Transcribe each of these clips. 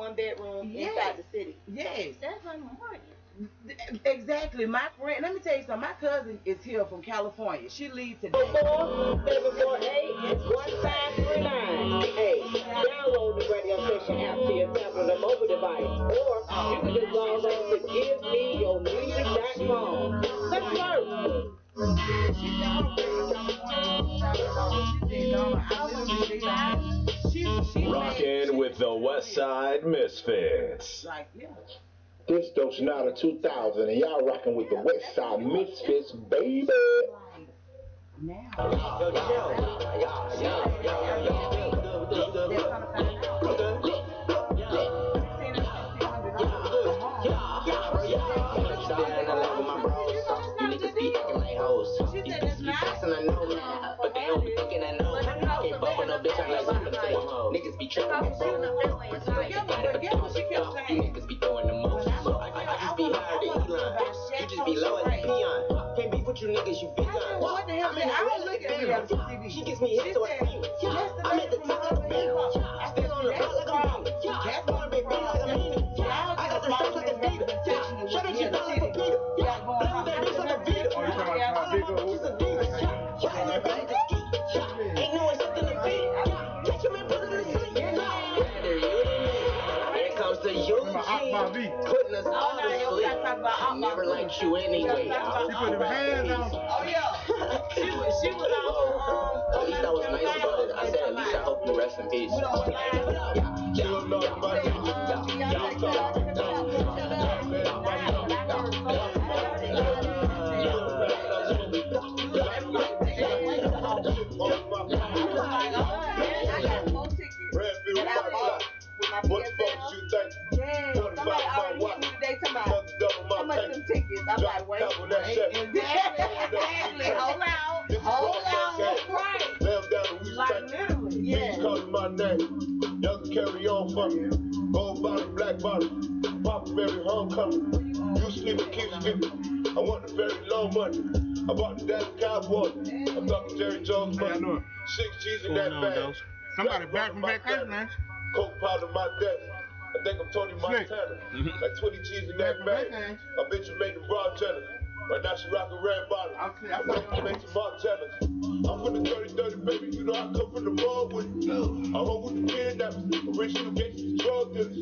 one bedroom inside the city. Yes. That's on the market. Exactly. My friend, let me tell you something. My cousin is here from California. She leaves today. 748 1539. Hey, download the radio station app to your tablet or mobile device, or you can just log on to givemeyourmusic.com. Let's work. Rockin' with the Westside Misfits. Like, yeah. This Doshin out of 2000, and y'all rocking with the Westside Misfits, baby. Now. Niggas be tripping my bro. Niggas be throwing the most. I just be higher than Elon. You just be low as a peon. Can't be with you niggas, you big guns. What the hell? I don't look at reality TV. She gets me hit so I scream. I'm at the top of the beam. I still on the block like a beam. Cats wanna be big like a meanie. I got the stripes like a Vita. Shut that shit down like a Peter. Blame that bitch like a Vita. She's a diva. Ain't no one something to beat. Catch him and put it in sleep. To you, putting us all to sleep. I never liked you anyway. She put her hands on. Oh yeah. She was on. At least I was nice about it. I said, at least I hope you rest in peace. What the fuck you think? Yeah, somebody already hit me today talking about how much them tickets. I'm like, wait. Exactly. Hold out. Right. Like literally. Yeah. Calling my name. Y'all can carry on for me. Gold bottom, black bottom. Papa Berry homecoming. You sleeping, keep sleeping. I want the very low money. I bought the Dallas Cowboys. I'm talking Jerry Jones money. 6 G's in that bag. Somebody back from vacation, man. Coke powder my desk. I think I'm Tony Montana. Like 20 G's in that bag. I bet you made the broad jealous. Right now she rockin' red bottom. I think you made some more jealous. I'm from the 30-30, baby. You know I come from the mall with it. I hold with the kidnappers, original gangsters, drug dealers.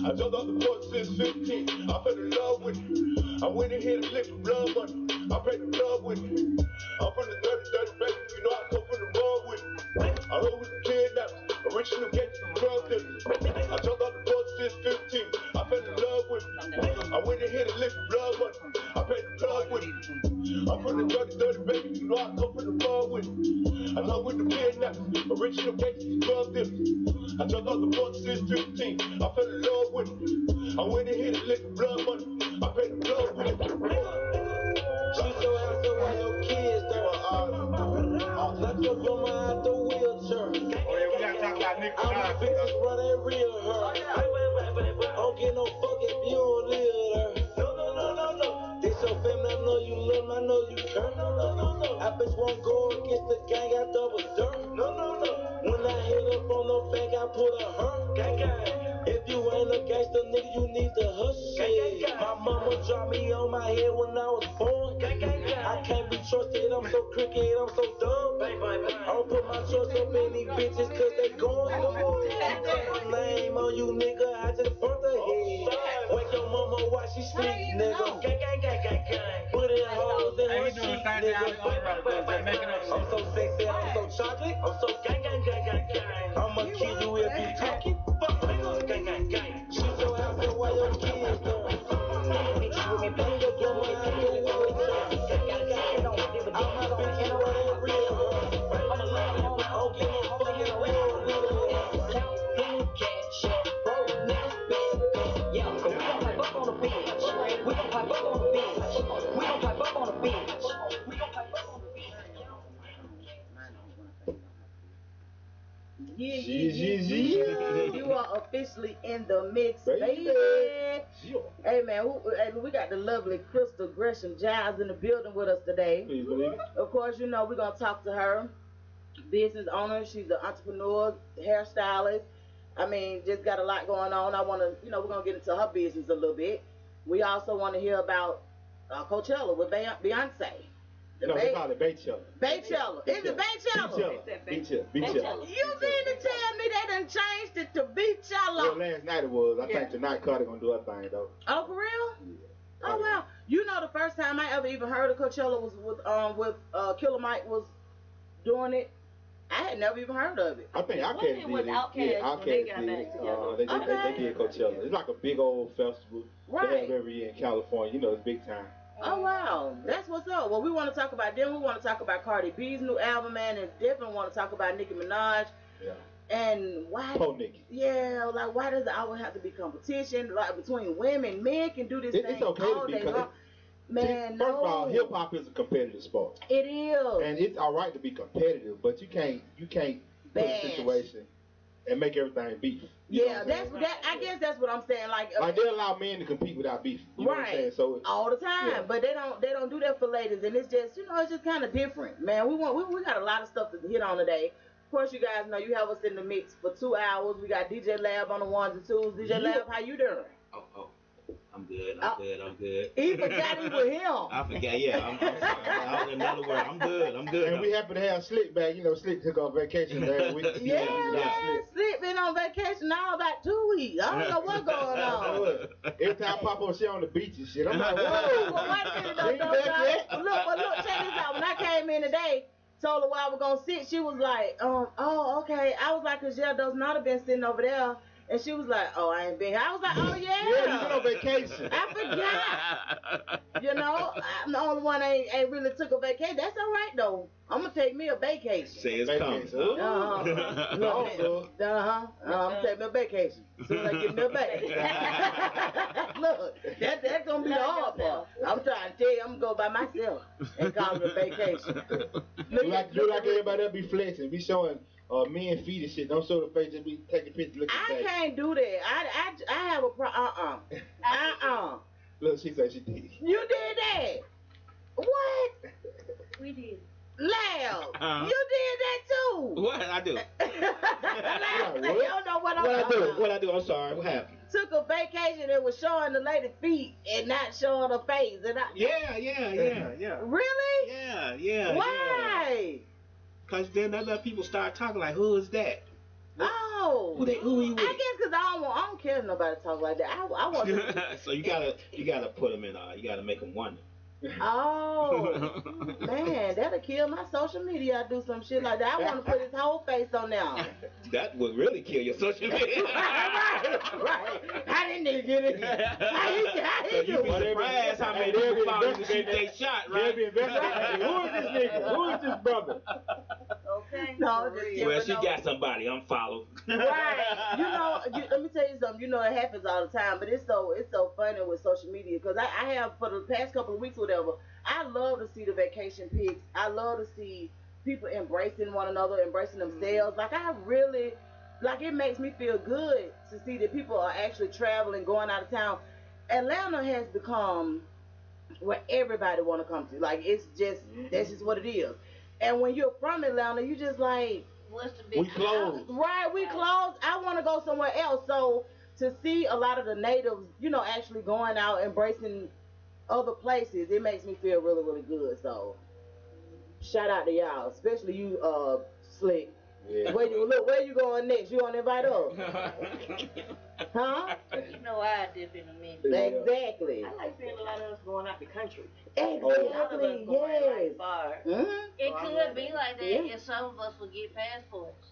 I jumped off the porch since 15. I fell in love with it. I went in here to lick the blood money. I paid the blood with it. I'm from the 30-30, baby. You know I come from the mall with it. I hold with the kidnappers, original gangsters, drug dealers. I jumped off the porch since 15. I fell in love with it. I went in here to lick the blood money. I paid the blood with it. I'm from the 30-30, baby. You know I come from the mall with it. I love with the kidnappers, original gangsters, drug dealers. I jumped off the porch since 15. I fell in love with it. I went in here to lick the blood money. I paid the blood with it. She's so handsome with your kids there. Knock your grandma out the wheelchair. Oh yeah, we gotta talk about Nick. I'm a bitch running real her. I don't get no fuck if you don't live there. No. This your family, I know you love me, I know you care. No. I bitch won't go against the gang, I double dirt. No. When I hit up on the back, I put a hurt. Gang. If you ain't a gangster, nigga, you need to hush. My mama dropped me on my head when I was born. I can't be trusted, I'm so crooked, I'm so dumb. I don't put my trust up in these bitches cause they gone. Name on you, nigga, I just burnt her head. Wake your mama while she sleep, nigga. Put in holes in her sheet, nigga. I'm so sexy, I'm so chocolate, I'm so gang. I'ma kill you if you talking. Fuck nigga, gang. She's so happy while your kids done. Bring your grandma out the wheelchair. I'm a bitch running real her. I don't give no fuck if we don't live her. Yeah, we gon' pipe up on the beach. We gon' pipe up on the beach. We gon' pipe up on the beach. Yeah. You are officially in the mix, baby. Hey man, we got the lovely Crystal Gresham Giles in the building with us today. Please believe it. Of course, you know we're gonna talk to her. Business owner, she's an entrepreneur, hairstylist. I mean, just got a lot going on. I want to, we're going to get into her business a little bit. We also want to hear about Coachella with Beyonce. No, they call it Baychella. Baychella. Is it Baychella? Baychella. You mean to tell me they done changed it to Baychella? Well, last night it was. I think tonight Carter gonna do her thing though. Oh, for real? Yeah. Oh wow. You know, the first time I ever even heard of Coachella was with Killer Mike was doing it. I had never even heard of it. I think Outkast did it. Yeah, Outkast did it. They did Coachella. It's like a big old festival. Right. They have every year in California. You know, it's big time. Oh wow, that's what's up. Well, we want to talk about them. We want to talk about Cardi B's new album, man, and definitely want to talk about Nicki Minaj. Yeah. And why? Poor Nicki. Yeah, like why does it always have to be competition? Like between women, men can do this thing It's okay all to be day long. Man, first of all, hip hop is a competitive sport. It is. And it's all right to be competitive, but you can't put a situation and make everything beef. Yeah, I guess that's what I'm saying. Like they allow men to compete without beef. You know what I'm saying? So all the time, yeah. but they don't do that for ladies, and it's just it's just kind of different, man. We got a lot of stuff to hit on today. Of course, you guys know you have us in the mix for 2 hours. We got DJ Lab on the ones and twos. DJ Lab, how you doing? Oh. I'm good. I'm good. He forgot he was him. I forgot. Yeah, I'm sorry. I was in another word. I'm good. And we happen to have Slick back. You know, Slick took on vacation last week. Yeah, man. Slick been on vacation now about 2 weeks. I don't know what's going on. Every time I pop on shit on the beach and shit, I'm like, whoa. Well, wait a minute, though. Look, check this out. When I came in today, told her where I was going to sit, she was like, oh, okay. I was like, because does not have been sitting over there. And she was like, oh, I ain't been here. I was like, oh, yeah. Yeah, you been on vacation. I forgot. I'm the only one ain't really took a vacation. That's all right, though. I'm going to take me a vacation. Say it's coming. I'm taking me a vacation. As soon as I get me a bag. Look, that's going to be the hard part. I'm trying to tell you, I'm going to go by myself and call it a vacation. Do like everybody else be flexing, be showing men feet and shit. Don't show the face, just be taking pictures, looking at I can't do that. I have a problem. Look, she said she did. You did that? What? We did. Loud. You did that too. What I do? Loud. You don't know what I'm talking about. What I do? I'm sorry. What happened? Took a vacation and was showing the lady feet and not showing her face. And Yeah. Really? Yeah. Why? Because then that let people start talking like, who is that? Oh. Who are you with? I guess because I don't care if nobody talk like that. I want to. So you gotta put them in. You gotta make them wonder. Oh, man, that'll kill my social media. I do some shit like that. I want to put his whole face on there. That would really kill your social media. right. How didn't they get it? How So you be surprised how many people followers to shoot they shot, right? Who is this nigga? Who is this brother? Okay. No, Well, she got somebody. I'm followed. Right. Let me tell you something. It happens all the time, but it's so funny with social media because I have for the past couple of weeks or whatever. I love to see the vacation pics. I love to see people embracing one another, embracing themselves. Like it makes me feel good to see that people are actually traveling, going out of town. Atlanta has become where everybody want to come to. Like that's just what it is. And when you're from Atlanta, you just like, what's the big we closed. Right, we closed. I want to go somewhere else. So to see a lot of the natives, actually going out, embracing other places, it makes me feel really, really good. So shout out to y'all, especially you, Slick. Yeah. Where you going next? You want to invite us? Huh? You know I dip in a minute. Exactly. I like seeing a lot of us going out the country. Exactly. Yes. Far. Mm-hmm. It could be like that if some of us would get passports.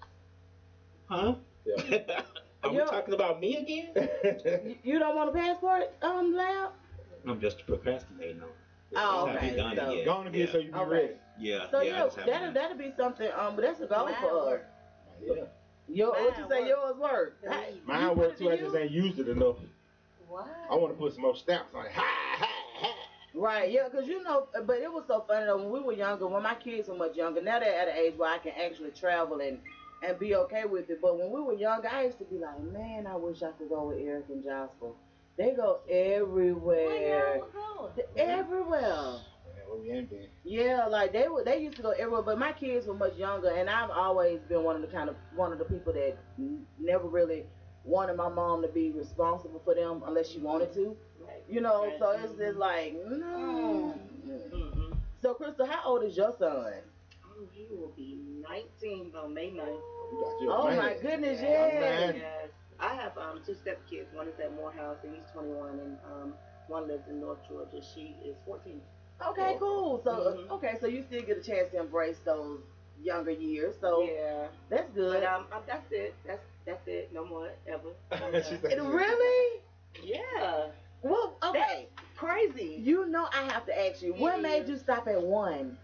Huh? Yeah. Are we talking about me again? You don't want a passport, Loud? I'm just procrastinating on it. Oh, It's not okay. done So, yet. Go on again so you be Okay. ready. Yeah. So I just haven't- that'll be something. But that's a goal for us. Yeah. What you say yours work? Mine work too. I just ain't used it enough. What? I want to put some more stamps on it. Right, yeah, because but it was so funny though, when we were younger, when my kids were much younger, now they're at an age where I can actually travel and be okay with it. But when we were younger, I used to be like, man, I wish I could go with Eric and Giles. They go everywhere. Where y'all going? Everywhere. we ain't been. Yeah, like they used to go everywhere, but my kids were much younger, and I've always been one of the people that never really wanted my mom to be responsible for them unless she wanted to. Right. You know, Right. so it's just like no. Mm-hmm. So Crystal, how old is your son? Oh, he will be 19 on May 9th. Oh my goodness, Yes. yes. I have 2 stepkids. One is at Morehouse, and he's 21, and one lives in North Georgia. She is 14. Okay, cool. So okay, so you still get a chance to embrace those younger years. So yeah, that's good. But that's it. That's it. No more ever. Really? Yeah. Well, okay. That's crazy. You know, I have to ask you, what made you stop at 1?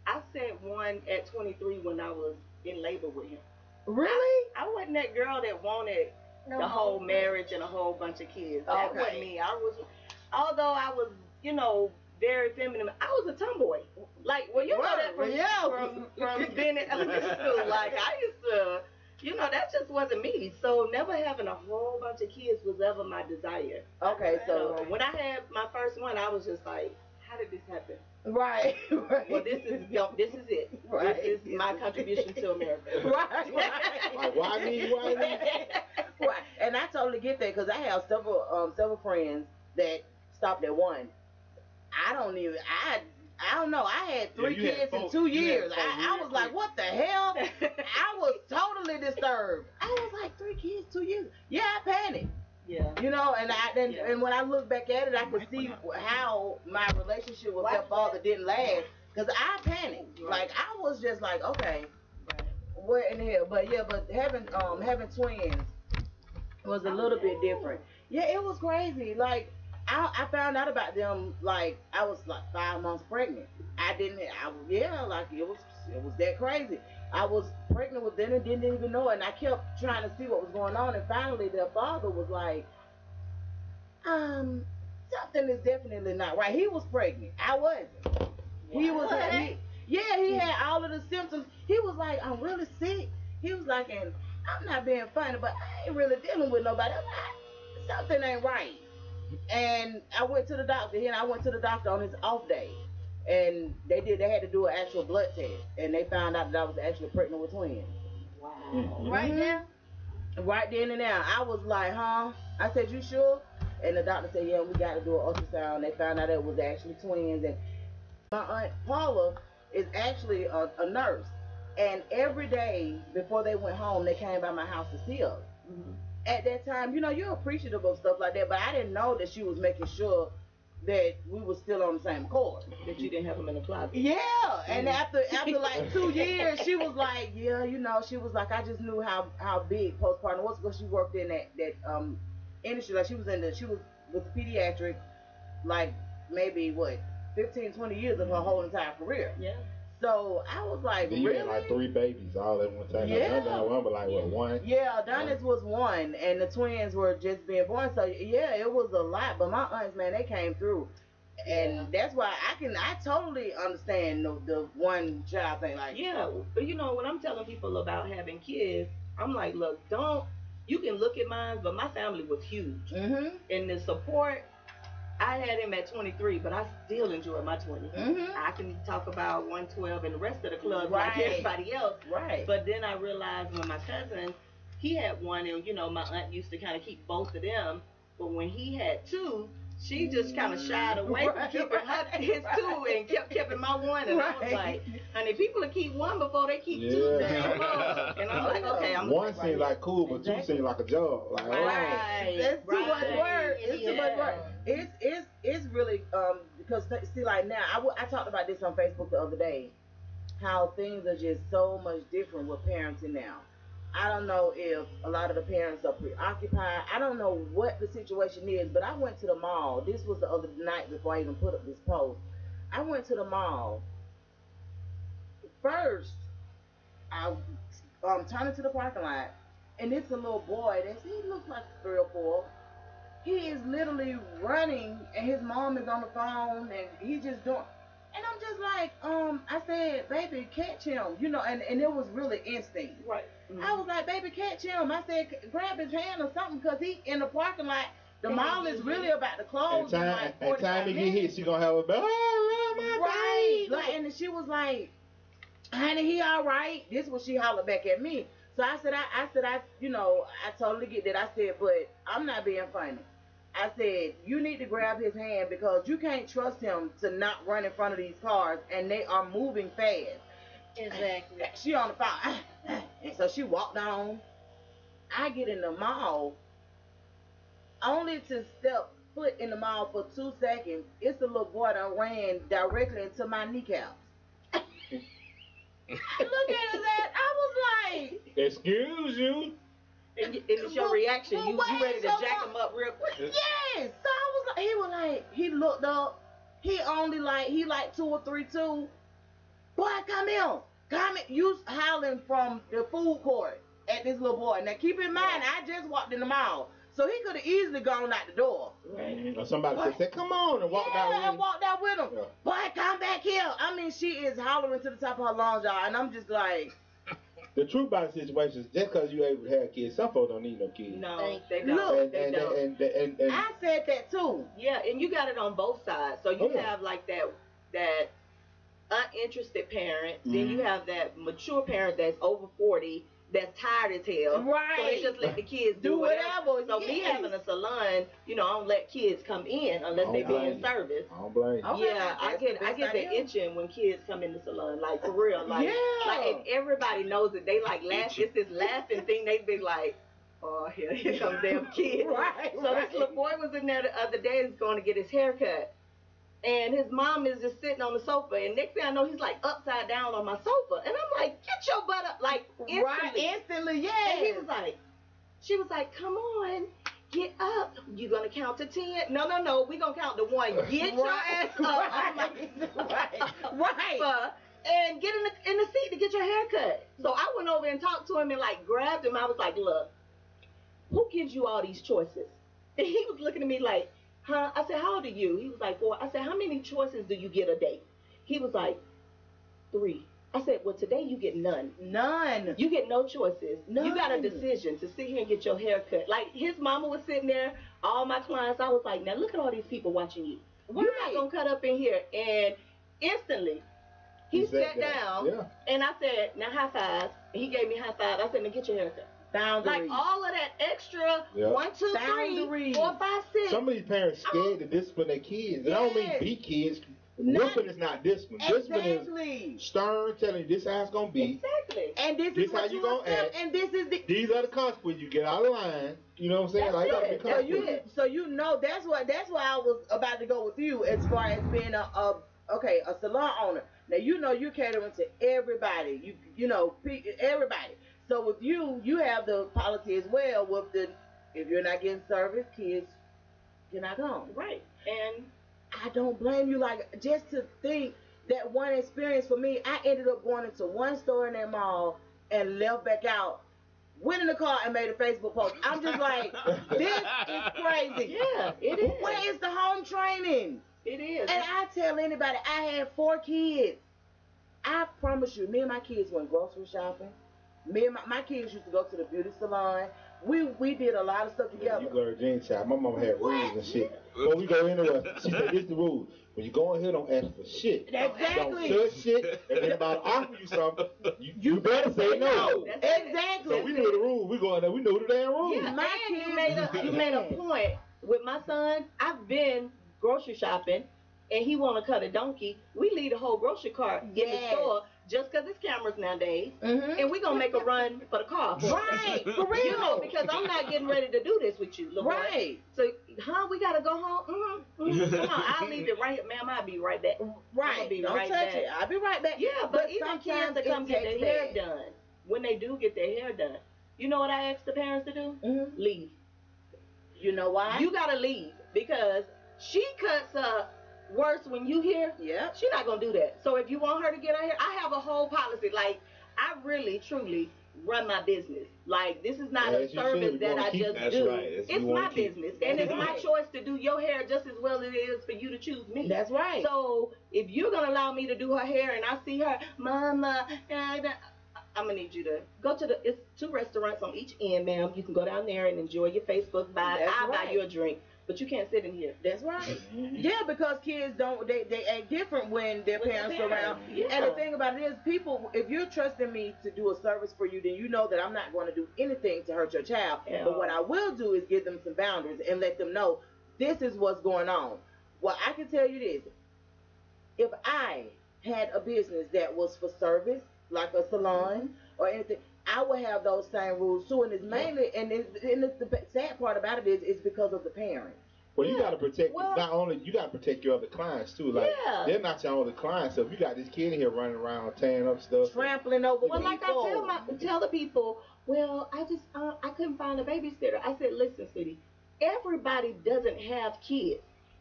I said 1 at 23 when I was in labor with him. Really? I wasn't that girl that wanted the whole marriage and a whole bunch of kids. That wasn't me. Although I was, very feminine, I was a tomboy. Like, well, you know that from being in elementary school. Like, I used to, that just wasn't me. So never having a whole bunch of kids was ever my desire. Okay, so when I had my first one, I was just like, how did this happen? Right. Well, this is it. Right. This is my contribution to America. Right. Like, why me? Right. And I totally get that because I have several friends that stopped at 1. I don't know. I had 3 kids in 2 years. I was like, what the hell? I was totally disturbed. I was like, 3 kids, 2 years. Yeah, I panicked. Yeah. And when I look back at it, I could see how my relationship with their father didn't last because I panicked. Right. Like I was just like, okay, what in the hell? But having twins was a little bit different. Yeah, it was crazy. Like I found out about them like I was like 5 months pregnant. It was that crazy. I was pregnant with them and didn't even know it, and I kept trying to see what was going on, and finally their father was like, something is definitely not right. He was pregnant. I wasn't. He was he had all of the symptoms. He was like, I'm really sick. He was like, and I'm not being funny, but I ain't really dealing with nobody. Something ain't right. And I went to the doctor. I went to the doctor on his off day. And they had to do an actual blood test, and they found out that I was actually pregnant with twins. Wow. Mm-hmm. Right now? Right then and now. I was like, huh? I said, you sure? And the doctor said, yeah, we got to do an ultrasound. They found out it was actually twins. And my Aunt Paula is actually a nurse. And every day before they went home, they came by my house to see us. Mm-hmm. At that time, you're appreciative of stuff like that, but I didn't know that she was making sure that we were still on the same course. That you didn't have them in the closet. Yeah, and after like 2 years, she was like, yeah, she was like, I just knew how big postpartum was because she worked in that industry. Like she was with pediatrics, like maybe 15, 20 years of her whole entire career. Yeah. So I was like, then you really? had like 3 babies all at one time. Yeah. One, but like what, 1? Yeah, Adonis was 1, and the twins were just being born. So yeah, it was a lot. But my aunts, man, they came through, and that's why I totally understand the one child thing. Like but when I'm telling people about having kids, I'm like, look, you can look at mine, but my family was huge, and the support. I had him at 23, but I still enjoy my 20s. Mm-hmm. I can talk about 112 and the rest of the clubs like everybody else. Right. But then I realized when my cousin, he had 1, and my aunt used to kind of keep both of them. But when he had 2, she just kind of shied away from keeping his 2 and kept keeping my 1. And I was like, honey, people will keep 1 before they keep 2. And I'm like, okay, I'm 1 seems like cool, but 2 seems like a job. Like, that's too much work. It's too much work. It's really because see, like now I talked about this on Facebook the other day, how things are just so much different with parenting now. I don't know if a lot of the parents are preoccupied. I don't know what the situation is, but I went to the mall. This was the other night before I even put up this post. I went to the mall. First, I turned into the parking lot, and it's a little boy he looks like 3 or 4. He is literally running, and his mom is on the phone, and he's just doing. And I'm just like, I said, baby, catch him, and it was really instinct. Right. Mm-hmm. I was like, baby, catch him. I said, grab his hand or something, because he in the parking lot, The mall is really about the clothes. And time he get hit, she gonna have a right. Like, and she was like, honey, he all right. This was she hollered back at me. So I said, I totally get that. I said, but I'm not being funny. I said, you need to grab his hand because you can't trust him to not run in front of these cars, and they are moving fast. Exactly. She on the phone. And so she walked on. I get in the mall, only to step foot in the mall for 2 seconds. It's the little boy that ran directly into my kneecaps. Look at his ass. I was like, excuse you. And it's your reaction. You ready to jack him up real quick? Yes. So he was like, he looked up. He only he 2 or 3'2". Boy, come here. Come here. You howling from the food court at this little boy. Now keep in mind, I just walked in the mall. So he could have easily gone out the door. Right. Or somebody could say, come on, and walked out with him. I walked out with him. Yeah. Boy, come back here. I mean, she is hollering to the top of her lungs, y'all. And I'm just like. The truth about the situation is just because you're able to have kids, some folks don't need no kids. No, they don't. And I said that too. Yeah, and you got it on both sides. So you have like that uninterested parent, then you have that mature parent that's over 40 that's tired as hell. Right. So they just let the kids do whatever. So me having a salon, I don't let kids come in unless they be in service. I don't blame you. Okay. Yeah, I get the itching when kids come in the salon, like for real. Like, and everybody knows it. They like laugh. It's this laughing thing. They be like, oh, here comes damn kid. Right. So this little boy was in there the other day. He's going to get his hair cut. And his mom is just sitting on the sofa, and next thing I know, he's like upside down on my sofa, and I'm like, "Get your butt up!" Like instantly, right, instantly, yeah. And she was like, "Come on, get up. You gonna count to 10? No, we gonna count to 1. Get your ass up, right, and get in the seat to get your hair cut." So I went over and talked to him and like grabbed him. I was like, "Look, who gives you all these choices?" And he was looking at me like. Huh? I said, how old are you? He was like 4. I said, how many choices do you get a day? He was like 3. I said, well, today you get none. None. You get no choices. None. You got a decision to sit here and get your hair cut. Like his mama was sitting there, all my clients, I was like, now look at all these people watching you. You're not going to cut up in here. And instantly, he sat down, and I said, now high five. And he gave me high five. I said, now get your hair cut. Boundaries. Like all of that extra 1, 2, 3, 4, 5, 6. Some of these parents scared to discipline their kids. And I don't mean beat kids. Whipping is not discipline. Discipline is stern, telling you this how it's gonna be. Exactly. And this is how you gonna act. And this is these are the consequences. You get out of line. You know what I'm saying? So you know that's why I was about to go with you as far as being a salon owner. Now you're catering to everybody. You know everybody. So with you have the policy as well with if you're not getting service, kids cannot come. Right. And I don't blame you. Like, just to think that one experience for me, I ended up going into one store in that mall and left back out, went in the car and made a Facebook post. I'm just like, this is crazy. Yeah, it is. Where is the home training? It is. And I tell anybody, I had 4 kids. I promise you, me and my kids went grocery shopping. Me and my kids used to go to the beauty salon. We did a lot of stuff together. You learned Jane child. My mama had rules and shit. Before we go anywhere, she said, this is the rule. When you go in here, don't ask for shit. Exactly. Don't touch shit. If anybody offer you something, you better say no. Exactly. So we knew the rules. We go in there, we knew the damn rules. Yeah, you made a point. With my son, I've been grocery shopping, and he want to cut a donkey. We leave the whole grocery cart in the store. Just because it's cameras nowadays, and we're going to make a run for the car. Right, for real. You know, because I'm not getting ready to do this with you, LeBron. Right. So, we got to go home? Come on, I'll leave it right here. Ma'am, I'll be right back. Right. Don't touch it. I'll be right back. Yeah, but even kids that come get their hair done, when they do get their hair done, you know what I ask the parents to do? Leave. You know why? You got to leave, because she cuts up worse when you here. Yeah. She's not going to do that. So if you want her to get her hair, I have a whole policy. Like, I really, truly run my business. Like, this is not a service that I just do. It's my business. And it's my choice to do your hair just as well as it is for you to choose me. That's right. So if you're going to allow me to do her hair and I see her, Mama, I'm gonna need you to go to it's 2 restaurants on each end, ma'am. You can go down there and enjoy your Facebook vibe. I'll buy you a drink, but you can't sit in here. That's right. Yeah, because kids don't they act different when their parents are around. Yeah. And the thing about it is, people, if you're trusting me to do a service for you, then you know that I'm not going to do anything to hurt your child. Yeah. But what I will do is give them some boundaries and let them know this is what's going on. Well, I can tell you this: if I had a business that was for service, like a salon or anything, I would have those same rules too. And it's mainly, and the sad part about it is, it's because of the parents. Well, you gotta protect. Not only you gotta protect your other clients too. Like they're not your only clients. So if you got this kid here running around tearing up stuff, trampling over. Well, like I tell the people, well, I couldn't find a babysitter. I said, listen, sweetie, everybody doesn't have kids.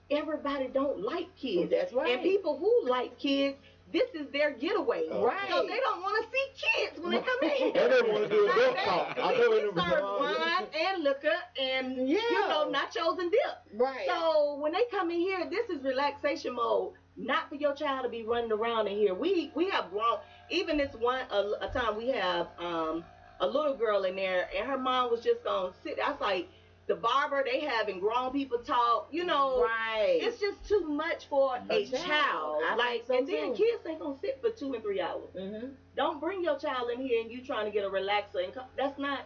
Everybody don't like kids. That's right. And people who like kids, this is their getaway. Right. So they don't want to see kids when they come in. They don't want to do a dip talk. I know it was serve wine and liquor and you know, nachos and dip. Right. So when they come in here, this is relaxation mode. Not for your child to be running around in here. We have grown. Even this one a time we have a little girl in there, and her mom was just gonna sit. I was like, the barber, they having grown people talk, you know. Right. It's just too much for a child. Like, so and then kids ain't gonna sit for 2 and 3 hours. Mm-hmm. Don't bring your child in here and you trying to get a relaxer. And that's not.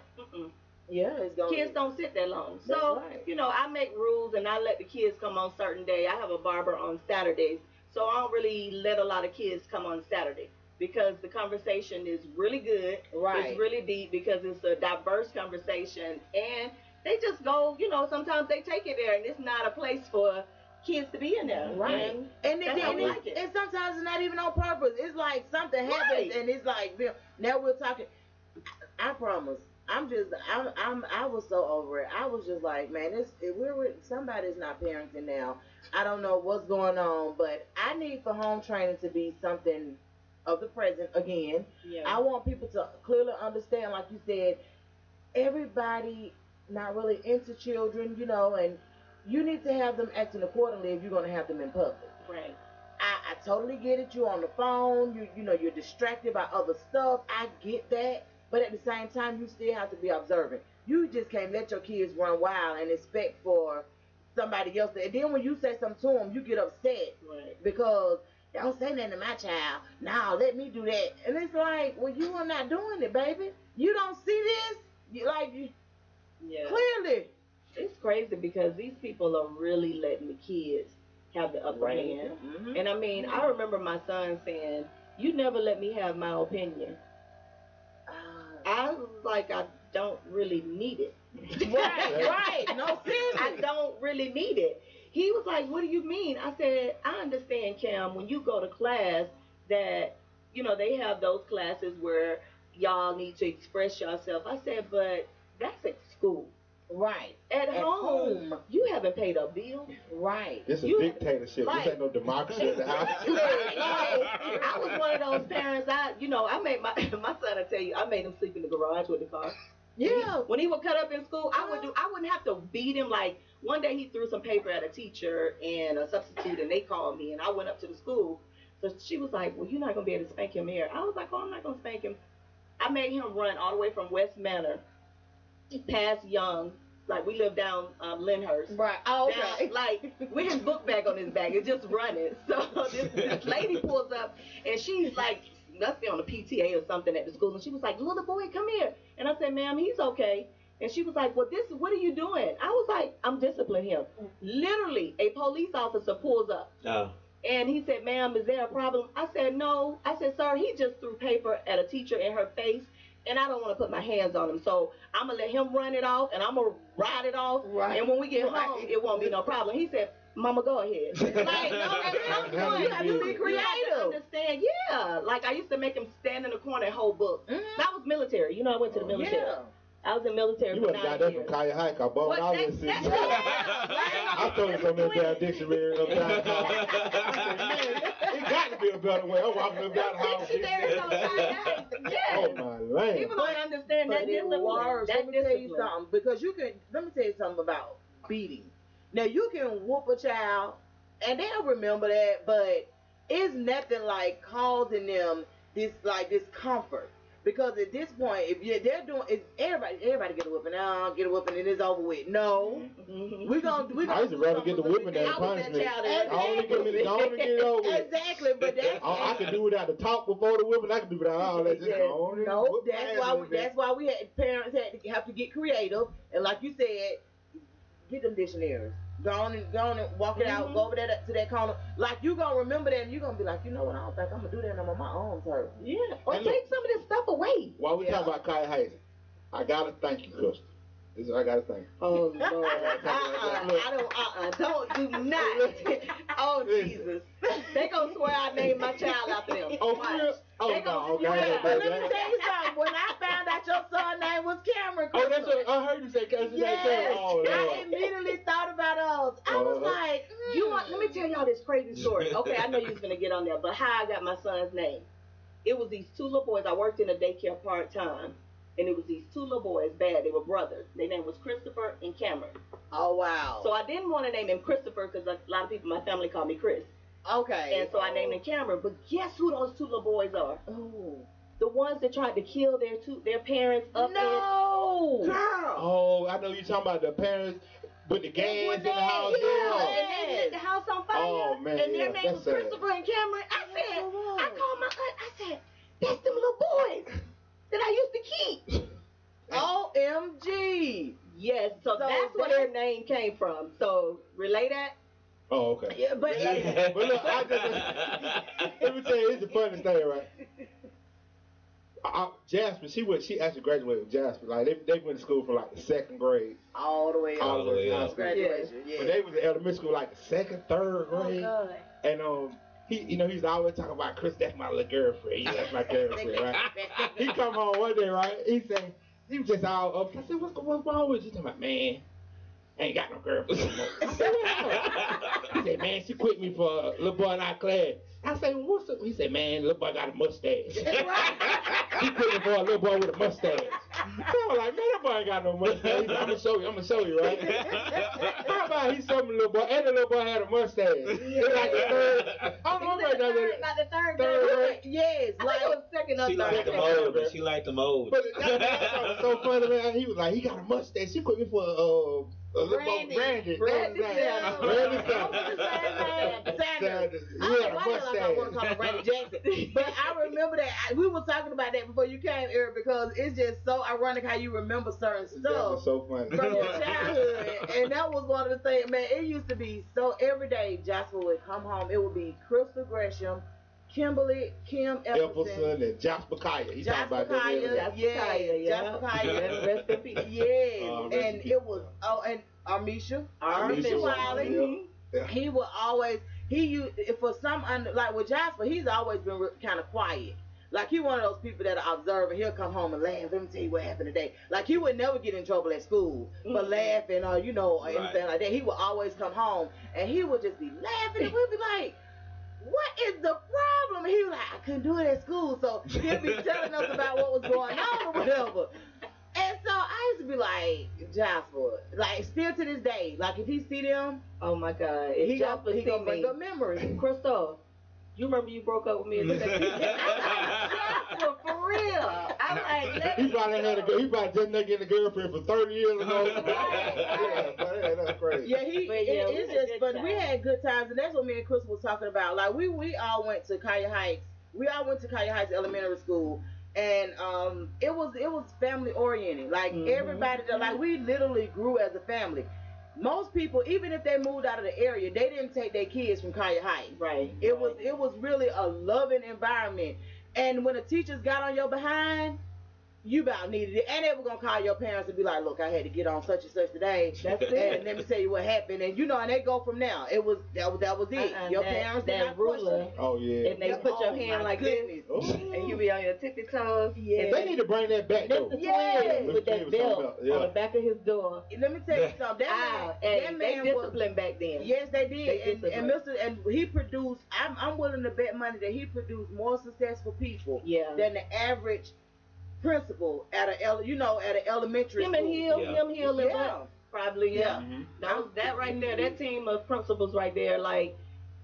Yeah, it's going. Kids don't sit that long. So you know, I make rules and I let the kids come on certain day. I have a barber on Saturdays, so I don't really let a lot of kids come on Saturday. Because the conversation is really good. Right. It's really deep because it's a diverse conversation. And they just go, you know, sometimes they take it there and it's not a place for kids to be in there. Right. And sometimes it's not even on purpose. It's like something happens and it's like, now we're talking. I promise. I was so over it. I was just like, man, somebody's not parenting now. I don't know what's going on, but I need for home training to be something of the present again. Yeah. I want people to clearly understand, like you said, everybody not really into children, you know, and you need to have them acting accordingly if you're going to have them in public. Right. I totally get it. You're on the phone. You know, you're distracted by other stuff. I get that. But at the same time, you still have to be observant. You just can't let your kids run wild and expect for somebody else to. And then when you say something to them, you get upset. Right. Because don't say nothing to my child. No, let me do that. And it's like, well, you are not doing it, baby. You don't see this? Clearly. It's crazy because these people are really letting the kids have the upper hand. Mm-hmm. And I mean, I remember my son saying, you never let me have my opinion. I was like, I don't really need it. Right. No, seriously. I don't really need it. He was like, what do you mean? I said, I understand, Cam, when you go to class that, you know, they have those classes where y'all need to express yourself. I said, but that's at school. Right. At home, you haven't paid a bill. Right. This is dictatorship. This ain't no democracy in the house. I was one of those parents. I made my son. I tell you, I made him sleep in the garage with the car. Yeah. When he would cut up in school, I wouldn't have to beat him. Like one day he threw some paper at a teacher and a substitute, and they called me, and I went up to the school. So she was like, "Well, you're not gonna be able to spank him here." I was like, "Oh, I'm not gonna spank him." I made him run all the way from West Manor past Young, like we live down Lyndhurst. Right. Oh, okay. Down, like with his book bag on his back, it's just running. So this lady pulls up and she's like, must be on the PTA or something at the school, and she was like, "Little boy, come here." And I said, "Ma'am, he's okay." And she was like, "Well, what are you doing?" I was like, "I'm disciplining him." Literally, a police officer pulls up. Oh. And he said, "Ma'am, is there a problem?" I said, "No." I said, "Sir, he just threw paper at a teacher in her face, and I don't want to put my hands on him. So I'm going to let him run it off, and I'm going to ride it off. Right. And when we get home, it won't be no problem." He said, "Mama, go ahead." Like, no, you have to be creative. You have to understand, Like, I used to make him stand in the corner and hold books. Mm-hmm. That was military. You know, I went to the military. Yeah. I was in military for 9 years. You got that from Kaya Hike. I bought all this. I told him some of the damn dictionary of time. It got to be a better way. I'm walking up down the house. Oh, my land. People don't understand that discipline. Let me tell you something. Because let me tell you something about beating. Now, you can whoop a child, and they'll remember that, but it's nothing like causing them this comfort. Because at this point, if they're doing, if everybody get a whooping, get a whooping, and it's over with. No, we gonna. I used to rather get the whipping than the punishment. I only get it over with. Exactly, but that's. I can do without the talk before the whipping. I can do without all that. No, that's why we had parents have to get creative, and like you said, get them dictionaries. Go on and walk it out. Go over there to that corner. Like you gonna remember that, and you gonna be like, you know what? I don't think I'm gonna do that no more. My arms hurt. Yeah. Or take some of this stuff away. While we talk about Kai Heights, I gotta thank you, Crystal. This is what I gotta thank. Oh Lord. Don't do not. Oh Jesus. They gonna swear I named my child after them. Oh, for real? Oh, no, okay. Let me tell you something. When I found out your son's name was Cameron, oh, that's what I heard you say. Yes, I immediately thought about us. I was like, let me tell y'all this crazy story. Okay, I know you was gonna get on there, but how I got my son's name. It was these two little boys. I worked in a daycare part-time, and it was these two little boys, bad. They were brothers. Their name was Christopher and Cameron. Oh, wow. So I didn't want to name him Christopher because a lot of people in my family call me Chris. Okay. And so I named him Cameron. But guess who those two little boys are? Oh. The ones that tried to kill their parents up No! Girl! Oh, I know you're talking about the parents with the gas in the house. Yeah. And they lit the house on fire. Oh, man. And their name was Christopher and Cameron. I called my aunt. I said, that's them little boys that I used to keep. OMG. Yes, so that's where their name came from. So, relay that? Oh, okay. Yeah, but look, let me tell you, it's the funniest thing, right? Jasper, she actually graduated with Jasper. Like they went to school from like the second grade all the way up. Graduation. Yeah. But they was in elementary school like the second, third grade. Oh, God. And he's always talking about Chris. That's my little girlfriend. That's my girlfriend, right? He come home one day, right? He was just all up. I said, what's wrong with you? He's talking about, man, I ain't got no girlfriend no more. I said, what? He said, man, she quit me for a little boy in our class. I said, well, what's up? He said, man, little boy got a mustache. He quit me for a little boy with a mustache. So I was like, man, that boy ain't got no mustache. He said, I'm gonna show you, right? How about he showed me the little boy, and the little boy had a mustache. It's like the third. I don't know about the third grade. Yes, like it was second or third. She liked the mold, but she liked the mold. But that was so funny, man. He was like, he got a mustache. She quit me for Randy. Randy Sanders. I want to call him Randy Jackson. But I remember that we were talking about that before you came, Eric, because it's just so ironic how you remember certain stuff. That was so funny. From your childhood. And that was one of the things, man, it used to be so every day Jasper would come home, it would be Crystal Gresham, Kimberly, Kim Epperson, and Jasper Kaya. He's talking about that. Jasper Kaya. Rest in peace. Yes. And it was, and Amisha Wiley. Yeah. He would always, for some, like with Jasper, he's always been kind of quiet. Like he one of those people that are observant. He'll come home and laugh. Let me tell you what happened today. Like he would never get in trouble at school for laughing or or anything like that. He would always come home and he would just be laughing and we'd be like, what is the problem? And he was like, I couldn't do it at school. So he'd be telling us about what was going on or whatever. And so I used to be like, Jasper, like still to this day, like if he see them, oh my God, he gonna bring up memories. Crystal, you remember you broke up with me and Jasper, for real. I'm like, he probably just not getting a girlfriend for 30 years ago. That's crazy. Yeah, it's just fun. We had good times, and that's what me and Chris was talking about. Like we all went to Kaya Heights. We all went to Kaya Heights Elementary School. And it was family oriented. Like everybody, like we literally grew as a family. Most people, even if they moved out of the area, they didn't take their kids from Kaya Heights. Right. It was really a loving environment. And when the teachers got on your behind, you about needed it. And they were gonna call your parents and be like, look, I had to get on such and such today. That's it. And let me tell you what happened. And and they go from now. That was it. Your parents did not ruler. Oh yeah. And they put your hand like this, and you be on your tippy toes. Yeah. They need to bring that back though. With that belt on the back of his door. Let me tell you something. That man they disciplined back then. Yes, they did. And he produced. I'm willing to bet money that he produced more successful people than the average principal at an elementary school. Him Hill, probably. That right there, that team of principals right there, like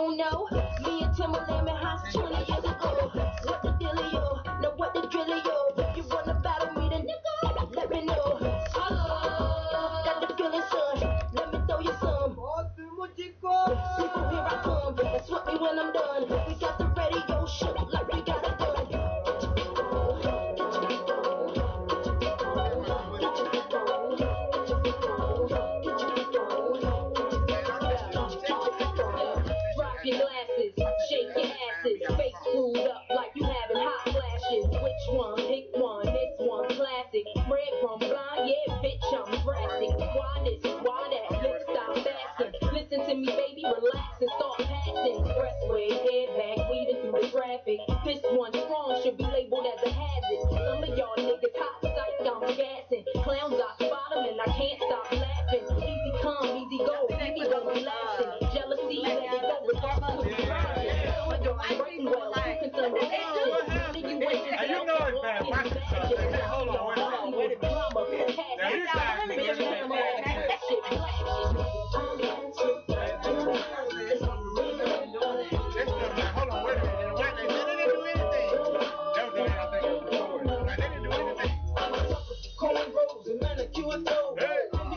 don't know. Me and Timberland been hot 20 years ago. What the dealio? Know what the drillio? If you wanna battle me, then nigga, let me know. Got the feeling, son. Let me throw you some. People, here I come. That's what me when I'm done. We got the radio shook like we got it done. Drop your glasses, shake your asses, face screwed up like you having hot flashes. Which one? Pick one. This one classic. Red from blind, yeah, bitch, I'm drastic. Why this? Why that? Lip stop fasting. Listen to me, baby, relax and start passing. Expressway, head back, weaving through the traffic. This one strong should be labeled as a hazard. Some of y'all niggas hot psych, I'm gassing. Clowns, I spot 'em and I can't stop laughing. Easy come, easy go, baby, don't be laughing. Jealousy, let it go, regardless of the rising. But you're writing well, you can turn the action. You wait to You know it's bad. Hey, hold on, wait a minute. Now you guys do everything. Hold on, wait a minute. They didn't do anything. That was the way I think it was going. They didn't do anything. Cornrows and manicured toes.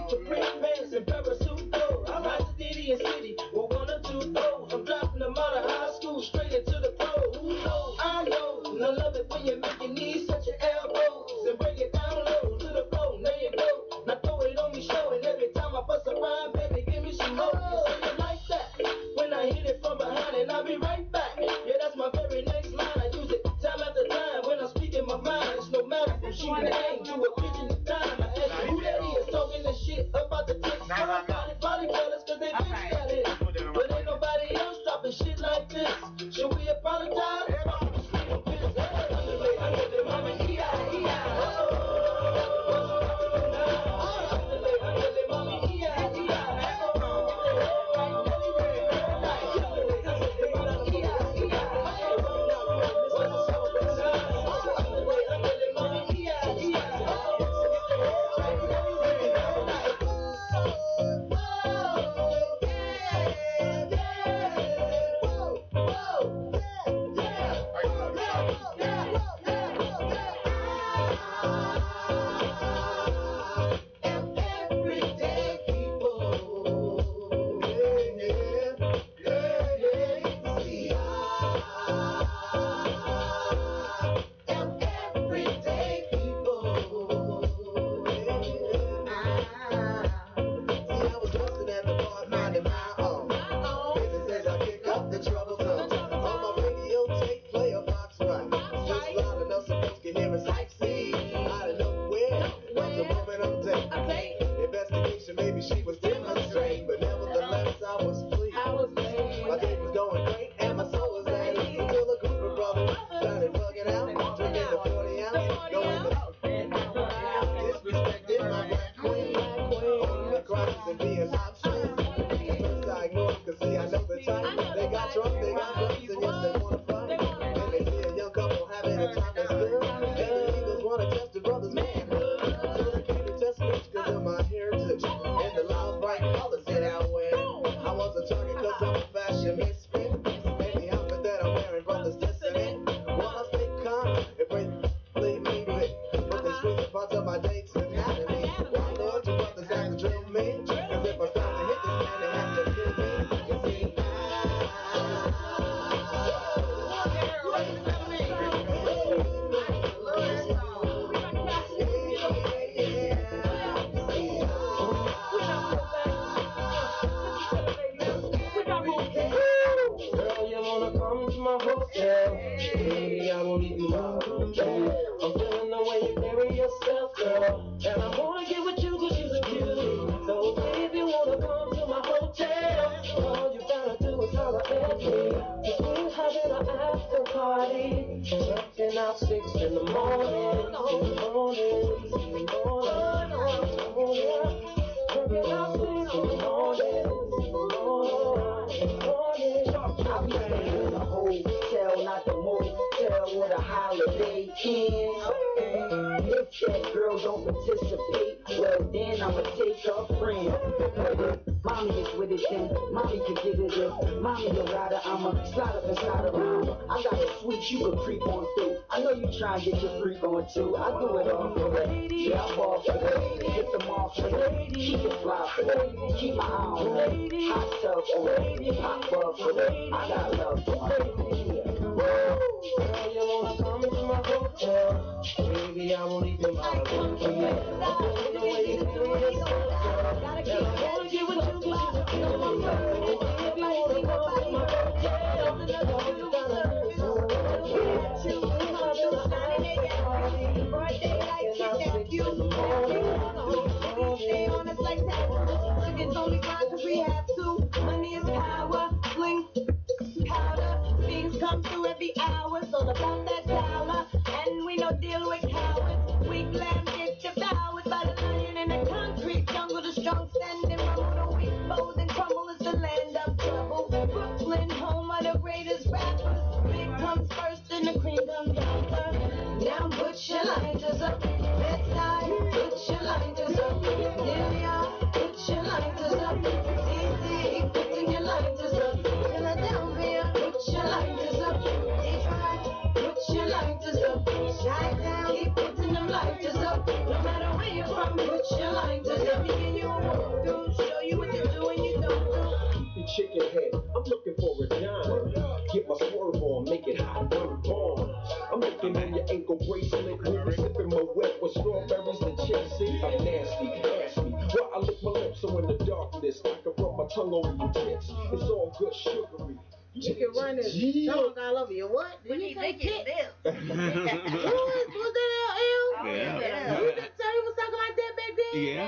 Capri pants and parasuit clothes. I ride to Diddy and City with 1 or 2 throws. I'm dropping them out of high school straight into the pro. Who knows? I know. And I love it when you make your knees touch your elbows and bring it down low to the floor. There you go. Now throw it on me, show it. Every time I bust a rhyme, baby, give me some more. You say it like that when I hit it from behind, and I'll be right back. Yeah, that's my very next line. I use it time after time when I'm speaking my mind. It's no matter from shooting a game to a pigeon in time. I ask you who that is talking the shit about the text. Body fellas, cause they bitch got it. But ain't nobody else dropping shit like this. Should we apologize? Don't participate, well then I'ma take a friend. My mommy is with it, then mommy can get it in. Mommy a rider, I'm a slide up inside a rhyme. I got a switch you can creep on through. I know you try and get your freak on too. I do it all for that. Yeah, I ball for that. Hit them off for that. Keep it fly for that. Keep my eye on that. Hot stuff on that. Pop bug for that. I got love for that. Girl, you wanna come into my hotel? Baby, I won't even bother. Gotta get what you got. Feel my love. If you wanna come to my stay on us like that. It's only fine cause we have to. Money is power. Bling, powder. Things come through every hour. It's all about that dollar. And we don't deal with cowards. Weak land get devoured by the lion in the concrete jungle. The strong standing rule. The weak fold and crumble is the land of trouble. Brooklyn, home of the greatest rappers. Big comes first and the cream comes after. Now put your lighters up. Bedside, put your lighters up. Nelia, put your lighters up. DC, putting your lighters up. Philadelphia, put your lighters up. Detroit, put your lighters up. Chi-town, keep putting them lighters up. No matter where you're from, put your lighters up. Let me give you a walkthrough, show you what to do and you don't do. Keep your chicken head, I'm looking for a dime. Get my swerve on, make it hot, bomb. I'm looking in your ankle bracelet, sipping my wet with strawberries and chasing. I'm nasty, ask me why I lick my lips so in the darkness I can rub my tongue over your tits. It's all good sugary. You can run this tongue all over your what? Did you say tit? Was that LL? Yeah. So he was talking like that back then? Yeah.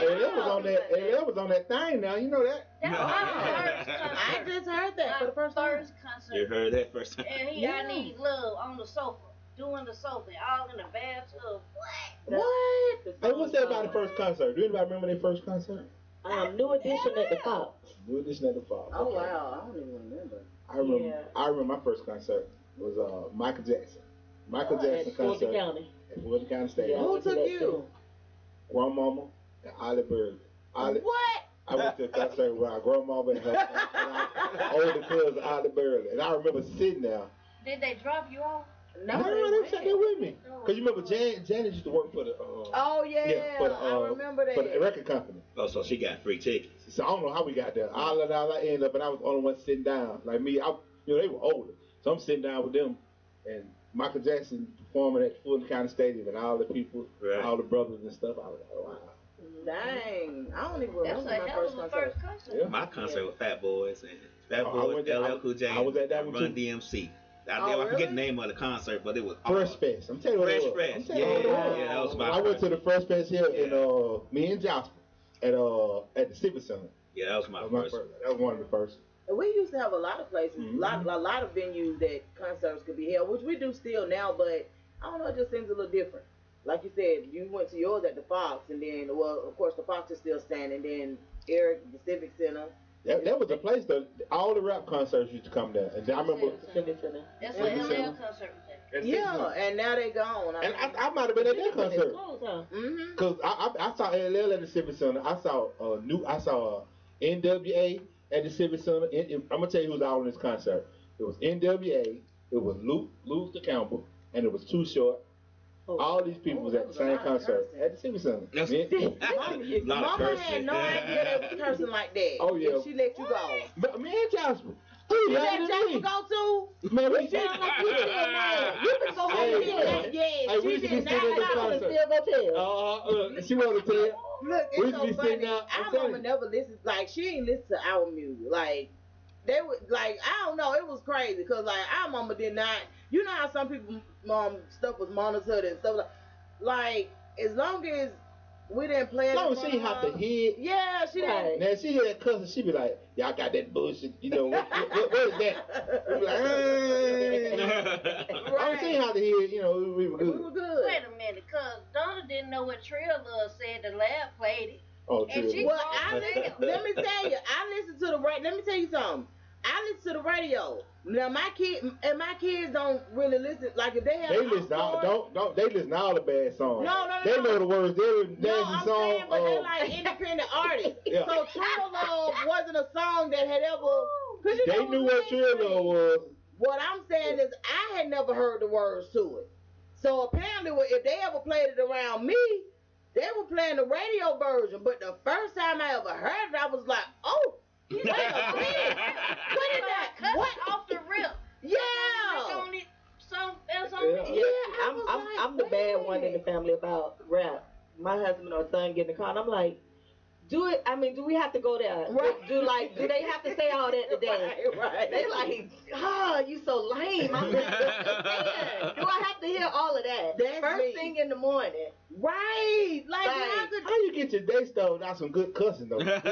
And that was on that thing now, you know that? I just heard that for the first concert. You heard that first time. And I need love on the sofa, doing the sofa, all in the bathtub. What? Hey, what's that about the first concert? Do anybody remember their first concert? New Edition at the Fox. New Edition at the Fox. Oh wow, I don't even remember. I remember my first concert was Michael Jackson. Michael Jackson concert at Fulton County Stadium. Who took you? Grandmama and Ollie Bird. What? I went to a concert with our grandmama and her older cousin Ollie Bird, and I remember sitting there. Did they drop you off? No, they sat there with me. Cause you remember Janet used to work for the. Oh yeah, for the, I remember that. For the record company. Oh, so she got free tickets. So I don't know how we got there. I ended up, and I was the only one sitting down. Like me, they were older, so I'm sitting down with them, and Michael Jackson performing at Fulton County Stadium, and all the people, all the brothers and stuff. I was like, wow. Dang, I don't even remember my first concert. Yeah. My concert with Fat Boys and Fat Boys, LL Cool J, I was at that one Run too. DMC. I forget the name of the concert, but it was Fresh Fest. I'm telling you what it was. Fresh Fest. Yeah, that was my. I went to the Fresh Fest here in me and Jasper at the Civic Center. Yeah, that was my first. That was one of the first. We used to have a lot of places, a lot of venues that concerts could be held, which we do still now, but I don't know, it just seems a little different. Like you said, you went to yours at the Fox, and then, well, of course, the Fox is still standing, then Eric, the Civic Center. That was the place that all the rap concerts used to come there. And I remember. Civic Center. That's what LL concert was at. Yeah, and now they gone. And I might have been at that concert. Because I saw LL at the Civic Center. I saw NWA at the Civic Center. I'm going to tell you who's all in this concert. It was NWA, it was Luke the Campbell, and it was Too Short. All these people was at the same concert at the Civic Center. Mama had no idea they was cursing like that. Oh yeah. She let you go. But me and Jasper. You let Jasper go too? Man, we sound like you didn't know. You can go home and yes, we used to be sitting at the concert. She wanted to tell. Look, it's so funny. Our mama never listens. Like she ain't listen to our music. Like they would like I don't know. It was crazy because like our mama did not. You know how some people stuff was monitored and stuff like as long as we didn't play it. As long as she didn't have to hear. Yeah, she didn't. Now she hear that cussing, she be like, y'all got that bullshit. You know what is that? We be like, right. She didn't have to hear. You know, we were good. We were good. Wait a minute, cause Donna didn't know what Trill Love said. The lab played it. Oh, and she let me tell you, I listened to the right. Let me tell you something. I listen to the radio. Now my kids don't really listen. Like if they have, they listen to all the bad songs. No. They know the words. They're I'm song. saying, but they're like independent artists. Yeah. So True Love wasn't a song that had ever. They knew what True Love was. What I'm saying is, I had never heard the words to it. So apparently, if they ever played it around me, they were playing the radio version. But the first time I ever heard it, I was like, oh. Wait a minute. What is that? What off the rip? Yeah. I'm the bad one in the family about rap. My husband or son get in the car, and I'm like, do we have to go there? Right. Do they have to say all that today? Right. They like, you so lame. I'm like, do I have to hear all of that? That's first thing in the morning. Right. Like how you get your day started without some good cussing though? No, sir.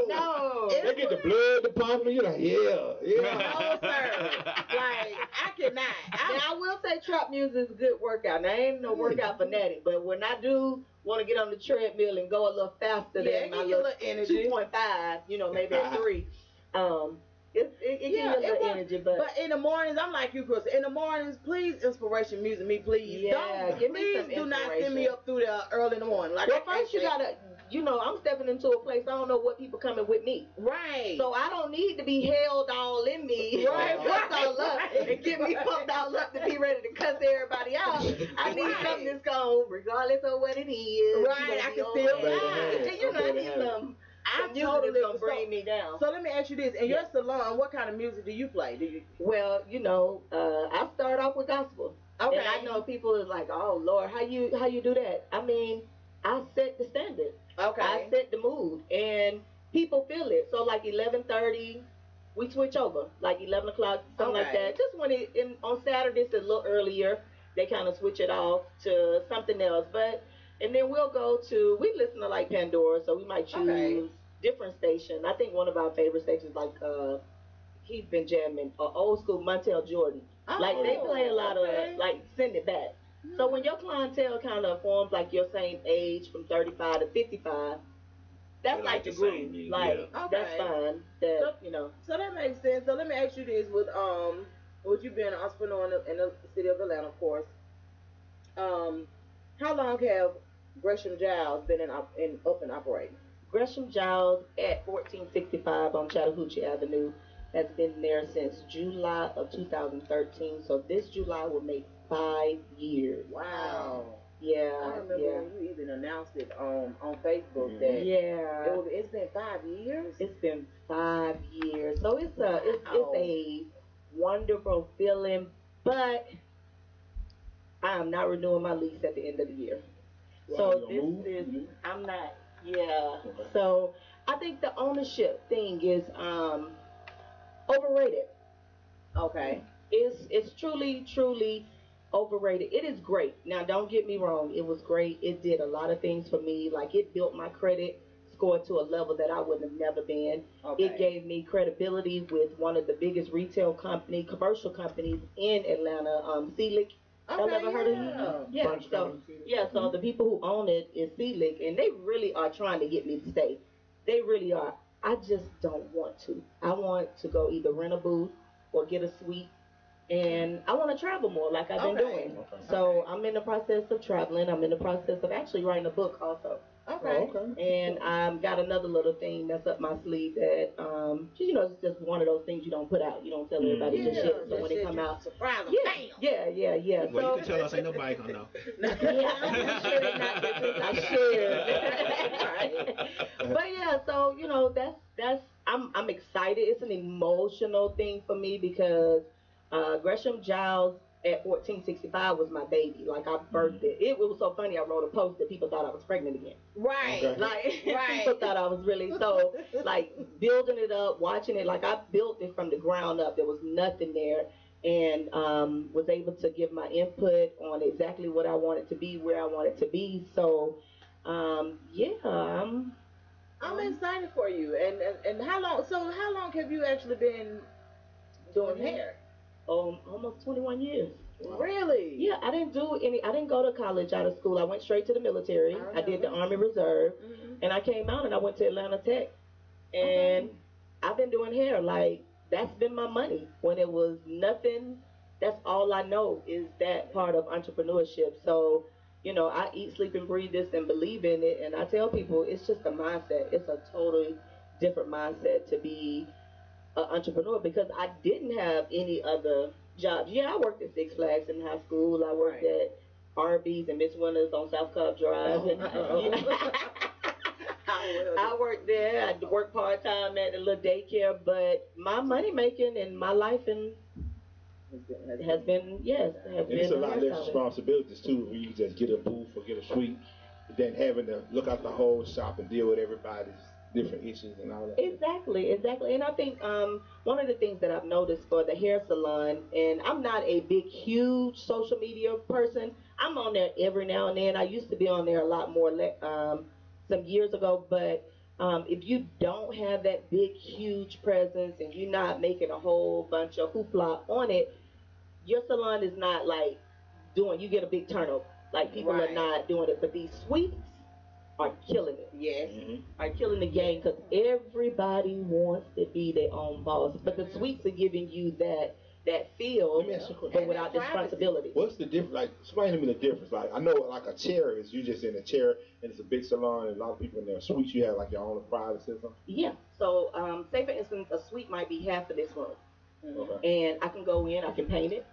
No. They get the blood department. You're like, yeah. No, sir. Like I cannot. I will say trap music is a good workout. Now I ain't no workout fanatic, but when I do want to get on the treadmill and go a little faster than my little 2.5, maybe at 3. It gives you a little energy, but in the mornings, I'm like you, Chris. In the mornings, please inspiration music me, please. Yeah, give me some inspiration. Do not send me up through there early in the morning. Like, well, first you gotta, I'm stepping into a place. I don't know what people coming with me. Right. So I don't need to be held all in me. Right. Pumped all up and get me pumped all up to be ready to cuss everybody out. I need something that's going, regardless of what it is. Right. I can still I need some. Music is gonna bring me down. So let me ask you this: in your salon, what kind of music do you play? Well, I start off with gospel. Okay. And I know people is like, oh Lord, how you do that? I mean, I set the standard. Okay. I set the mood, and people feel it. So like 11:30, we switch over. Like 11 o'clock, something like that. Just when on Saturdays a little earlier, they kind of switch it off to something else. And then we listen to like Pandora, so we might choose different station. I think one of our favorite stations, like he's been jamming, old school Montel Jordan. Like they play a lot of like Send It Back. So when your clientele kind of forms like your same age from 35 to 55, that's like the groove. That's fine. So that makes sense. So let me ask you this: with you being an entrepreneur in the city of Atlanta, of course. How long have Gresham Giles been up and operating? Gresham Giles at 1465 on Chattahoochee Avenue has been there since July of 2013. So this July will make 5 years. Wow. Yeah. I remember when you even announced it on Facebook that it's been 5 years. It's been 5 years. So it's a wonderful feeling, but I am not renewing my lease at the end of the year. So I'm not. Yeah. Okay. So I think the ownership thing is overrated. Okay. It's truly overrated. It is great. Now don't get me wrong. It was great. It did a lot of things for me. Like it built my credit score to a level that I would have never been. Okay. It gave me credibility with one of the biggest commercial companies in Atlanta, Sealick. Y'all ever heard of it? Yeah. So the people who own it is Sealick, and they really are trying to get me to stay. They really are. I just don't want to. I want to go either rent a booth or get a suite, and I want to travel more like I've been doing. So I'm in the process of traveling. I'm in the process of actually writing a book also. Okay. And I've got another little thing that's up my sleeve that, it's just one of those things you don't put out. You don't tell everybody just shit. So when it come out, surprise them. Yeah. Well, you can tell us ain't nobody gonna know. I'm sure they not get this. I share. But yeah, so that's I'm excited. It's an emotional thing for me because Gresham Giles at 1465 was my baby. Like I birthed it. It was so funny. I wrote a post that people thought I was pregnant again. Right. Okay. People thought I was really like building it up, watching it. Like I built it from the ground up. There was nothing there, and was able to give my input on exactly what I wanted to be, where I wanted to be. So, I'm excited for you. And how long? So how long have you actually been doing hair? Almost 21 years. Really? Yeah, I didn't go to college out of school. I went straight to the military. I did the Army Reserve, and I came out and I went to Atlanta Tech. And I've been doing hair. Like, that's been my money. When it was nothing, that's all I know is that part of entrepreneurship. So, you know, I eat, sleep, and breathe this and believe in it. And I tell people it's just a mindset. It's a totally different mindset to be an entrepreneur because I didn't have any other jobs. Yeah, I worked at Six Flags in high school. I worked at R&B's and Miss Winters on South Cobb Drive. I worked there. I worked part-time at a little daycare. But my money making and my life has been, yes. And it's a lot less responsibilities, too, when you just get a booth or get a suite, than having to look out the whole shop and deal with everybody's different issues and all that. Exactly. And I think one of the things that I've noticed for the hair salon, and I'm not a big, huge social media person. I'm on there every now and then. I used to be on there a lot more some years ago, but if you don't have that big, huge presence and you're not making a whole bunch of hoopla on it, your salon is not like you get a big turnover. Like, people are not doing it, but these suites are killing it. Yes. Are killing the game because everybody wants to be their own boss. But the suites are giving you that feel, but without the responsibility. What's the difference? Like, explain to me the difference. Like, I know, like, a chair is you just in a chair and it's a big salon and a lot of people in there. Suites, you have like your own private system. Yeah. So, say for instance, a suite might be half of this room, and I can go in, I can paint it.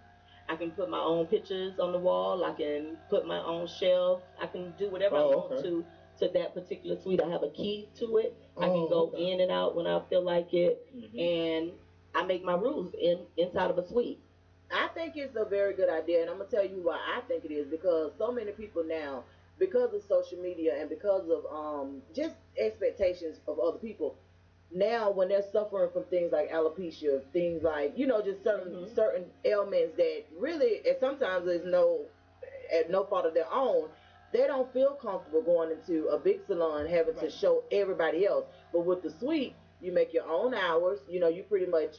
I can put my own pictures on the wall. I can put my own shelf. I can do whatever I want to that particular suite. I have a key to it. I can go in and out when I feel like it, and I make my rules inside of a suite. I think it's a very good idea, and I'm gonna tell you why I think it is, because so many people now, because of social media and because of just expectations of other people, now when they're suffering from things like alopecia, things like, you know, just certain ailments that really, and sometimes there's at no fault of their own, they don't feel comfortable going into a big salon having to show everybody else. But with the suite, you make your own hours. You know, you pretty much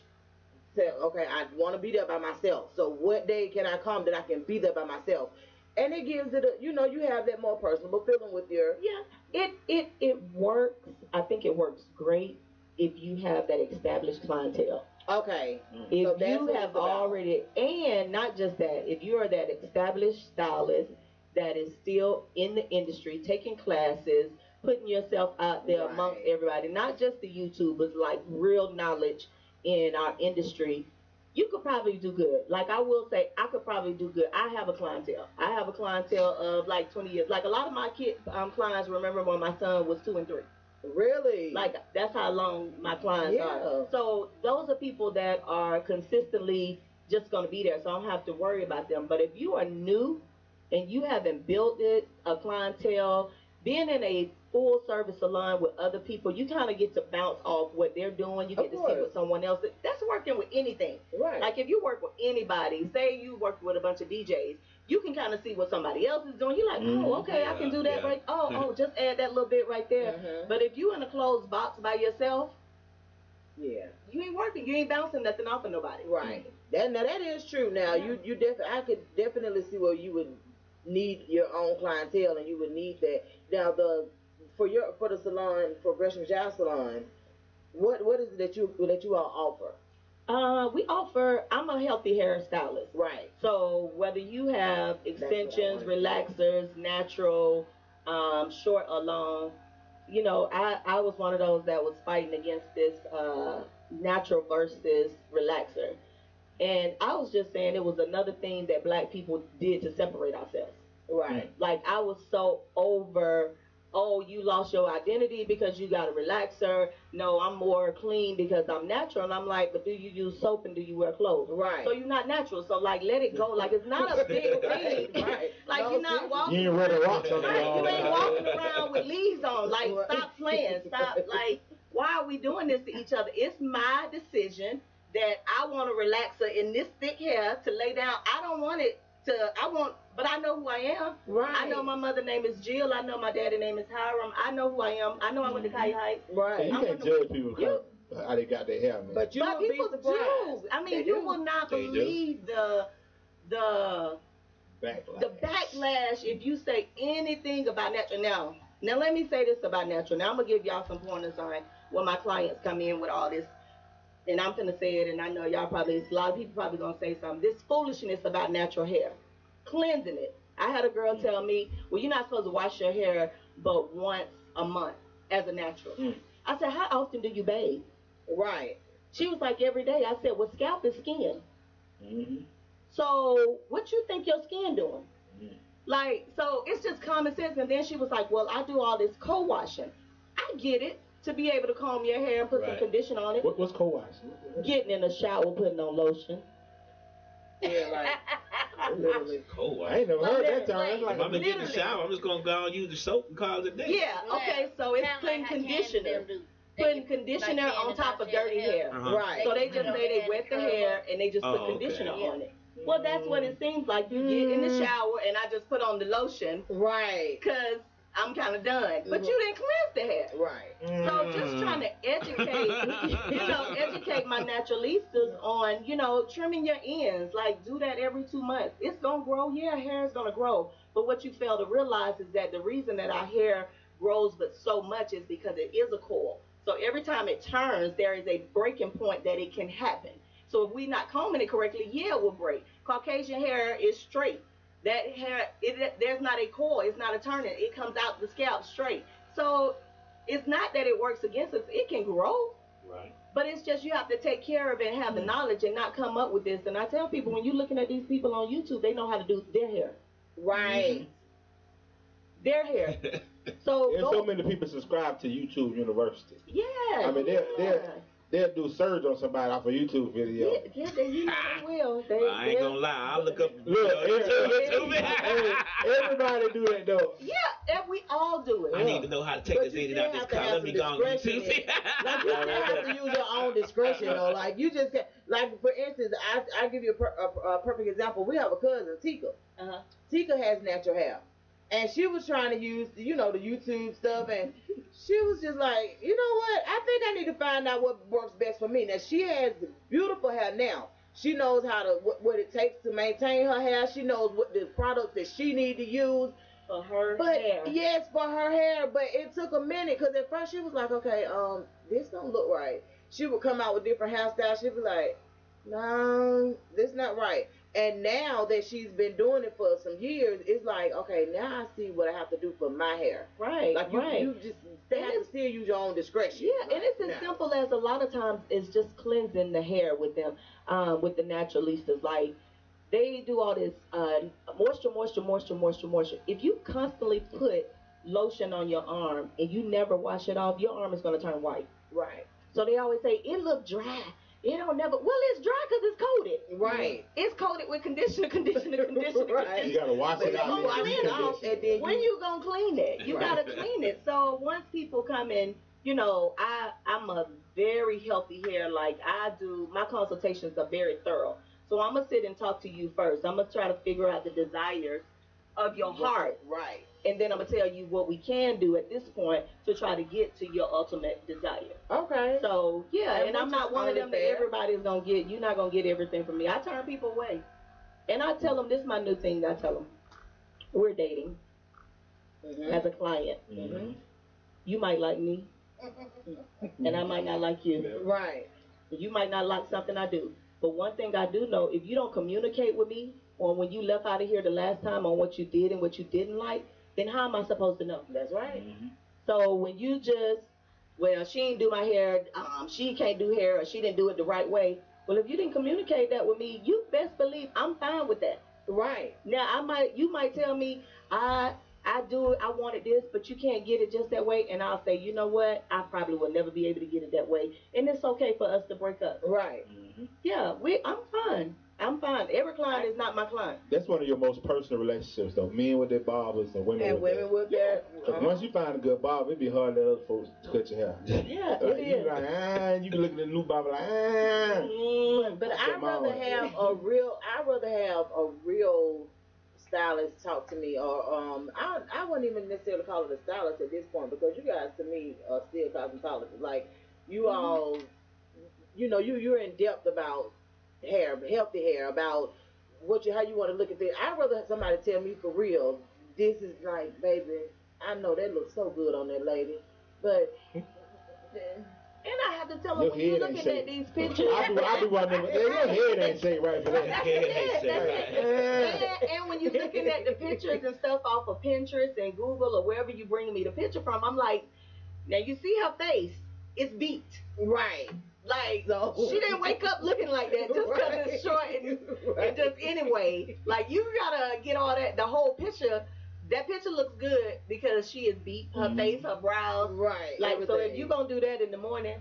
say, okay, I want to be there by myself. So what day can I come that I can be there by myself? And it gives it a, you know, you have that more personable feeling with your... Yeah, it works. I think it works great if you have that established clientele. Okay. If so you have already, and not just that, if you are that established stylist that is still in the industry, taking classes, putting yourself out there amongst everybody, not just the YouTubers, like real knowledge in our industry, you could probably do good. Like, I will say, I could probably do good. I have a clientele. I have a clientele of like 20 years. Like, a lot of my clients remember when my son was 2 and 3. Really? Like, that's how long my clients are. So those are people that are consistently just going to be there, so I don't have to worry about them. But if you are new and you haven't built a clientele, being in a full service salon with other people, you kind of get to bounce off what they're doing. You get to see what someone else is. That's working with anything. Right. Like, if you work with anybody, say you work with a bunch of DJs, you can kind of see what somebody else is doing. You're like, oh, okay, I can do that right. Oh, just add that little bit right there. But if you in a closed box by yourself, you ain't working. You ain't bouncing nothing off of nobody. Right. Now that is true. Now you definitely, I could definitely see where you would need your own clientele and you would need that. Now for the salon, for Gresham Giles Salon, what is it that you all offer? We offer, I'm a healthy hairstylist. Right. So whether you have extensions, relaxers, natural, short or long, you know, I was one of those that was fighting against this natural versus relaxer. And I was just saying it was another thing that black people did to separate ourselves. Right. Like, I was so over, oh, you lost your identity because you got a relaxer. No, I'm more clean because I'm natural. And I'm like, but do you use soap and do you wear clothes? Right. So you're not natural. So, like, let it go. Like, it's not a big thing. Right. Like, you're not walking. You ain't wearing rocks on the You ain't walking around with leaves on. Like, stop playing. Stop. Like, why are we doing this to each other? It's my decision that I want a relaxer in this thick hair to lay down. I don't want it to, but I know who I am. Right. I know my mother's name is Jill. I know my daddy's name is Hiram. I know who I am. I know I went to Kaya Heights. Right. You can't judge people how they got their hair, man. But people do. I mean, you will not believe the backlash if you say anything about natural. Now let me say this about natural. Now I'm gonna give y'all some pointers on when my clients come in with all this and I'm gonna say it, and I know y'all probably, a lot of people probably gonna say something. This foolishness about natural hair, cleansing it. I had a girl tell me, well, you're not supposed to wash your hair but once a month as a natural. I said, how often do you bathe? Right. She was like, every day. I said, well, scalp is skin. So what you think your skin doing? Like, so it's just common sense. And then she was like, well, I do all this co-washing. I get it, to be able to comb your hair and put some condition on it. What's co-washing? Getting in the shower, putting on lotion. Yeah, like, literally. I ain't never heard that term. If I'm getting in the shower, I'm just going to go and use the soap and call it a day. Yeah, okay, so it's putting conditioner. Putting conditioner on top of dirty hair. Right. So they just say they wet the hair and they just put conditioner on it. Well, that's what it seems like. You get in the shower and I just put on the lotion. Right. Because I'm kind of done. But you didn't cleanse the hair. Right. So just trying to educate my naturalistas on, trimming your ends. Like, do that every 2 months. It's going to grow. Yeah, hair is going to grow. But what you fail to realize is that the reason that our hair grows but so much is because it is a coil. So every time it turns, there is a breaking point that it can happen. So if we're not combing it correctly, yeah, it will break. Caucasian hair is straight. That hair, there's not a coil. It's not a turning. It comes out the scalp straight. So it's not that it works against us. It can grow. Right. But it's just you have to take care of it and have the knowledge and not come up with this. And I tell people, when you're looking at these people on YouTube, they know how to do their hair. Right. Their hair. So there's so many people subscribe to YouTube University. Yeah. I mean, they'll do surge on somebody off a YouTube video. Yeah, they will. I ain't gonna lie. I'll look up. Everybody do that though. Yeah, and we all do it. I need to know how to take this edit out this car. Let me go on YouTube. Like, you have to use your own discretion though. Like, you just get, like, for instance, I give you a perfect example. We have a cousin, Tika. Tika has natural hair. And she was trying to use, the YouTube stuff, and she was just like, you know what? I think I need to find out what works best for me. Now, she has beautiful hair now. She knows how to what it takes to maintain her hair. She knows what the products that she need to use for her hair. Yes, for her hair. But it took a minute, because at first she was like, okay, this don't look right. She would come out with different hairstyles. She'd be like, no, this not right. And now that she's been doing it for some years, it's like, okay, now I see what I have to do for my hair. Right. Like, you just have to still use your own discretion. Yeah, and it's as simple as a lot of times it's just cleansing the hair with them, with the naturalistas. Like, they do all this moisture. If you constantly put lotion on your arm and you never wash it off, your arm is going to turn white. Right. So they always say, it look dry. It don't never. Well, it's dry because it's coated. Right. It's coated with conditioner. Right. You gotta wash it out. When you gonna clean it? You gotta clean it. So once people come in, I'm a very healthy hair. Like, my consultations are very thorough. So I'm gonna sit and talk to you first. I'm gonna try to figure out the desires of your heart. Right. And then I'm going to tell you what we can do at this point to try to get to your ultimate desire. Okay. So, yeah, and I'm not one of them that everybody's going to get. You're not going to get everything from me. I turn people away. And I tell them, this is my new thing. I tell them, we're dating as a client. You might like me, and I might not like you. Right. You might not like something I do. But one thing I do know, if you don't communicate with me, or when you left out of here the last time on what you did and what you didn't like, then how am I supposed to know? That's right. So when you just, well, she didn't do my hair, she can't do hair, or she didn't do it the right way. Well, if you didn't communicate that with me, you best believe I'm fine with that. Right. Now, you might tell me, I wanted this, but you can't get it just that way. And I'll say, you know what? I probably will never be able to get it that way. And it's okay for us to break up. Right. Yeah, I'm fine. I'm fine. Every client is not my client. That's one of your most personal relationships, though. Men with their barbers and women with their. Because once you find a good barber, it'd be hard to let other folks cut your hair. Yeah, like, it is. You can look at the new barber like, But I'd rather have a real stylist talk to me, or I wouldn't even necessarily call it a stylist at this point, because you guys to me are still cosmetologists. Like, you all, you're in depth about hair, healthy hair, about how you want to look at it. I'd rather have somebody tell me for real, this is like, baby, I know that looks so good on that lady, but and I have to tell them when you're looking at these pictures. I be wondering, your head ain't shaped right for that. And when you're looking at the pictures and stuff off of Pinterest and Google or wherever you bring me the picture from, I'm like, now you see her face, it's beat. Right. Like, she didn't wake up looking like that just because it's short and just anyway. Like, you gotta get all that, the whole picture. That picture looks good because she is beat, her face, her brows. Right. Like, so if you're gonna do that in the morning,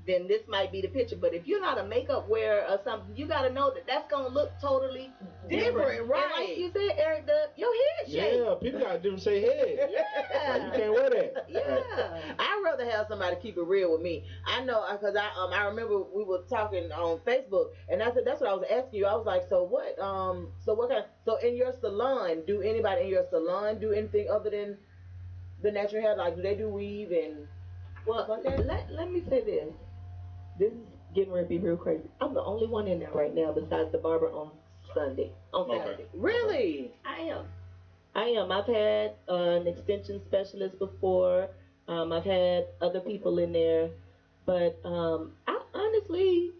then this might be the picture. But if you're not a makeup wearer or something, you gotta know that that's gonna look totally different. Right. And like you said, Eric, your head shape. Yeah, people got different shaped head. Yeah. Like, you can't wear that. Yeah. I'd rather have somebody keep it real with me. I know, because I remember we were talking on Facebook, and I said that's what I was asking you. I was like, so what kind? So in your salon, do anybody in your salon do anything other than the natural hair? Like, do they do weave and? Well, let me say this. This is getting ready to be real crazy. I'm the only one in there right now besides the barber on Saturday. Really? I am. I've had an extension specialist before. I've had other people in there, but I honestly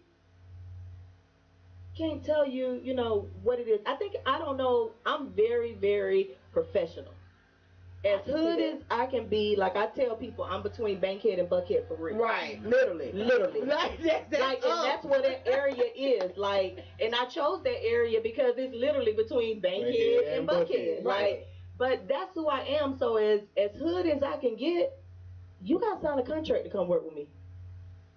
can't tell you, what it is. I don't know. I'm very, very professional. As hood as I can be, like I tell people, I'm between Bankhead and Buckhead for real. Right, literally. Like, and that's what that area is. Like, and I chose that area because it's literally between Bankhead and Buckhead. Right. But that's who I am. So as hood as I can get, you got to sign a contract to come work with me.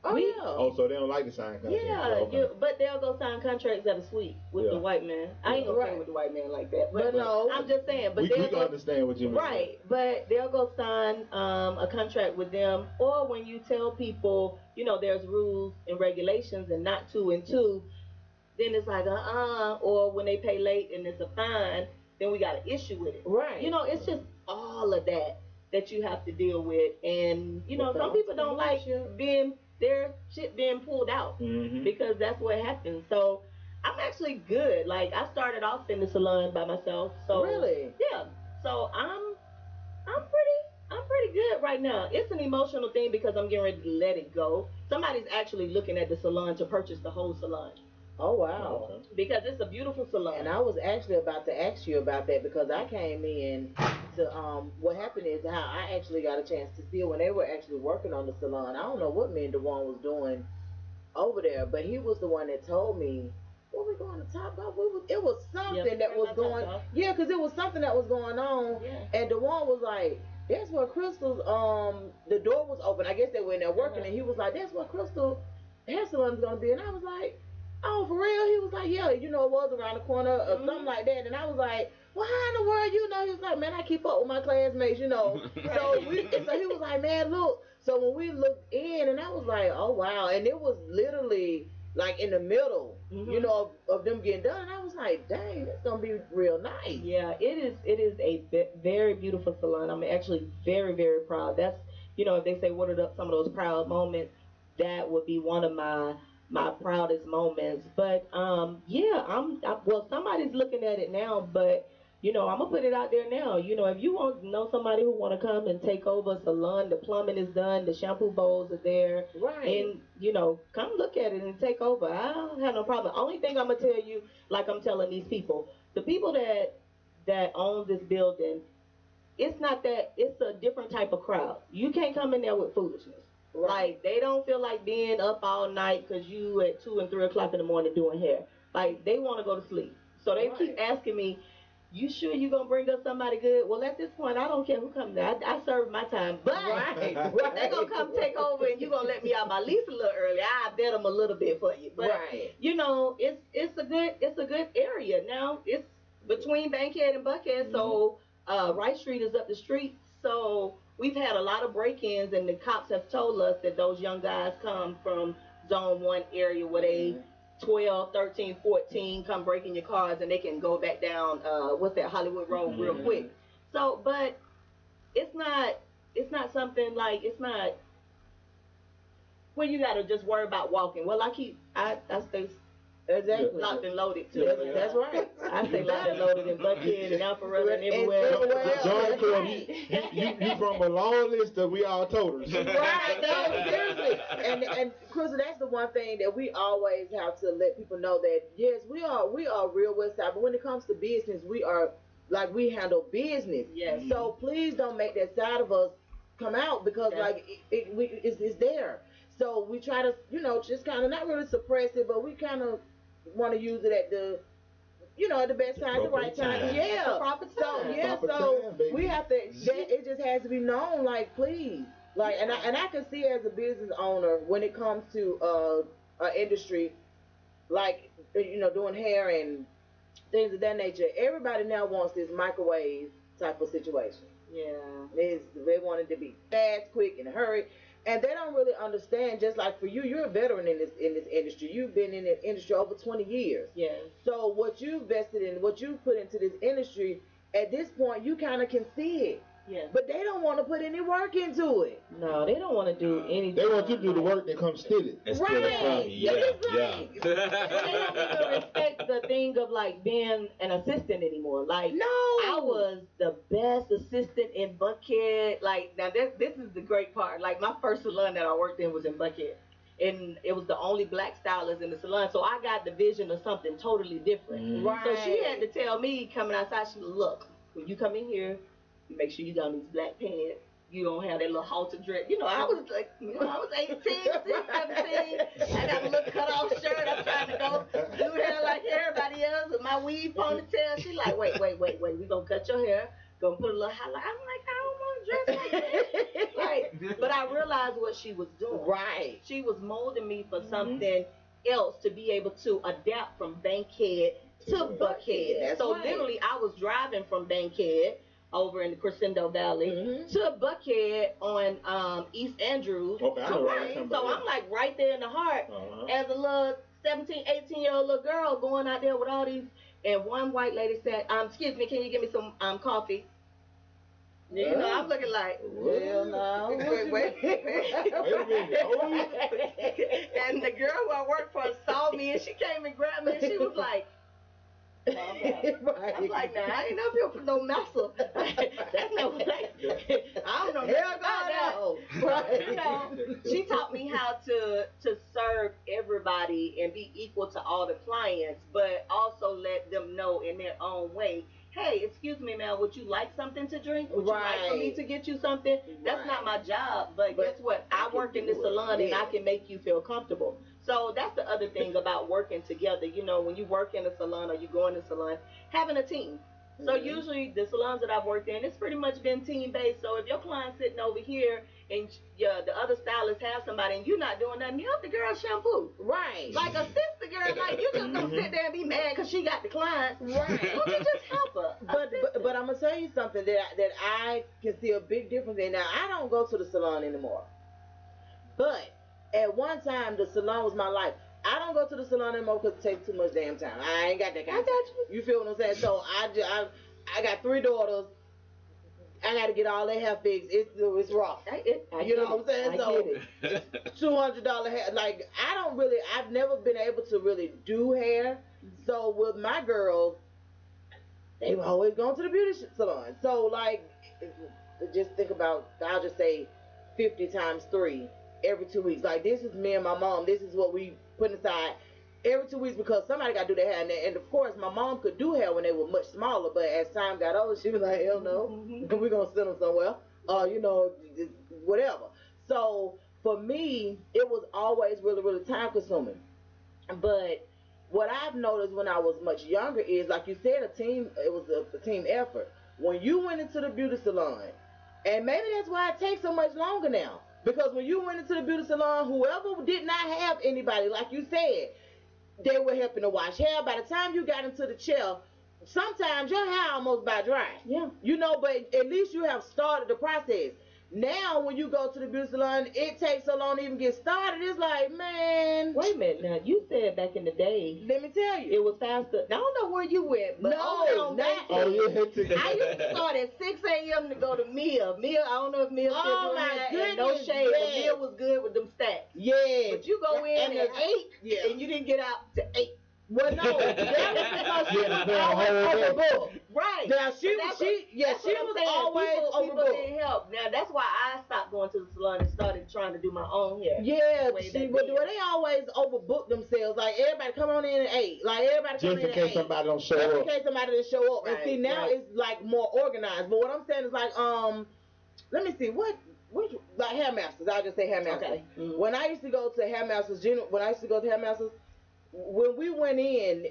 Oh, yeah. Oh, so they don't like to sign contracts. Yeah, but they'll go sign contracts at a suite with the white man. I ain't gonna say with the white man like that. But no, I'm just saying. But we can understand what you mean. Right, but they'll go sign a contract with them. Or when you tell people, there's rules and regulations and not 2 and 2, then it's like, or when they pay late and it's a fine, then we got an issue with it. Right. It's just all of that you have to deal with. And, some people don't like their shit being pulled out because that's what happens. So I'm actually good. Like, I started off in the salon by myself. So really? Yeah. So I'm pretty good right now. It's an emotional thing because I'm getting ready to let it go. Somebody's actually looking at the salon to purchase the whole salon. Oh, wow. Because it's a beautiful salon. And I was actually about to ask you about that because I came in to, what happened is how I actually got a chance to see when they were actually working on the salon. I don't know what me and Dewan was doing over there, but he was the one that told me, what we going to talk about? It was something that was going, because it was something that was going on. Yeah. And Dewan was like, that's where Crystal's, the door was open. I guess they were in there working, and he was like, that's where Crystal hair salon's going to be. And I was like, oh, for real? He was like, yeah, it was around the corner or something like that. And I was like, well, how in the world He was like, man, I keep up with my classmates, So he was like, man, look. So when we looked in, and I was like, oh, wow. And it was literally like in the middle, of them getting done. And I was like, dang, that's going to be real nice. Yeah, it is a very beautiful salon. I'm actually very, very proud. That's, if they say what are some of those proud moments, that would be one of my proudest moments. But well, somebody's looking at it now, but I'm gonna put it out there now. If you want to know somebody who want to come and take over a salon, the plumbing is done, the shampoo bowls are there, right? And come look at it and take over. I don't have no problem. Only thing I'm gonna tell you, like I'm telling these people, the people that own this building, it's not that. It's a different type of crowd. You can't come in there with foolishness. Right. Like, they don't feel like being up all night because you at 2 and 3 o'clock in the morning doing hair. Like, they want to go to sleep. So they keep asking me, you sure you going to bring up somebody good? Well, at this point, I don't care who comes there. I serve my time. But they're going to come take over and you're going to let me out my lease a little early. I bet them a little bit for you. But, it's a good area. Now, it's between Bankhead and Buckhead. So, Wright Street is up the street. So, we've had a lot of break-ins, and the cops have told us that those young guys come from Zone 1 area where they 12, 13, 14 come breaking your cars, and they can go back down, Hollywood Road real quick. So, but it's not something like, it's not where you got to just worry about walking. Well, I stay Exactly. Locked and loaded too. That's right. I say locked and loaded in Buckhead and Alpharetta and everywhere. John Kelly, you from a long list of we all toters. Right, no, seriously. And Crystal, that's the one thing that we always have to let people know that yes, we are real Westside, but when it comes to business, we are like we handle business. Yes. So please don't make that side of us come out because like it's there. So we try to just kind of not really suppress it, but we kind of want to use it at the at the best time, the right time. Yeah. The proper time. So we have to. It just has to be known. Like, please, like, and I can see as a business owner when it comes to industry, like doing hair and things of that nature. Everybody now wants this microwave type of situation. Yeah. They want it to be fast, quick, and hurry. And they don't really understand, just like for you, you're a veteran in this industry. You've been in the industry over 20 years. Yes. So what you invested in, what you put into this industry, at this point, you kind of can see it. Yeah. But they don't want to put any work into it. No, they don't want to do anything. They want you to do the work that comes steal it. Right. Yeah. They don't even respect the thing of like being an assistant anymore. Like, no, I was the best assistant in Buckhead. Like, now this is the great part. Like, my first salon that I worked in was in Buckhead. And it was the only black stylist in the salon. So I got the vision of something totally different. Right. So she had to tell me coming outside, she said, look, when you come in here, you make sure you got on these black pants. You don't have that little halter dress. I was like, I was 18, 17. I got a little cut off shirt. I'm trying to go do hair like everybody else with my weave ponytail. She like, wait. We gonna cut your hair. Gonna put a little highlight. I'm like, I don't want to dress like that. Like, but I realized what she was doing. Right. She was molding me for something else to be able to adapt from Bankhead to Buckhead. That's So right. literally, I was driving from Bankhead over in the Crescendo Valley to Buckhead on East Andrews. Okay, I know where you're talking So about. I'm like right there in the heart as a little 17, 18-year-old little girl going out there with all these. And one white lady said, excuse me, can you give me some coffee? I'm looking like, well, no. Wait a minute. And the girl who I worked for saw me and she came and grabbed me and she was like, I'm like, nah, I ain't up here for no massa. That's no way. I don't know nothing about that. She taught me how to serve everybody and be equal to all the clients, but also let them know in their own way, hey, excuse me, ma'am, would you like something to drink? Would you like for me to get you something? That's not my job, but guess what? I work in the salon and I can make you feel comfortable. So that's the other thing about working together. When you work in a salon or you go in a salon, having a team. So usually the salons that I've worked in, it's pretty much been team-based. So if your client's sitting over here and the other stylist has somebody and you're not doing nothing, help the girl shampoo. Right. Like assist the girl. Like you just don't sit there and be mad because she got the client. Right. You can just help her. But I'm gonna tell you something that I can see a big difference in. Now I don't go to the salon anymore, but at one time the salon was my life. I don't go to the salon anymore because it takes too much damn time. I ain't got that kind of time. You feel what I'm saying? So I got 3 daughters. I got to get all their hair fixed. It's rough. You know what I'm saying? So $200 hair. Like I've never been able to really do hair. So with my girls, they've always gone to the beauty salon. So like, just think about, I'll just say 50 times 3 every 2 weeks. Like this is me and my mom. This is what we put aside every 2 weeks because somebody got to do their hair. And of course, my mom could do hair when they were much smaller, but as time got older, she was like, hell no, we're going to send them somewhere, whatever. So for me, it was always really, really time consuming. But what I've noticed when I was much younger is, like you said, it was a team effort. When you went into the beauty salon, and maybe that's why it takes so much longer now, because when you went into the beauty salon, whoever did not have anybody, like you said, they were helping to wash hair. By the time you got into the chair, sometimes your hair almost about dry. Yeah. But at least you have started the process. Now, when you go to the beauty salon, it takes so long to even get started. It's like, man. Wait a minute. Now, you said back in the day. Let me tell you. It was faster. I don't know where you went, but no, not. I used to start at 6 a.m. to go to Mia. I don't know if Mia still doing that. And no shade, but Mia was good with them stacks. Yeah. But you go in at 8, and you didn't get out to 8. Well, no, that was because she was always overbooked. Right. Now she was always overbooked. People didn't help. Now that's why I stopped going to the salon and started trying to do my own hair. Yeah, but they always overbook themselves. Like everybody come on in at 8. Like everybody come in at 8. Just in case somebody don't show up. Just in case somebody didn't show up. Right, and see now it's like more organized. But what I'm saying is like let me see which like hair masters. I'll just say hair masters. Okay. Mm-hmm. When I used to go to hair masters, when we went in,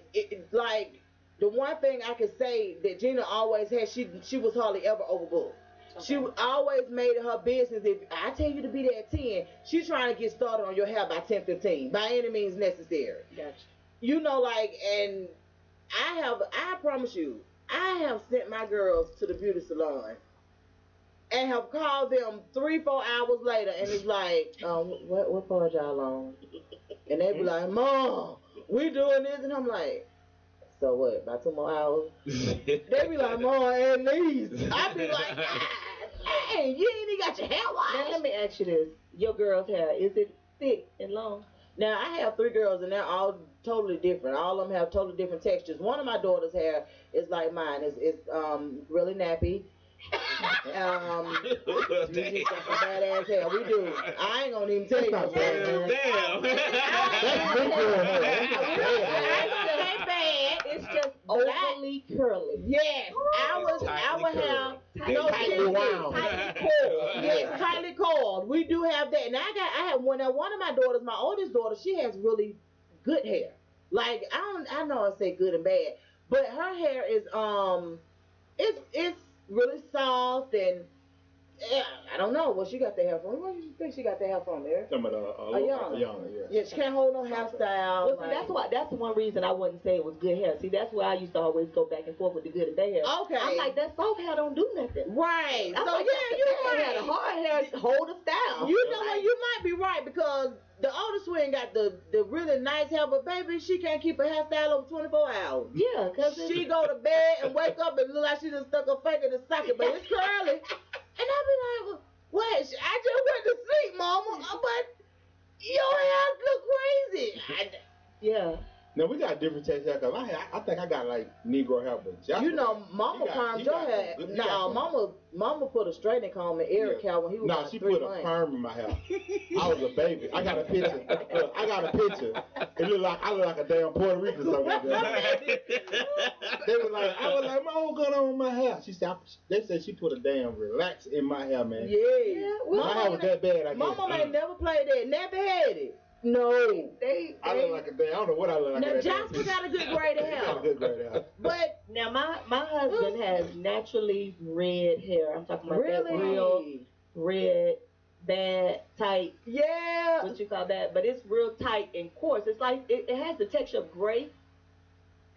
like the one thing I could say that Gina always had, she was hardly ever overbooked. Okay. She always made it her business. If I tell you to be there at 10, she's trying to get started on your hair by 10:15, by any means necessary. Gotcha. You know, like, and I promise you, I have sent my girls to the beauty salon and have called them 3-4 hours later, and it's like, what part y'all on? And they be like, Mom, we doing this, and I'm like, so what? About 2 more hours? They be like, Mom, at least. I be like, hey, you ain't even got your hair washed. Now let me ask you this: your girl's hair, is it thick and long? Now I have 3 girls, and they're all totally different. All of them have totally different textures. One of my daughter's hair is like mine. It's really nappy. She's got some badass hair. We do. I ain't gonna even tell you. Damn. It's just overly curly. Yes, our hair. No, tightly coiled. Yes, tightly coiled. We do have that. And I have one of my daughters, my oldest daughter, she has really good hair. Like I know I say good and bad, but her hair is it's really soft and I don't know what she got that hair from. Where do you think she got that hair from, Eric? Some of a young, yeah. She can't hold no hairstyle. Well, see, that's one reason I wouldn't say it was good hair. See, that's why I used to always go back and forth with the good and bad hair. Okay. I'm like, that soft hair don't do nothing. Right. I'm so like, you right. The hard hair hold a style. You know what? You might be right because the older twin got the really nice hair, but baby, she can't keep a hairstyle over 24 hours. Yeah, because she go to bed and wake up and look like she just stuck her finger in the socket, but it's curly. And I be like, what? I just went to sleep, Mama, but your hair look crazy. Yeah. No, we got different texture hair. Cause I think I got like Negro hair, but you know, Mama permed your hair. No, Mama put a straightening comb in Eric hair when he was about 3 months. No, she put a perm in my hair. I was a baby. I got a picture. It looked like I look like a damn Puerto Rican or something. They were like, I was like, Mom, what's going on with my hair? She said, they said she put a damn relax in my hair, man. Yeah. My hair was that bad. I guess. Mama ain't never played that. Never had it. No. I look like a damn. I don't know what I look like. Now Jasper got a good grade of hair. Got a good grade of hair. But now my husband has naturally red hair. I'm talking about that real red, bad, tight. Yeah. What you call that? But it's real tight and coarse. It's like it has the texture of gray.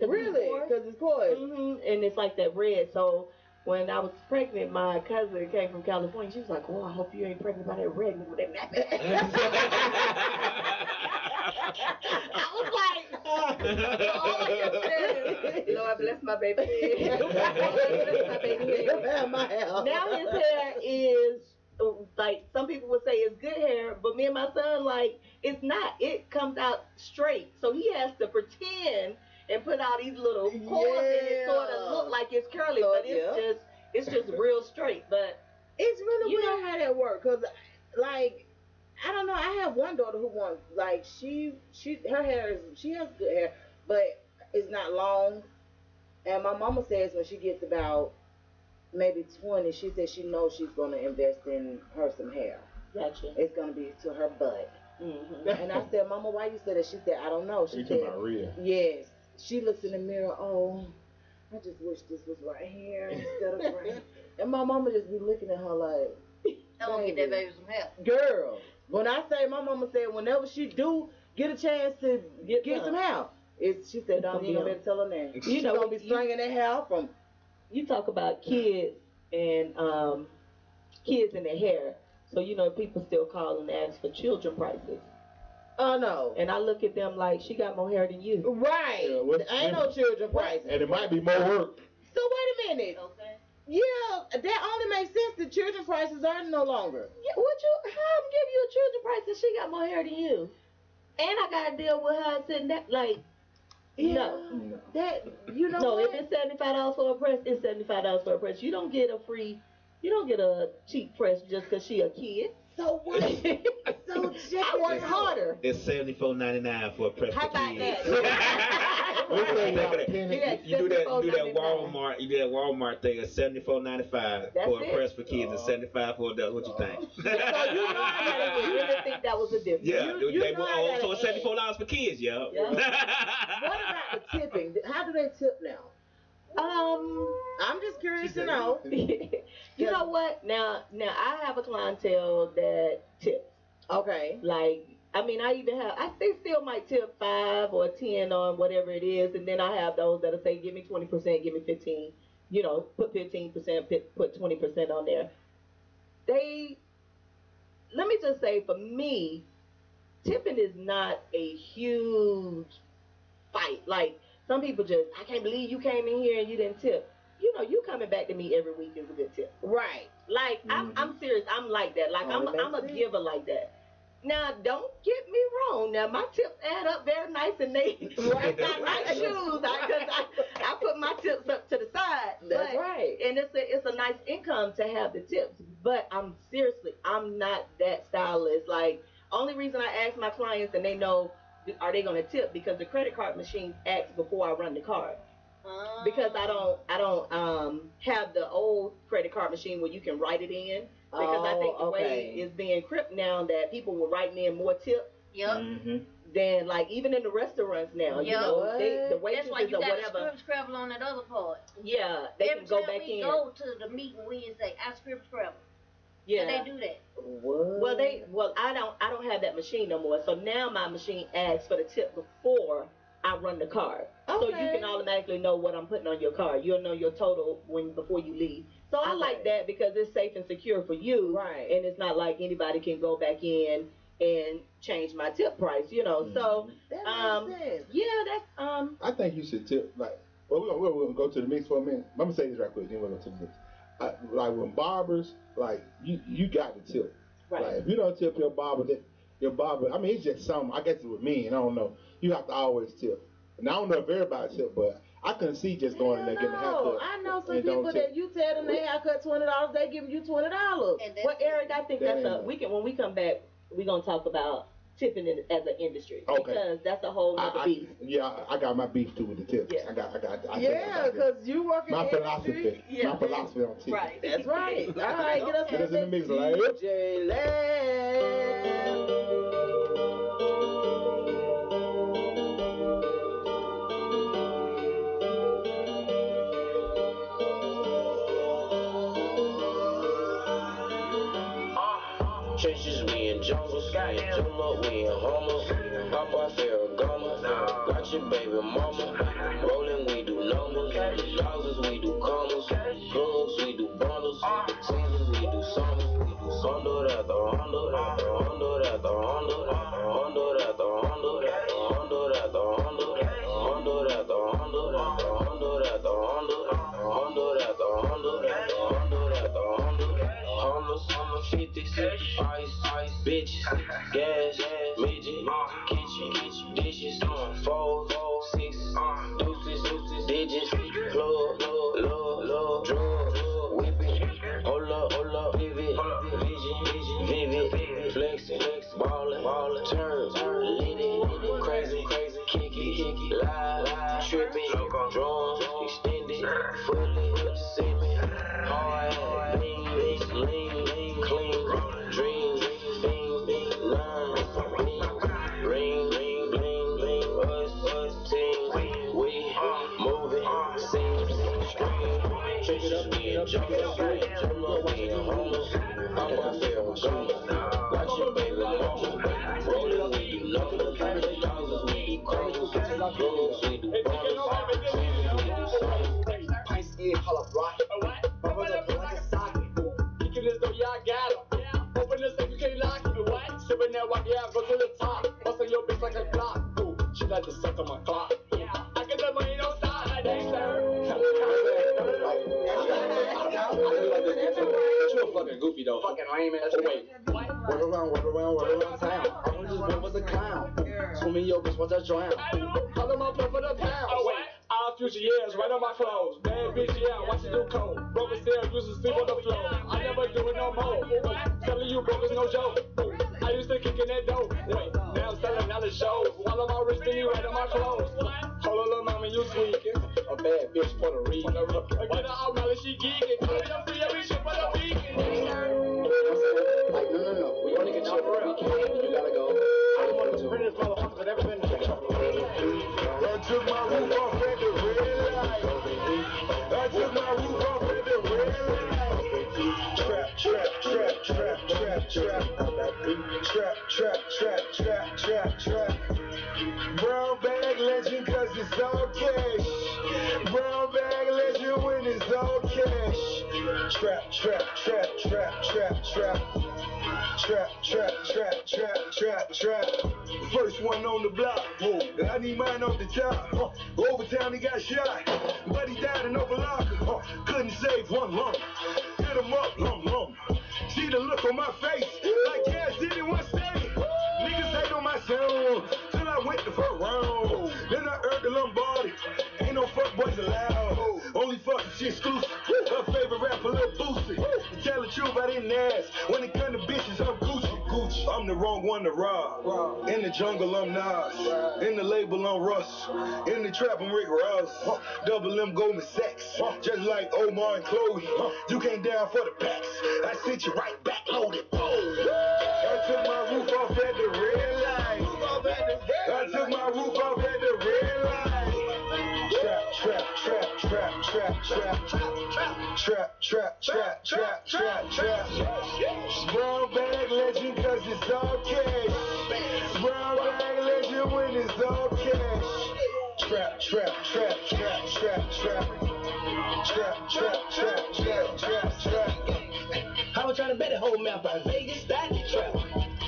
Really? Because it's coarse. Mm-hmm. And it's like that red. So when I was pregnant, my cousin came from California. She was like, "Oh, I hope you ain't pregnant by that red with that nappy." I was like, all I kept saying is, Lord bless my baby head. Bless my baby head. Now his hair is like some people would say it's good hair, but me and my son like it's not. It comes out straight, so he has to pretend and put all these little cords in it, sort of look like it's curly, but it's just real straight. But it's really weird how that works, cause like I don't know. I have one daughter who wants like she her hair is she has good hair, but it's not long. And my mama says when she gets about maybe 20, she says she knows she's gonna invest in her some hair. Gotcha. It's gonna be to her butt. Mm-hmm. And I said, Mama, why you said that? She said, I don't know. She said, yes. She looks in the mirror, oh, I just wish this was right here instead of right. And my mama just be looking at her like, I'm gonna get that baby some help. Girl, when I say, my mama said whenever she do get a chance to get some help, she said, don't you gonna tell her name. You know, gonna be stringing that hair from. You talk about kids and kids and their hair. So, you know, people still call and ask for children prices. Oh, no. And I look at them like, she got more hair than you. Right. Ain't no children prices. And it might be more work. So, wait a minute. Okay. Yeah, that only makes sense. The children prices are no longer. Yeah, how I'm give you a children price if she got more hair than you? And I got to deal with her sitting there, like, No. That you know. No, what? if it's $75 for a press, it's $75 for a press. You don't get a cheap press just because she a kid. So what? So I work harder. It's $74.99 for a press. How about that? You do that Walmart. You do that Walmart thing. It's $74.95 for a press for kids and $75 for adults. What you think? So you know I really think that was a difference. Yeah, so it's $74 for kids, yo. What about the tipping? How do they tip now? I'm just curious to know. You know what? Now I have a clientele that tips. Okay. Like, I mean, they still might tip 5 or 10 on whatever it is, and then I have those that'll say, give me 20%, give me 15, you know, put 15%, put 20% on there. Let me just say, for me, tipping is not a huge fight. Like, some people just, I can't believe you came in here and you didn't tip. You know, you coming back to me every week is a good tip. Right. Like, I'm serious. I'm like that. Like, I'm a giver like that. Now, don't get me wrong. Now, my tips add up very nice, and they got nice shoes. I put my tips up to the side. That's right. And it's a nice income to have the tips. But I'm not that stylist. Like, only reason I ask my clients and they know, are they going to tip? Because the credit card machine asks before I run the card. Because I don't have the old credit card machine where you can write it in. Because I think the way it's being crimped now that people were writing in more tips. Yep. Than like even in the restaurants now. Yep. You know, the waitresses that's why you or got whatever. script scrabble on that other part. Yeah, they Every can go time back we in. go to the meeting, we say I script scrabble. Yeah. And they do that. What? Well, I don't have that machine no more. So now my machine asks for the tip before I run the card. Okay. So you can automatically know what I'm putting on your card. You'll know your total before you leave. So I like that because it's safe and secure for you. Right. And it's not like anybody can go back in and change my tip price, you know. So that makes sense. Yeah, that's I think you should tip we're gonna go to the mix for a minute. I'm gonna say this right quick, then we're gonna go to the mix. Like when barbers, like you got to tip. Right. Like if you don't tip your barber, I mean it's just something. I guess it was me, and I don't know. You have to always tip. And I don't know if everybody tip, but I couldn't see just going in there getting a haircut. I know some people that you tell them they haircut $20, they give you $20. Well, Eric, I think when we come back, we're gonna talk about tipping as an industry because that's a whole other beef. Yeah, I got my beef too with the tips. Yeah. I because you work in my the philosophy. industry. Yeah. My philosophy on tips. Right, that's right. All right, get us in the mix, like DJ Trenches, we in jungles, we in Juno, we in Homer. Pop off Ferragamo, watch your baby mama. Rolling, we do numbers. Thousands, we do commas. Plugs, we do bundles. Seasons, we do summers. Hondo at the Hondo, Hondo at the Hondo, Hondo at the Hondo, Hondo at the Hondo, Hondo at the Hondo, Hondo at the Hondo, Hondo at the Hondo, Hondo at the Hondo, Hondas, 50s, ice, bitches, gas, midget, kitchen, dishes, 4, 6, deuces, digits, plug, love, drugs, whipping, hold up, vivid, vision, vivid, flexing, ballin', turn, lit it, crazy, kick it, live, tripping, drums, extended, fully, semen, hard, lean, clean, dreams, things, lines, ring, bling, us, team, we, moving, sing, scream, trenches, we in jungle, we in homeless, I'm on Ferragamo, watch your baby mama, rolling, we do numbers, thousands, we do crumbles, drugs, we do bundles, seasons, we do summers. Pints in, holla rock, bubble up like a socket. Kicking this though, yeah, I got him. Open this thing, you can't lock it. Sipping that white, yeah, go to the top. Busting your bitch like a clock. Ooh, she like to suck on my clock. I get that money, don't stop. I ain't you a fucking goofy though. Fucking lame ass. Oh wait. Work around town. I was just born was a clown. Swimming your bitch once I drown. Follow my blood for the pound. All future years, right on my clothes. Bad bitch, yeah, watch it do cold. Broken stairs, used to sleep on the floor. I never do it no more. Telling you broke is no joke. I used to kick in that dope. Wait, now I'm selling out the shows. All of my wrist spinny right on my clothes. Hold on, little mama, you tweaking. A bad bitch, Puerto Rican. I get her out, now she geeking. I'm free every shit for the weekend. Like, no. We only get you for real. You gotta go. I don't want to print this motherfucker that ever been to I took my roof off at the red light. I took my roof off at the red light. Trap. Brown bag legend cause it's all cash. Brown bag legend when it's all cash. Trap. First one on the block. I need mine off the top. Overtown he got shot, but he died in overlocker. Couldn't save one lump. Hit him up, lump. See the look on my face, like Cash did it one day. Niggas hate on my sound till I went the first round. Then I earned the Lombardi. Ain't no fuck boys allowed. Only fucking shit exclusive. Her favorite rapper, Lil Boosie. To tell the truth, I didn't ask. When it come to bitches, I'm Gucci. I'm the wrong one to rob. In the jungle, I'm Nas. In the label, I'm Russ. In the trap, I'm Rick Ross. Double M Goldman Sachs. Just like Omar and Chloe. You came down for the packs. I sent you right back loaded. I took my roof off at the red light. I took my roof off at the red light. Trap. Brown bag legend cause it's all cash. Brown bag legend when it's all cash. Trap. I was trying to bet the whole map by Vegas, that trap.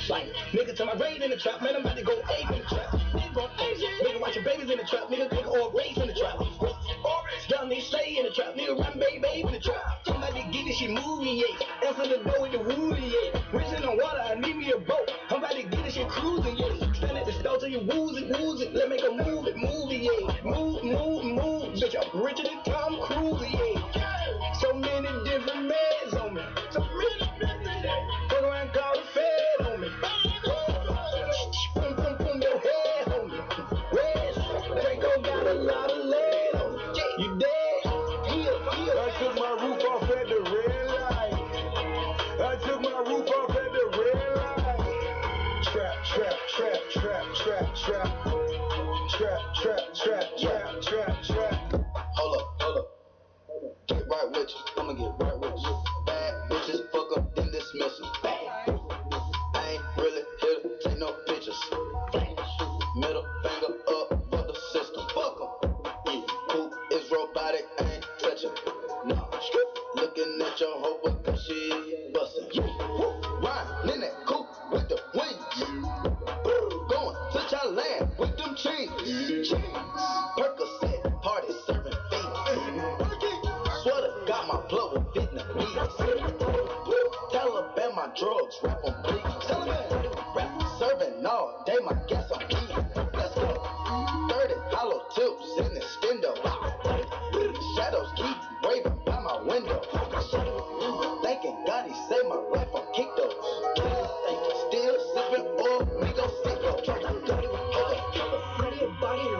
Like, nigga, to my raid in the trap, man, I'm about to go ape in the trap. Nigga, watch your babies in the trap, nigga, take all race in the trap. Young nigga stay in the trap, nigga, run baby in the trap. Somebody get this shit movie, yeah. Answer the door with the woolly, yeah. Racing on water, I need me a boat. I'm about to get this shit cruising, yeah. Stand at the stove till you woozy. Let's make a movie, yeah. Move. Bitch, I'm richer than Tom Cruise, yeah. So many different mans on me. So many different fuck around, call the fed on me. Boom, your head on me. West, Draco got a lot of lead on me. You dead? Heal. I took my roof off at the red light. I took my roof off at the red light. Trap. Hold up. Get right with you. I'ma get right with you. Bad bitches, fuck up, then dismiss them. I ain't really here to take no pictures. Middle finger up for the system. Fuck 'em. Who is robotic? I ain't touching. Nah, looking at your hoe because she bustin'. Riding in that coupe with the wings. Going to Thailand with them chains. Percocet party serving fiends. Swear to God my blood will Vietnamese. Taliban my drugs, rap on please. Rap serving all day, my guess I'm eating. Let's go. 30 hollow tips in the stendo. Shadows keep waving by my window. Thanking God he saved my life on kick those. Still sipping oil, we gon' sicko. Hold up.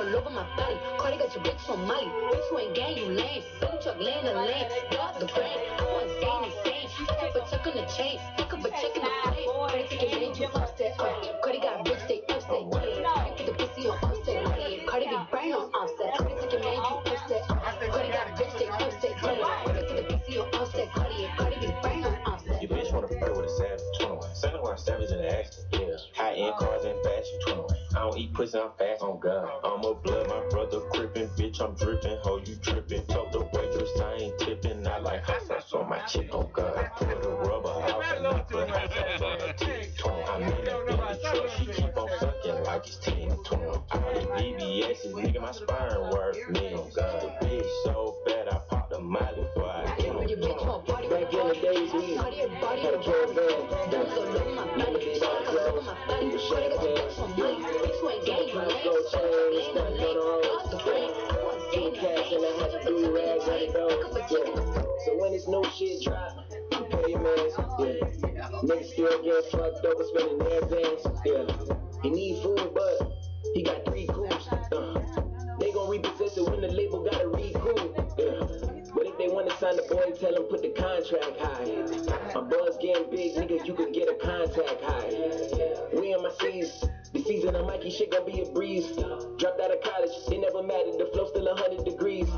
all over my body. Cardi got your bitch from Molly. Bitch, you ain't gang, you lame. Send truck laying the lane. Dog the brain. I want insane. Keep a check on the chain. Pick up a check in the plane. Cardi take it in, you offset. Cardi got bitch, they offset. I put the pussy on offset. Cardi be brain on offset. Cardi take it in, you offset. Cardi got bitch, they offset. Cardi put the pussy on offset. Cardi be brain on offset. Your bitch wanna play with a savage 21. Sounding like savage in the accident. Yeah. High end cars and fashion 21. I don't eat pussy, I'm fast on God. I'm a blood, my brother crippin', bitch, I'm drippin', ho, you trippin'. Told the waitress I ain't tippin', I like hot sauce on my chick, on God. Put a rubber out and I put hot sauce on her teeth. I'm in that baby truck, she keep on sucking like it's 10 20. All the BBS's, nigga, my spine worth me, on God. The bitch so bad, I popped a molly before I get on. Back in the days, we had a so when this new shit drop, you pay your mans, yeah. Niggas still get fucked over, spending their bands, yeah. He need food, but he got 3 coops, They gon' repossess it when the label gotta recoup, yeah. But if they wanna sign the boy, tell him put the contract high. My buzz getting big, nigga, you could get a contact high. We in my C's. The season of Mikey shit gon' be a breeze. Dropped out of college, it never mattered. The flow still 100 degrees.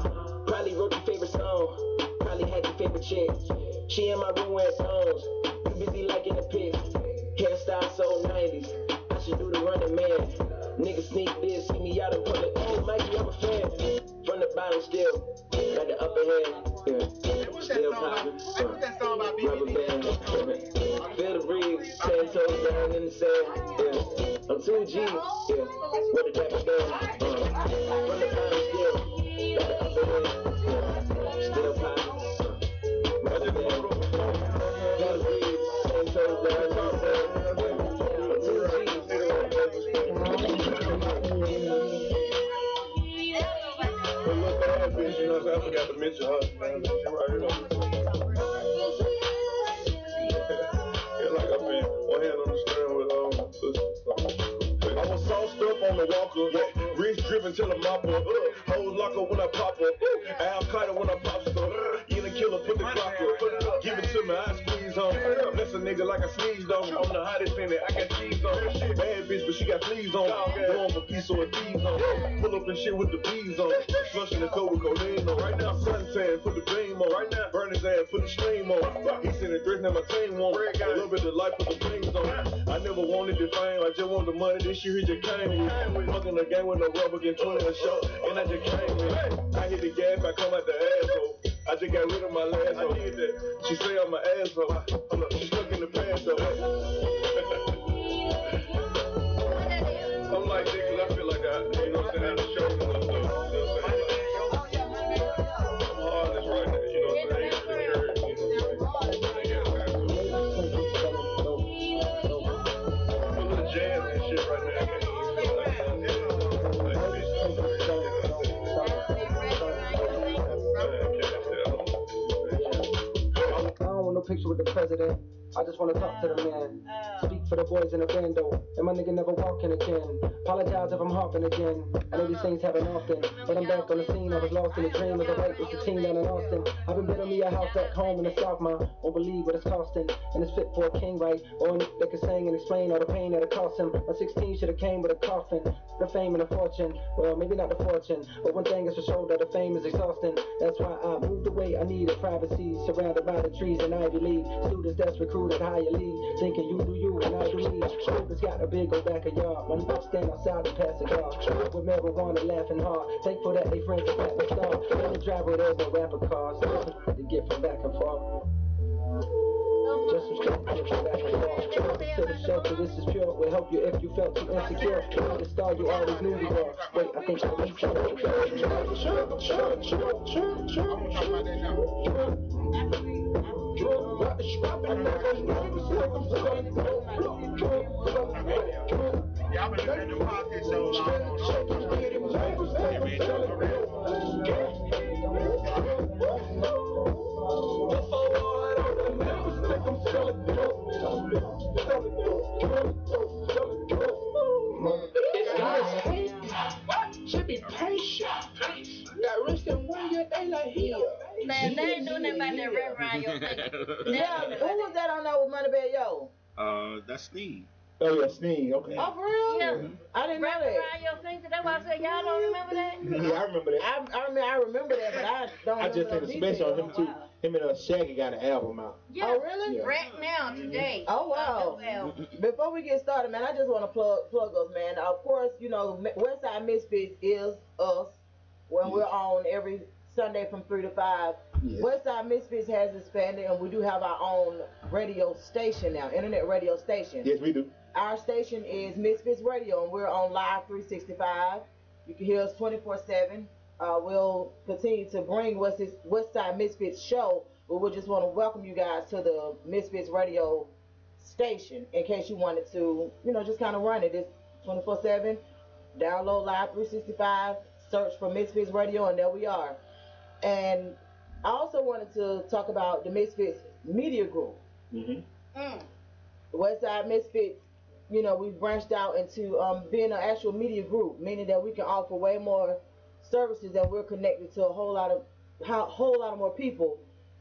Probably wrote your favorite song. Probably had your favorite chick. She in my room wearing thongs. You busy liking the pics. Hairstyle so 90s. I should do the running man. Niggas sneak this, see me out in public. Oh, Mikey, I'm a fan. From the bottom still. Got the upper hand. Yeah. Still poppin'. Rubber band. Feel the breeze. 10 toes down in the sand. Yeah. I'm 2G, yeah, with a dapper band, from the bottom still, got the upper hand, yeah, still poppin', rubber band, feel the breeze, 10 toes down in the sand, I'm 2G, I forgot to mention her, man, she right here. Yeah, like I been one hand on the steering with I was sauced up on the walker, yeah. Wrist dripping till I'm mop up. Hoes lock up when I pop up. Al Qaeda when I pop stuff. In a killer, put the clock up. Give it to me, I squeeze on. Bless a nigga like I sneezed on. I'm the hottest in it, I got cheese on. Bad bitch, but she got fleas on. Going for peace or a thieves on. Pull up and shit with the bees on. Flushing the coat with codeine on. Right now, suntan, put the beam on. Right now, burn his ass, put the stream on. He sending threats, now my team on. A little bit of life, put the things on. I never wanted the fame, I just want the money. This year he just came with. Fucking the game with no rubber, getting 20 a show, and I just came with. I hit the gas, I come out the asshole. I just got rid of my last hoe. She say I'm an asshole. She stuck in the past though. I'm like this cause I feel like I, you know what I'm saying, I had to show them stuff. You know what I'm saying? I'm heartless right now, you know what I'm saying? Jam and shit right now. I don't want no picture with the president. I just wanna talk to the man. Speak for the boys in the bando. And my nigga never walking again. Apologize if I'm harping again. I know these things happen often, but I'm back on the scene. I was lost in a dream as I write with the team down in Austin. I've been building me a house back home in the South, ma. Won't believe what it's costing. And it's fit for a king, right? Or a nigga that can sing and explain all the pain that it cost him. My 16 should've came with a coffin. The fame and the fortune. Well, maybe not the fortune, but one thing is for sure that the fame is exhausting. That's why I moved away. I needed privacy, surrounded by the trees and Ivy League. Students that's recruited higher league, thinking you do you and I do me. Students got a big old backyard. When you stand outside and pass a car, with marijuana laughing hard. Thankful that they friends are at the star. When the driver there's no rapper cars, to get from back and forth. Just some straight to get from back and forth. To the shelter, this is pure. Will help you if you felt too insecure. The star you always knew you were. Wait, I think I'll leave Y'all been listening to podcast so long. Should be They like here. Man, they ain't doing that about that rap around your finger. Yeah, who was that on there with Moneybag Yo? That's Steve. Oh yeah, Sneak. Okay. Oh, for real? Yeah. I didn't know Rap that. around your finger. That's why I said y'all don't remember that. Yeah, I remember that. I remember that, but I don't. I just did a special on him too. Him and Shaggy got an album out. Yeah. Oh, really? Yeah. Right now, today. Oh, wow. Before we get started, man, I just want to plug us, man. Of course, you know, Westside Misfits is us when we're on every Sunday from 3 to 5. Yes. Westside Misfits has expanded, and we do have our own radio station now, internet radio station. Yes, we do. Our station is Misfits Radio, and we're on Live 365. You can hear us 24/7. We'll continue to bring Westside Misfits show, but we just want to welcome you guys to the Misfits Radio station in case you wanted to, you know, just kind of run it. It's 24/7. Download Live 365, search for Misfits Radio, and there we are. And I also wanted to talk about the Misfits Media Group. Westside Misfits, you know, we've branched out into being an actual media group, meaning that we can offer way more services and we're connected to a whole lot of more people.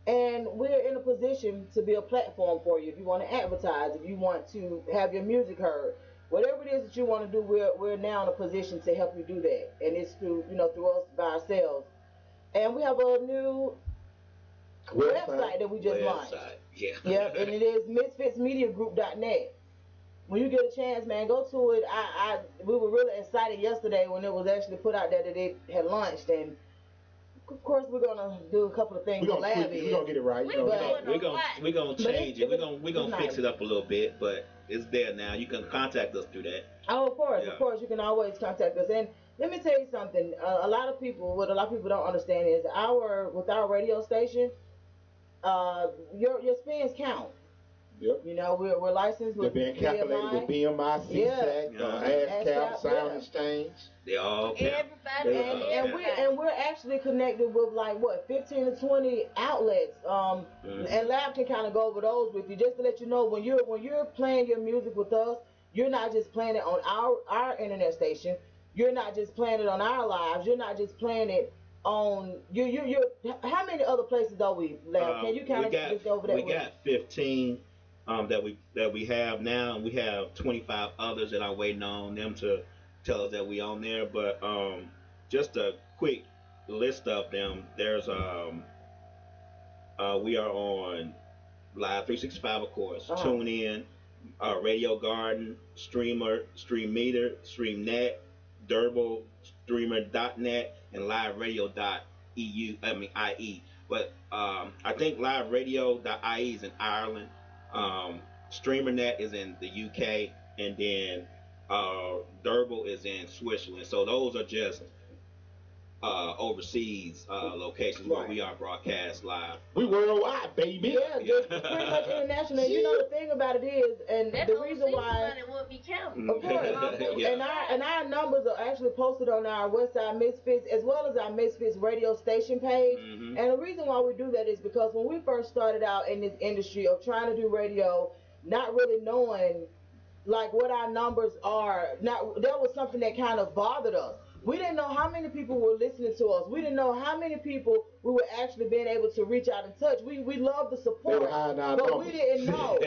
And we're in a position to be a platform for you if you want to advertise, if you want to have your music heard. Whatever it is that you want to do, we're now in a position to help you do that. And it's through us by ourselves. And we have a new website that we just launched. Yeah. Yep, and it is misfitsmediagroup.net. When you get a chance, man, go to it. We were really excited yesterday when it was actually put out there that it had launched, and of course we're gonna do a couple of things. We're gonna get it right. We're gonna change it. We're gonna fix it up a little bit, but it's there now. You can contact us through that. Oh, of course, you can always contact us. And let me tell you something. What a lot of people don't understand is with our radio station, your spins count. Yep. You know, we're licensed with BMI. They're being calculated with BMI, CSAC, ASCAP, Sound Exchange. They all count. And we're actually connected with 15 to 20 outlets. And Lab can kind of go over those with you just to let you know when you're playing your music with us, you're not just playing it on our internet station. You're not just playing it on our lives. You're not just playing it on you. How many other places are we, Lab? Can you kind of just go over that? We got 15. That we have now, and we have 25 others that are waiting on them to tell us that we on there. But just a quick list of them. There's we are on Live 365, of course. Tune in, Radio Garden, Streamer, Stream Meter, StreamNet, Durable, Streamer.net, and LiveRadio.eu. IE. But I think LiveRadio.ie is in Ireland. StreamerNet is in the UK, and then Durable is in Switzerland. So those are just overseas locations where we are broadcast live. We worldwide, baby. Yeah, just pretty much international. You know, the thing about it is, and that the reason why it would be counted. Of course. And our numbers are actually posted on our Westside Misfits as well as our Misfits radio station page. And the reason why we do that is because when we first started out in this industry of trying to do radio, not really knowing what our numbers are, that was something that kind of bothered us. We didn't know how many people were listening to us. We didn't know how many people we were actually being able to reach out and touch. We loved the support, but we didn't know.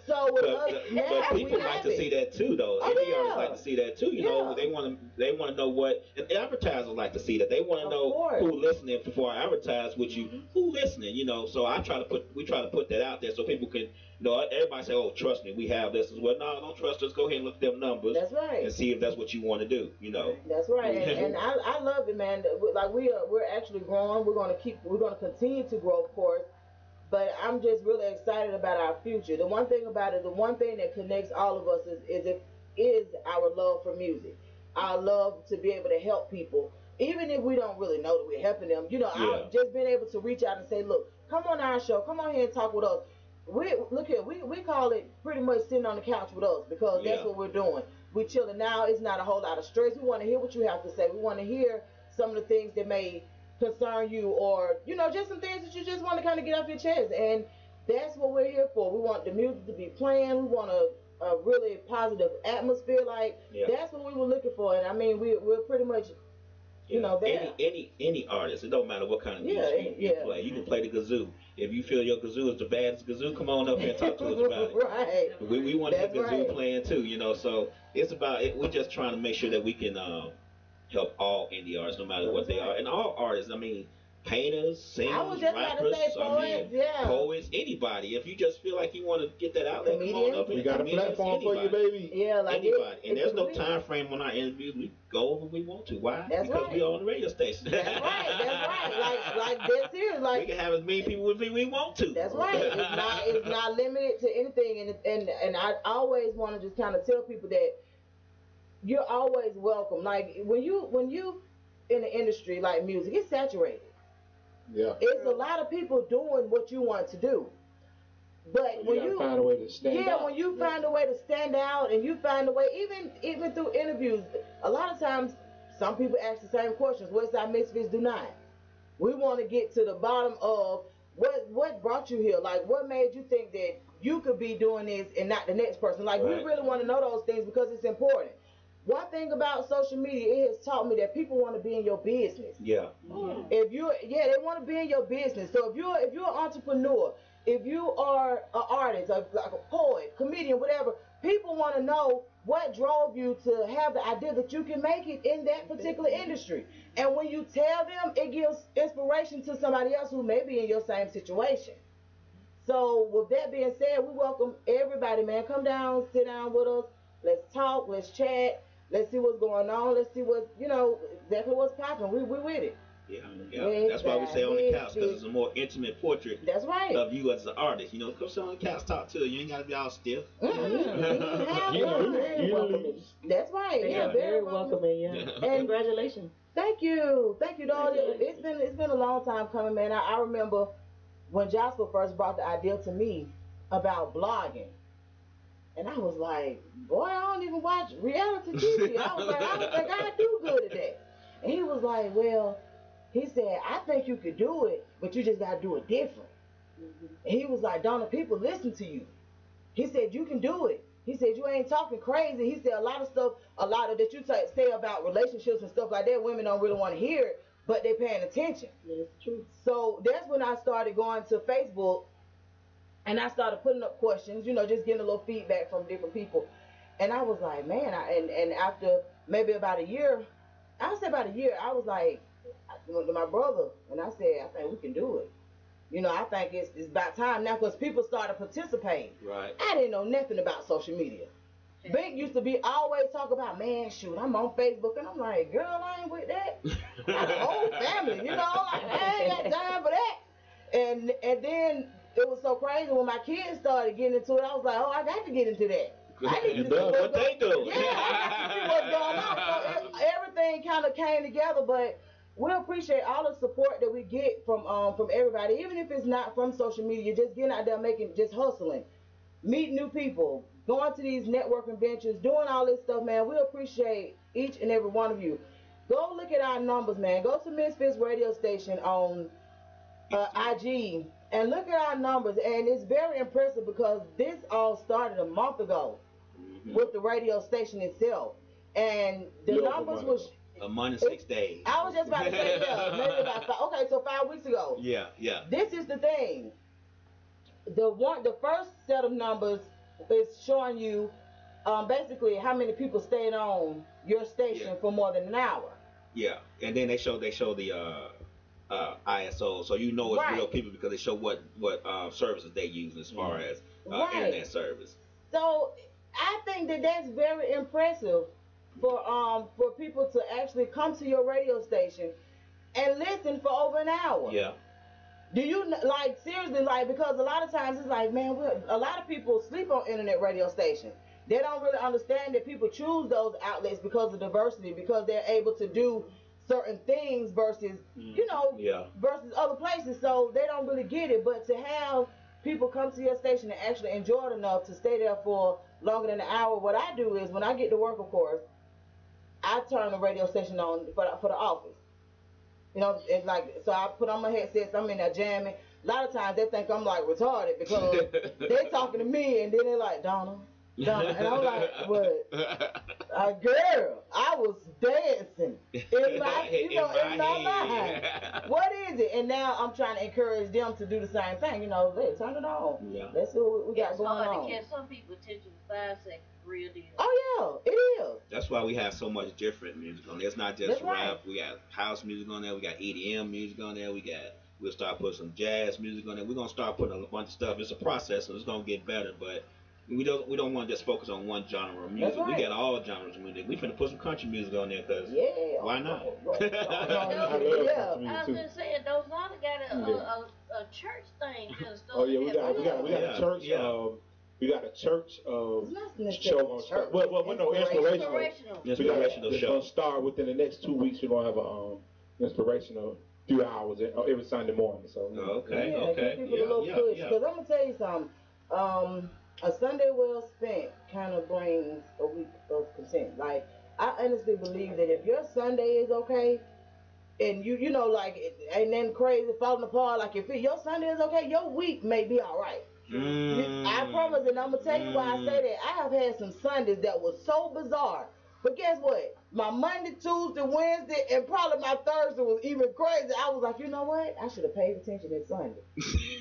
So with us now, but people like to see that too, though. ADRs like to see that too. You know, they want to know what, and advertisers like to see that. They want to know who listening before I advertise with you. Who listening? You know, so we try to put that out there so people can. You know, everybody say, "Oh, trust me, we have this as well." No, don't trust us. Go ahead and look at them numbers. That's right. And see if that's what you want to do. You know. That's right. And I love it, man. We're actually growing. We're gonna continue to grow, of course. But I'm just really excited about our future. The one thing about it, the one thing that connects all of us is our love for music. Our love to be able to help people, even if we don't really know that we're helping them. You know, just being able to reach out and say, "Look, come on our show. Come on here and talk with us." We call it pretty much sitting on the couch with us because that's what we're doing. We're chilling now. It's not a whole lot of stress. We want to hear what you have to say. We want to hear some of the things that may concern you, or just some things that you just want to kind of get off your chest. And that's what we're here for. We want the music to be playing. We want a really positive atmosphere. That's what we were looking for. And I mean, we're pretty much You know, any artist, it don't matter what kind of music you play. You can play the kazoo. If you feel your kazoo is the baddest kazoo, come on up here and talk to us about it. Right. We want the kazoo playing too, you know. So it's about it. We're just trying to make sure that we can help all indie artists, no matter what they are, and all artists. I mean, painters, singers, rappers, poets, anybody. If you just feel like you want to get that out there, come on up. We got a platform for you, baby. Yeah, like anybody. And there's no time frame on our interviews. We go over when we want to. Why? Because we on the radio station. That's right. Like that's here. Like we can have as many people with we want to. That's right. It's not limited to anything. And I always want to just kind of tell people that you're always welcome. Like when you in the industry like music, it's saturated. Yeah. It's a lot of people doing what you want to do. But when you find a way to stand out. when you find a way to stand out and you find a way, even through interviews, a lot of times some people ask the same questions. Westside Misfits do not. We want to get to the bottom of what brought you here. Like what made you think that you could be doing this and not the next person. Like we really want to know those things because it's important. One thing about social media, it has taught me that people want to be in your business. Yeah. If you, they want to be in your business. So if you're an entrepreneur, if you are an artist, like a poet, comedian, whatever, people want to know what drove you to have the idea that you can make it in that particular industry. And when you tell them, it gives inspiration to somebody else who may be in your same situation. So with that being said, we welcome everybody, man. Come down, sit down with us. Let's talk. Let's chat. Let's see what's going on. Let's see what, exactly what's popping. We with it. Yeah. That's why we say on the couch, because it's a more intimate portrait of you as an artist. You know, come sit on the couch, talk to you. You ain't got to be all stiff. That's right. Yeah, very welcoming. Yeah. And congratulations. Thank you, dog. It's been a long time coming, man. I remember when Giles first brought the idea to me about blogging. And I was like, boy, I don't even watch reality TV. I was like, I don't think I do good at that. And he was like, well, he said, I think you could do it, but you just got to do it different. And he was like, Donna, people listen to you. He said, you can do it. He said, you ain't talking crazy. He said, a lot of that you say about relationships and stuff like that, women don't really want to hear it, but they're paying attention. That's true. So that's when I started going to Facebook. And I started putting up questions, just getting a little feedback from different people. And I was like, man, and after maybe about a year, I was like, I went to my brother, and I said, I think we can do it. I think it's about time now because people started participating. Right. I didn't know nothing about social media. Big used to be always talk about, man, shoot, I'm on Facebook. And I'm like, girl, I ain't with that. I got a whole family, like, I ain't got time for that. And then it was so crazy when my kids started getting into it. I was like, oh, I got to get into that. I need to see what they do. Yeah, I got to see what's going on. So everything kind of came together, but we appreciate all the support that we get from everybody, even if it's not from social media. Just getting out there, just hustling, meeting new people, going to these networking ventures, doing all this stuff, man. We appreciate each and every one of you. Go look at our numbers, man. Go to Misfits Radio Station on IG. And look at our numbers, and it's very impressive because this all started a month ago with the radio station itself. And the numbers was... A month and 6 days. I was just about to say, maybe about 5. Okay, so 5 weeks ago. Yeah. This is the thing. The first set of numbers is showing you basically how many people stayed on your station for more than an hour. Yeah, and then they show the ISO, so it's real people because they show what services they use as far as internet service. So I think that's very impressive for people to actually come to your radio station and listen for over an hour. Yeah. Do you seriously because a lot of times it's like, man, a lot of people sleep on internet radio stations. They don't really understand that people choose those outlets because of diversity, because they're able to do certain things versus versus other places, so they don't really get it. But to have people come to your station and actually enjoy it enough to stay there for longer than an hour, what I do is when I get to work, of course, I turn the radio station on for the office. It's like, so I put on my headsets, I'm in there jamming. A lot of times they think I'm like retarded because they talking to me and then they're like, Donna, and I'm like, what? Girl, I was dancing in my in my mind. What is it? And now I'm trying to encourage them to do the same thing. You know, let's turn it on. Yeah. Let's see what we got going on. It's hard to catch some people's attention for 5 seconds. Real deal. Oh yeah, it is. That's why we have so much different music on there. It's not just rap. We got house music on there. We got EDM music on there. We'll start putting some jazz music on there. We're gonna start putting a bunch of stuff. It's a process, so it's gonna get better. But we don't want to just focus on one genre of music. Right. We got all genres of music. We finna put some country music on there because why not? I was just saying, those lot got a church thing just. Oh yeah, we got a church. We got a church show on. Well, no, inspirational. Inspirational show. It's gonna start within the next 2 weeks. We're gonna have a inspirational few hours every Sunday morning. So okay. Give people a little push because I'm gonna tell you something. A Sunday well spent kind of brings a week of content. Like I honestly believe that if your Sunday is okay, and you know like ain't nothing crazy falling apart. Like if your Sunday is okay, your week may be all right. I promise, and I'm gonna tell you why I say that. I have had some Sundays that was so bizarre, but guess what? My Monday, Tuesday, Wednesday, and probably my Thursday was even crazy. I was like, you know what? I should have paid attention that Sunday.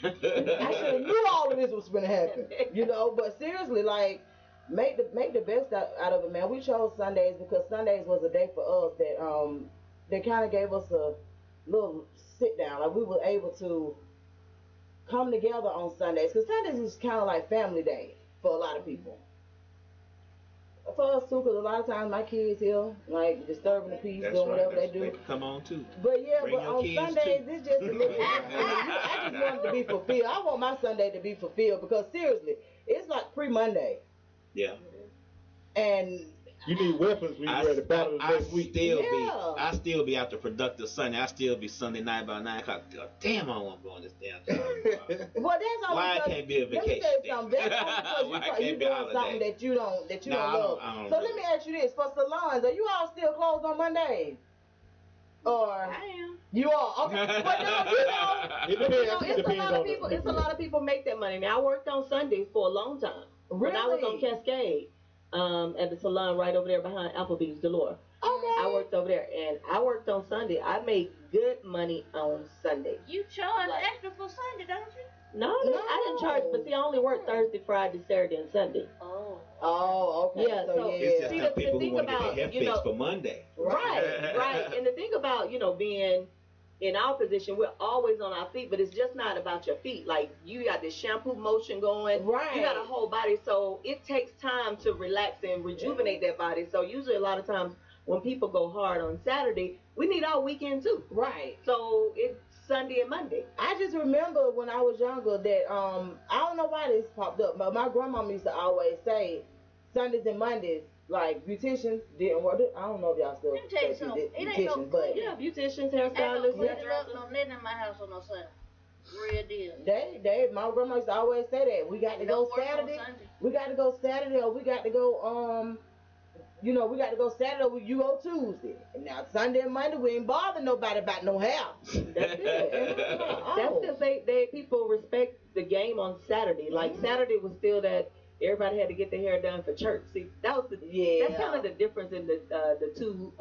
I should have knew all of this was gonna happen. You know, but seriously, like make the best out of it, man. We chose Sundays because Sundays was a day for us that kind of gave us a little sit down. Like we were able to come together on Sundays, because Sundays is kind of like family day for a lot of people. For us too, because a lot of times my kids here, like disturbing the peace, doing whatever they do. They can come on too. But yeah, but on Sundays, it's just a little I just want it to be fulfilled. I want my Sunday to be fulfilled because seriously, it's like pre-Monday. Yeah. And you need weapons when you're ready to battle the next week. I still be after productive Sunday. I still be Sunday night about 9 o'clock. Damn, I don't want to go on this damn show. Well, that's all. Why it can't be a vacation? Let me tell you something. That's all because you're doing something that you don't love. So let me ask you this: for salons, are you all still closed on Mondays? Or I am. You are okay, but no, it's a lot of people make that money. Now I worked on Sundays for a long time. Really? When I was on Cascade. At the salon right over there behind Applebee's Delore. Okay. I worked over there, and I worked on Sunday. I made good money on Sunday. You charge extra for Sunday, don't you? No, I didn't charge, but see, I only work Thursday, Friday, Saturday, and Sunday. Oh, okay. Yeah, so it's just some people who want to get their hair fixed for Monday. Right. And the thing about, being in our position, we're always on our feet, but it's just not about your feet. Like, you got this shampoo motion going. Right. You got a whole body, so it takes time to relax and rejuvenate that body. So usually a lot of times when people go hard on Saturday, we need our weekend too. Right. So it's Sunday and Monday. I just remember when I was younger that, I don't know why this popped up, but my grandmama used to always say Sundays and Mondays, like beauticians didn't work. I don't know if y'all still beauticians, but yeah, beauticians, hairstylists. No nothing in my house on no Sunday. Real deal. They, my grandma used to always say that we got to go Saturday. We got to go Saturday, or we got to go we got to go Saturday, or you go Tuesday. And now Sunday and Monday, we ain't bothering nobody about no house. That's good. That's because they people respect the game on Saturday. Like Saturday was still that. Everybody had to get their hair done for church. See, that's kind of the difference in the two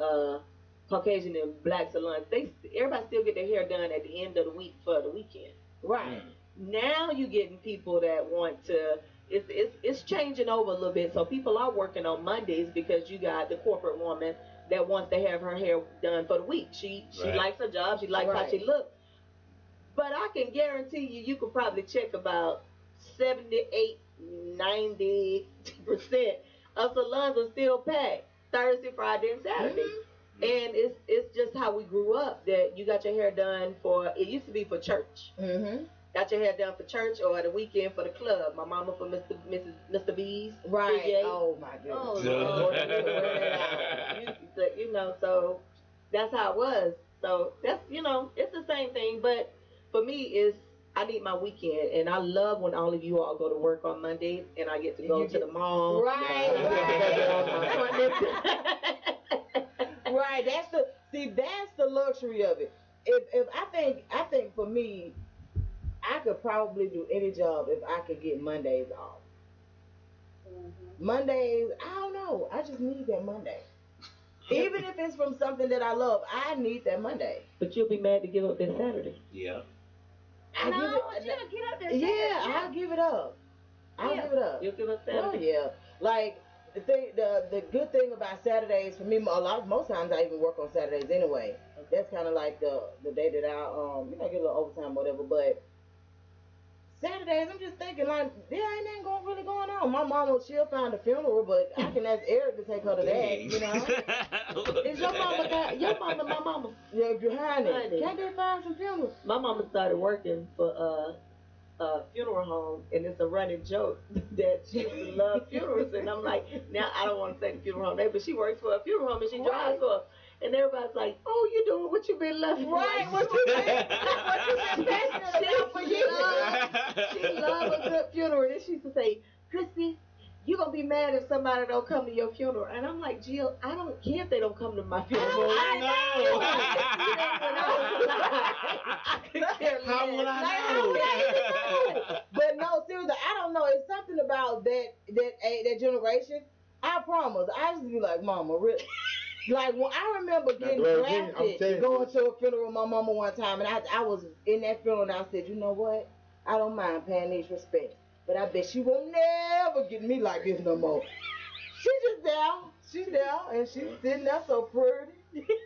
Caucasian and black salons. Everybody still get their hair done at the end of the week for the weekend. Right. Now you getting people that want to. It's changing over a little bit. So people are working on Mondays because you got the corporate woman that wants to have her hair done for the week. She likes her job. She likes how she looks. But I can guarantee you could probably check about 78. 90% of salons are still packed Thursday, Friday, and Saturday. And it's just how we grew up that you got your hair done it used to be for church. Got your hair done for church or the weekend for the club. My mama for Mr. B's. Right. PJ. Oh my goodness. So that's how it was. So that's, it's the same thing. But for me, I need my weekend, and I love when all of you all go to work on Monday, and I get to go to the mall. Right. Right. That's the luxury of it. If I think for me, I could probably do any job if I could get Mondays off. Mondays, I don't know. I just need that Monday. Even if it's from something that I love, I need that Monday. But you'll be mad to give up that Saturday. Yeah. I give it. I'll give it up. I'll give it up. You'll give up Oh Saturday. yeah. Like the good thing about Saturdays for me, most times I even work on Saturdays anyway. That's kind of like the day that I get a little overtime or whatever. But Saturdays, I'm just thinking like there ain't nothing really going on. My mama, she'll find a funeral, but I can ask Eric to take her to that. You know. Is your mama my mama? Yeah, behind it. Can't they find some funerals? My mama started working for a funeral home, and it's a running joke that she used to love funerals. And I'm like, now I don't want to say the funeral home name, but she works for a funeral home and she drives for. And everybody's like, "Oh, you doing what you been loving?" Right, what you been passionate about for years. She loves a good funeral. And she used to say, "Christy, you gonna be mad if somebody don't come to your funeral." And I'm like, Jill, I don't care if they don't come to my funeral. I know. How would I know? But no, seriously, I don't know. It's something about that generation. I promise. I just be like, Mama, really. Like when I remember getting drafted, going to a funeral with my mama one time, and I was in that funeral, and I said, you know what? I don't mind paying these respects, but I bet she will never get me like this no more. She just there, she's there, and she's sitting there so pretty,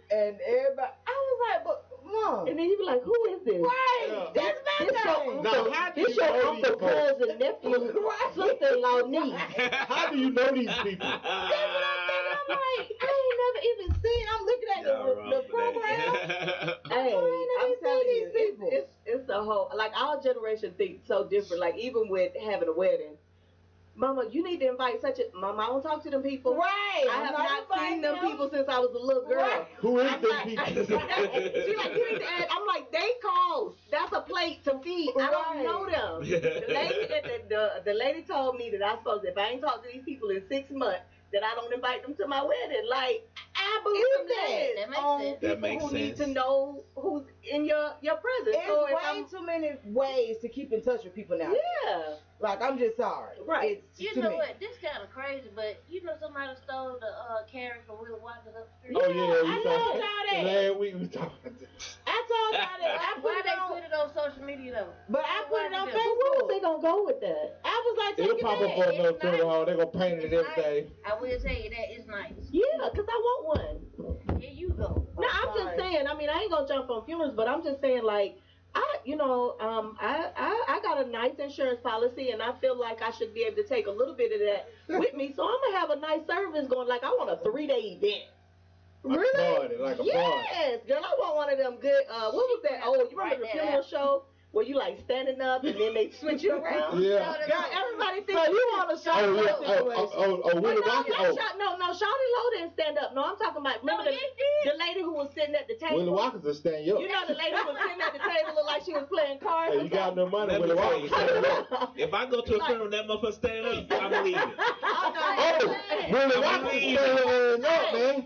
and everybody. I was like, but Mom. And then you be like, who is this? Right, yeah. That's my name. Now, how do this you your know uncle, these cousin, nephew, sister-in-law, niece. How do you know these people? That's what I'm thinking. I'm like, I ain't never even seen. I'm looking at the program. Hey, I'm telling you, it's a whole, like our generation thinks so different. Like even with having a wedding. Mama, you need to invite Mama, I don't talk to them people. Right. I have not seen them people since I was a little girl. Right. Who is them people? She's like, you need to add. I'm like, they calls. That's a plate to feed. I don't know them. The lady told me that I supposed to, if I ain't talked to these people in 6 months, that I don't invite them to my wedding. Like, I believe that. That makes sense. Who need to know who's in your presence. There's way too many ways to keep in touch with people now. Yeah. Like, I'm just sorry. Right. You know what? This kind of crazy, but you know somebody stole the carrot from Willie Walker's up the street. Oh yeah, I told y'all that. Last week we talked about this. I told y'all that. I Why they put it on social media though? But I put it on Where Facebook. was they gonna go with that? I was like, It'll take pop it up on another funeral home. They're gonna paint it and everything. I will tell you that it's nice. Yeah, because I want one. Here you go. No, I'm just saying. I mean, I ain't gonna jump on funerals, but I'm just saying, like, I got a nice insurance policy, and I feel like I should be able to take a little bit of that with me. So I'm gonna have a nice service going. Like, I want a 3-day event. Really? Like a party. Yes, girl. I want one of them good. What was that? Oh, you remember the funeral show? Where you like standing up and then they switch you around? Yeah. Girl, everybody thinks so you want to show Willie Walker. No, Shawty Low didn't stand up. No, I'm talking about, remember the lady who was sitting at the table? Willie Walker's a stand up. You know the lady who was sitting at the table looked like she was playing cards. Hey, you got no money, Willie Walker. If I go to a funeral and that motherfucker stand up, I'm leaving. Willie Walker standing up, man.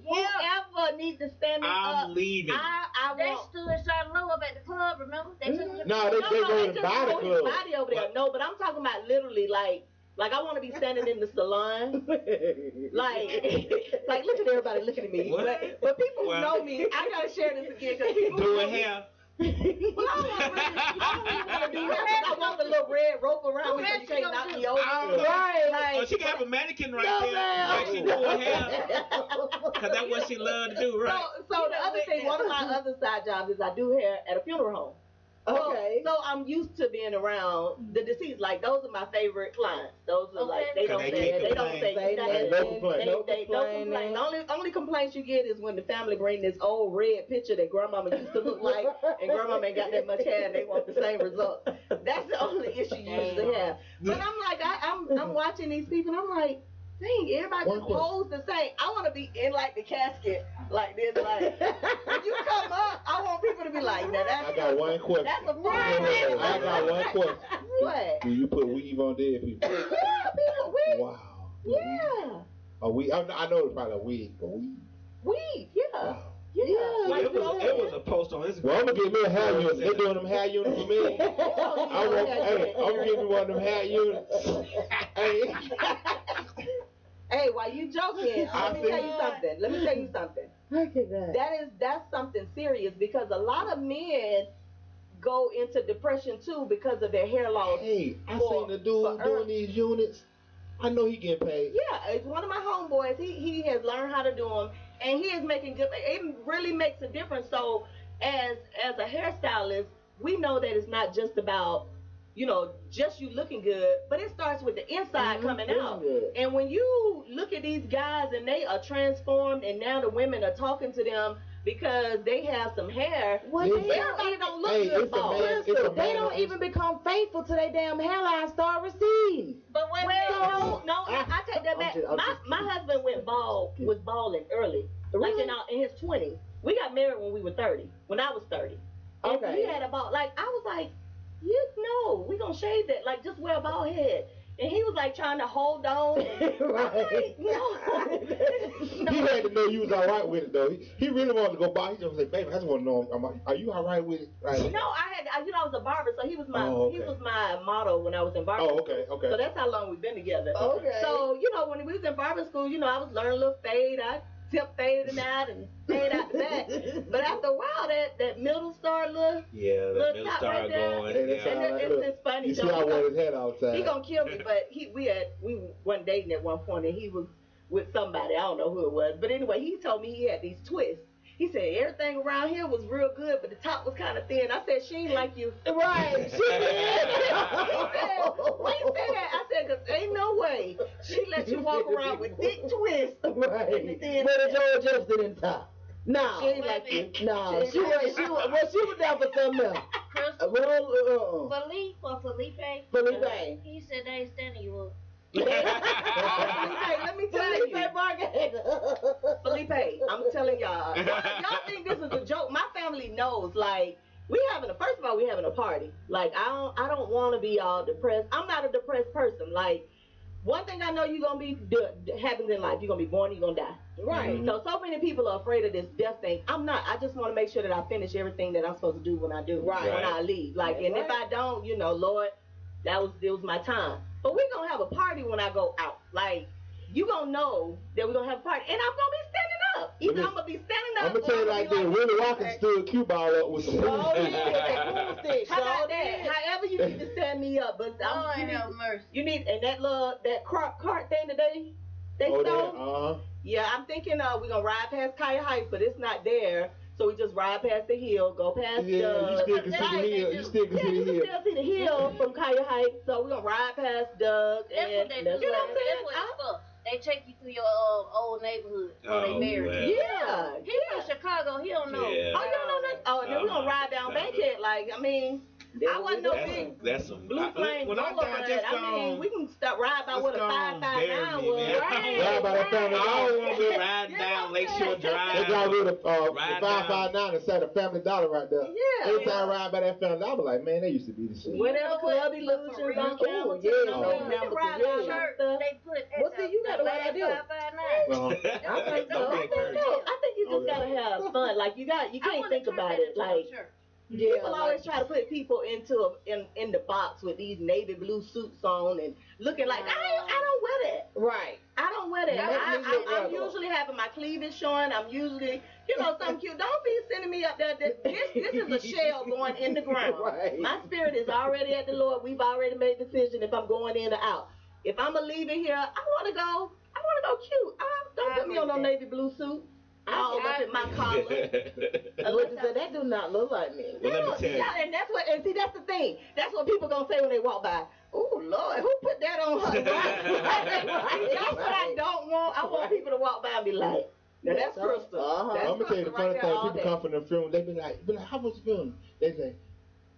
Whoever needs to stand up. I'm leaving. They stood Shawty Low up at the club, remember? They took they go to buy the club. Body over there. No, but I'm talking about literally like I want to be standing in the salon, like look at everybody looking at me. But people who know me, I gotta share this again because people doing hair. Well, I don't really want to do hair. I want the little red rope around me so you can't knock me over. Right. She got a mannequin right there. Like she doing hair. Because that's what she loved to do, right? So the other thing, one of my other side jobs is I do hair at a funeral home. Okay. So I'm used to being around the deceased. Like those are my favorite clients. Those are like they don't say nothing. No complaint. They don't complain. The only complaints you get is when the family bring this old red picture that grandmama used to look like, and grandmama ain't got that much hair, and they want the same result. That's the only issue you usually have. But I'm like, I'm watching these people, and I'm like, dang, everybody just pose the same. I want to be in like the casket, like this, like when you come up, I want people to be like, now that's. I got one question. That's a friend. I got one question. What? Do you put weave on dead people? Yeah, people weave. Wow. Yeah. A weave. I know it's probably a wig, but weave. Weave, yeah. Wow. Yeah. Well, it was a post on Instagram. Well, I'm gonna give me a hair unit. They doing them hair units for me. I'm gonna give me one of them hair units. Hey, Hey, while you joking, let me tell you something. Let me tell you something. Look at that. That's something serious because a lot of men go into depression too because of their hair loss. Hey, I seen the dude doing these units. I know he getting paid. Yeah, it's one of my homeboys. He has learned how to do them, and he is making good. It really makes a difference. So, as a hairstylist, we know that it's not just about, you know, just you looking good, but it starts with the inside coming out. Good. And when you look at these guys and they are transformed, and now the women are talking to them because they have some hair. Well, everybody don't look good bald. They don't even become faithful till their damn hairline start receding. But no, I take that back. My husband was balding early, like in his 20s. We got married when we were 30. When I was 30, and he had a bald. Like I was like, you know, we gonna shave that. Like just wear a bald head. And he was like trying to hold on. And Right. He had to know you was all right with it though. He really wanted to go by. He just said, "Baby, I just want to know, are you all right with it?" Right. No, I was a barber, so he was my model when I was in barber school. Okay. So that's how long we've been together. Okay. So, when we was in barber school, I was learning a little fade. I tip faded out and fade out the back. But after a while, that middle started the middle top started right there. going. It's funny. You see how I wear his head all the time. He gonna kill me, but we weren't dating at one point, and he was with somebody. I don't know who it was, but anyway, he told me he had these twists. He said everything around here was real good, but the top was kind of thin. I said she ain't like you. Right. She did. Why you say that? I said, because ain't no way she let you walk around with thick twists. Right. With a George Jefferson in top. No. She ain't like you. No. She was down for something else. Felipe. He said they ain't standing you up. Let me tell you. Felipe, I'm telling y'all. Y'all think this is a joke? My family knows. Like, first of all, we having a party. Like, I don't want to be all depressed. I'm not a depressed person. Like, one thing I know you're gonna be happens in life. You're gonna be born. You're gonna die. Right. So many people are afraid of this death thing. I'm not. I just want to make sure that I finish everything that I'm supposed to do when I do. Right. When I leave. Like, and if I don't, Lord, it was my time. But we're going to have a party when I go out. Like, you going to know that we're going to have a party. And I'm going to be standing up. Either I'm going to be standing up. I'm going to tell you like this. Willie Watkins stood cue ball up with some. Oh, yeah. How about that? However you need to stand me up. But you need, and that cart thing today, they stole. Yeah, I'm thinking we're going to ride past Kaya Heights, but it's not there. So we just ride past the hill, go past you still can see the hill. You still can see the hill. You still see the hill from Kaya Heights. So we're going to ride past Doug. That's what they do. You know what I'm saying? They take you through your old neighborhood when they married you. Yeah. He from Chicago. He don't know. Yeah. Oh, you don't know nothing? Oh, and then we're going to ride down Bankhead. Like, I mean... I wasn't no big blue flame when I we can start ride by what a 559 was. Ride by that family. I don't want to be riding down Lakeshore Drive. They got rid of 559 and set a Family Dollar right there. Yeah. Every time I ride by that Family Dollar, I was like, man, they used to be the shit. Whenever Club Illusions on Hamilton, They put Well, see, you got the right idea. I think you just gotta have fun. Like you can't think about it. Like people always try to put people in the box with these navy blue suits on and looking like I don't wear that. Right. I don't wear that. I'm usually having my cleavage showing. I'm usually something cute. Don't be sending me up there. This is a shell going in the ground. Right. My spirit is already at the Lord. We've already made a decision if I'm going in or out. If I'm a leaving here, I want to go cute. Don't put me on no navy blue suit. All up in my collar. That do not look like me. Well, let me tell you. And that's the thing. That's what people gonna say when they walk by. Oh Lord, who put that on her? That's what I don't want. I want people to walk by and be like, now that's Crystal. I'm gonna tell you the funny thing. People come from the film, they be like, how was the film? They say,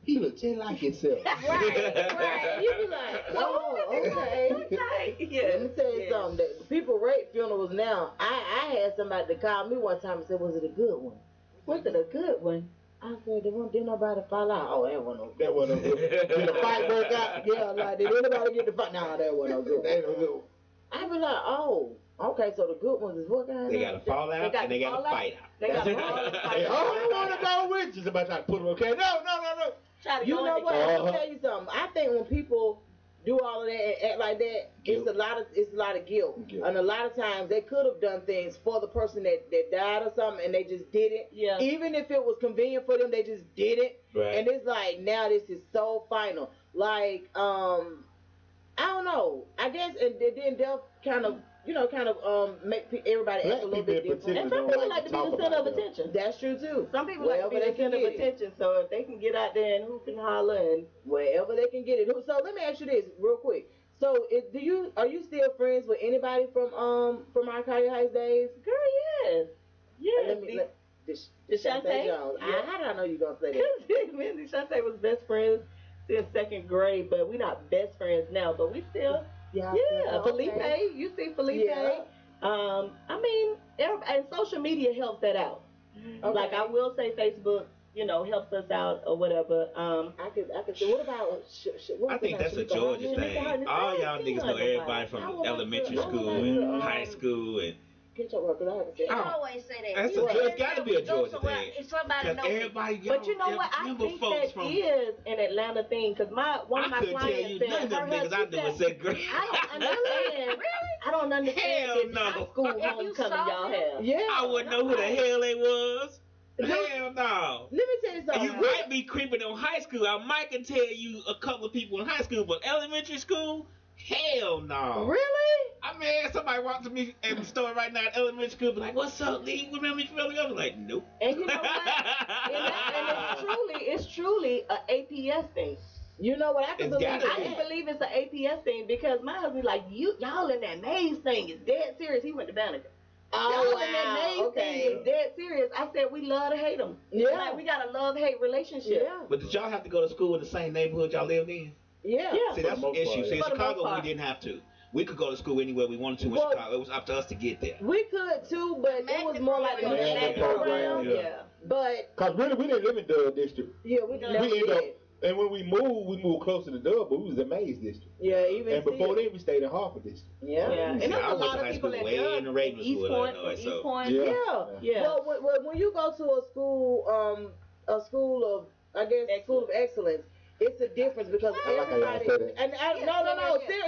he look just like himself. Right. You be like, oh, okay. Let me tell you something. People rate funerals now. I had somebody to call me one time and said, was it a good one? Was it a good one? I said, didn't nobody fall out? Oh, that wasn't no good. That wasn't no good. Did the fight work out? Yeah, like, did anybody get the fight? No, that wasn't no good. That ain't no good. I be like, oh, okay, so the good ones is what kind? They got to fall out and they got to fight out. They got to fall out. I want to go with you. Somebody try to put them okay. No. You know what? I'm gonna tell you something. I think when people do all of that and act like that, it's a lot of guilt. And a lot of times they could have done things for the person that died or something, and they just didn't. Yeah. Even if it was convenient for them, they just didn't. Right. And it's like, now this is so final. Like, I don't know. I guess, and then they'll kind of make everybody act a little bit different. And some people like to be the center of attention. That's true too. Some people like to be the center of attention, so if they can get out there and hoop and holler and wherever they can get it. So let me ask you this real quick. So are you still friends with anybody from our Carly Heights days? Girl, yes. Deshante Jones. How did I know you gonna say that? Me and Deshante was best friends since 2nd grade, but we're not best friends now. But we still. Yeah, Felipe, you see Felipe. Yeah. I mean, and social media helps that out. Okay. Like I will say, Facebook, helps us out or whatever. I could say, what about? I think that's a Georgia thing. All y'all niggas know everybody from elementary school and high school and. You always say that. It's got to be a Georgia thing. Somebody knows. Everybody, but you know what? I think that is an Atlanta thing because one of my clients said none of them niggas I knew was that great. I don't understand. I don't understand this high school homecoming y'all have. Yeah, I wouldn't know who the hell they was. Hell no. Let me tell you something. You might be creeping on high school. I might can tell you a couple of people in high school, but elementary school, hell no. Really? I mean, somebody walked to me in the store right now at elementary school, be like, "What's up, Lee? Remember me from earlier?" I was like, "Nope." And you know what? and it's truly an APS thing. You know what? I can believe it's an APS thing because my husband like, y'all in that maze thing is dead serious. He went to Banneker. Y'all in that maze thing is dead serious. I said we love to hate them. Yeah. Like, we got a love-hate relationship. Yeah. But did y'all have to go to school in the same neighborhood y'all lived in? Yeah. See, that's the issue. See, in Chicago, we didn't have to. We could go to school anywhere we wanted to in Chicago. It was up to us to get there. We could too, but it was more like a magnet program. Yeah. But because really, we didn't live in Dub District. Yeah, we did. And when we moved closer to Dub, but we was in Mays District. Yeah, even. And before then, we stayed in Hartford District. Yeah. And there's a lot of people that way in Ravenswood, East Point. Yeah. Well, when you go to a school of, I guess, school of excellence. It's a difference because everybody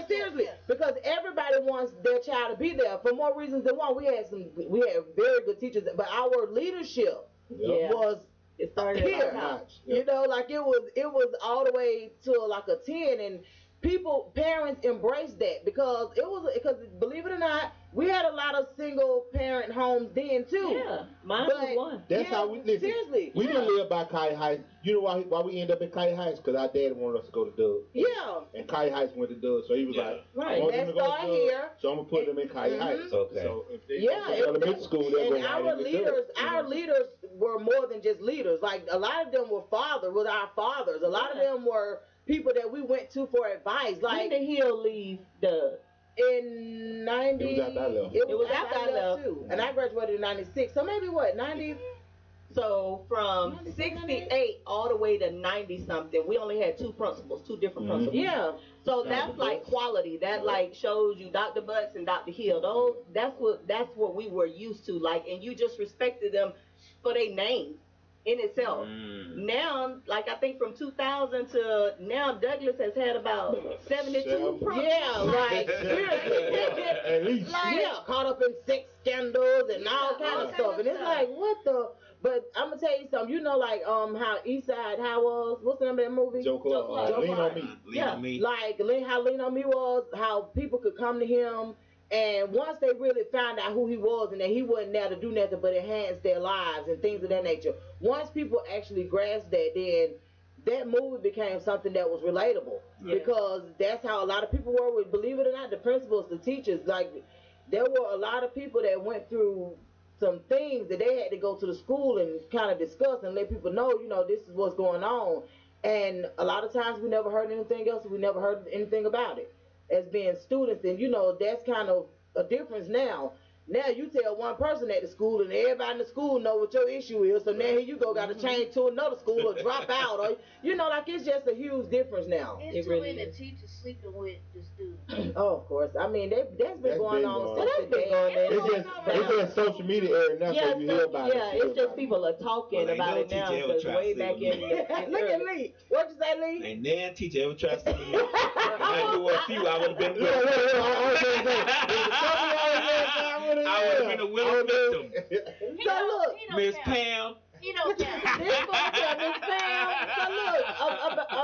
seriously because everybody wants their child to be there for more reasons than one. We had very good teachers, but our leadership was it started here. Like it was all the way to like a 10, and parents embraced that because believe it or not, we had a lot of single parent homes then too. Yeah, mine was one. That's how we lived. Seriously, we didn't live by Kylie Heights. You know why we ended up in Kylie Heights? Because our dad wanted us to go to Dub. Yeah. And Kylie Heights went to Dub, so he was like, right. Let's start here. So I'm gonna put them in Kylie Heights. Okay. So if they go to elementary school, they're going our leaders were more than just leaders. Like a lot of them were our fathers. A lot of them were people that we went to for advice. Like, when did Hill leave Dub? In 90. It was after I left. It was after I left too. And I graduated in 96. So maybe 90? So from 68 all the way to 90 something, we only had two different principals. Yeah. So that's like quality. That like shows you Dr. Butts and Dr. Hill. That's what we were used to. Like, and you just respected them for their name in itself. Now, like I think from 2000 to now, Douglas has had about 72 principals. Yeah, like seriously. At least. Caught up in sex scandals and all kind of stuff. And it's like, what the? But I'm gonna tell you something. You know, like how Eastside High was. What's the name of that movie? Joe Clark. Lean on Me. Lean on Me. Like how Lean on Me was. How people could come to him. And once they really found out who he was and that he wasn't there to do nothing but enhance their lives and things of that nature, once people actually grasped that, then that movie became something that was relatable. Yeah. Because that's how a lot of people were with, believe it or not, the principals, the teachers. Like, there were a lot of people that went through some things that they had to go to the school and kind of discuss and let people know, this is what's going on. And a lot of times we never heard anything else. We never heard anything about it as being students. And, that's kind of a difference now. Now you tell one person at the school and everybody in the school know what your issue is. So now here you go, got to change to another school or drop out, or like it's just a huge difference now. It's too many teachers sleeping with the students. Oh, of course. I mean, that's been going on since the day. It's just social media area now, so you hear about it. Yeah, it's just people are talking about it now. Because way back in look at Lee. What'd you say, Lee? Ain't nan teacher ever tried to see me. If I knew a few, I would have been. I would have been a willing victim. So look, Miss Pam. He don't care. This one, Miss Pam. So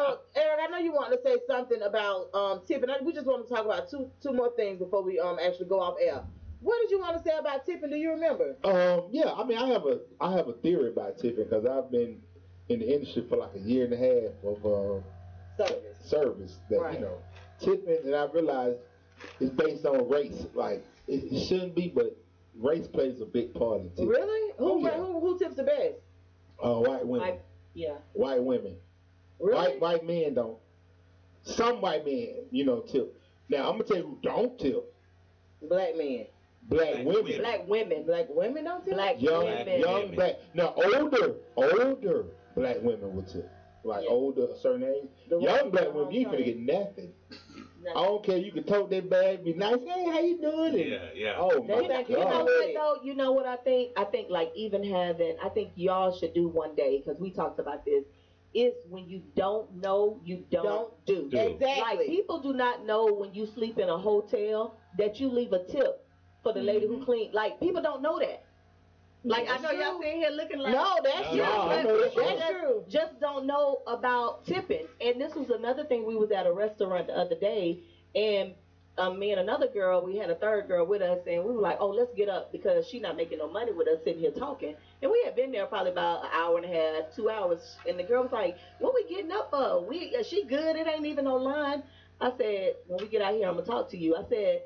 look, Eric, I know you want to say something about tipping. We just want to talk about two more things before we actually go off air. What did you want to say about tipping? Do you remember? Yeah. I mean, I have a theory about tipping because I've been in the industry for like a year and a half of service that tipping, and I realized it's based on race. Like it shouldn't be, but race plays a big part in tipping. Really? Who tips the best? White women. White women. Really? White men don't. Some white men, tip. Now I'm gonna tell you who don't tip. Black men. Black women. Black women. Black women don't tip. Young black. Now older black women will tip. Like older, a certain age. Young black women, you ain't finna get nothing. I don't care. You can tote that bag, be nice. Hey, how you doing? Yeah. Oh my God. You know what though? You know what I think? I think like even having. I think y'all should do one day because we talked about this. Is when you don't know, you don't do. Exactly. Like people do not know when you sleep in a hotel that you leave a tip for the lady who clean. Like people don't know that. Like I know y'all sitting here looking like that's true. Just don't know about tipping. And this was another thing. We was at a restaurant the other day, and me and another girl, we had a third girl with us, and we were like, oh, let's get up because she's not making no money with us sitting here talking. And we had been there probably about an hour and a half, 2 hours, and the girl was like, what we getting up for? She good? It ain't even no line. I said, when we get out here, I'm gonna talk to you. I said,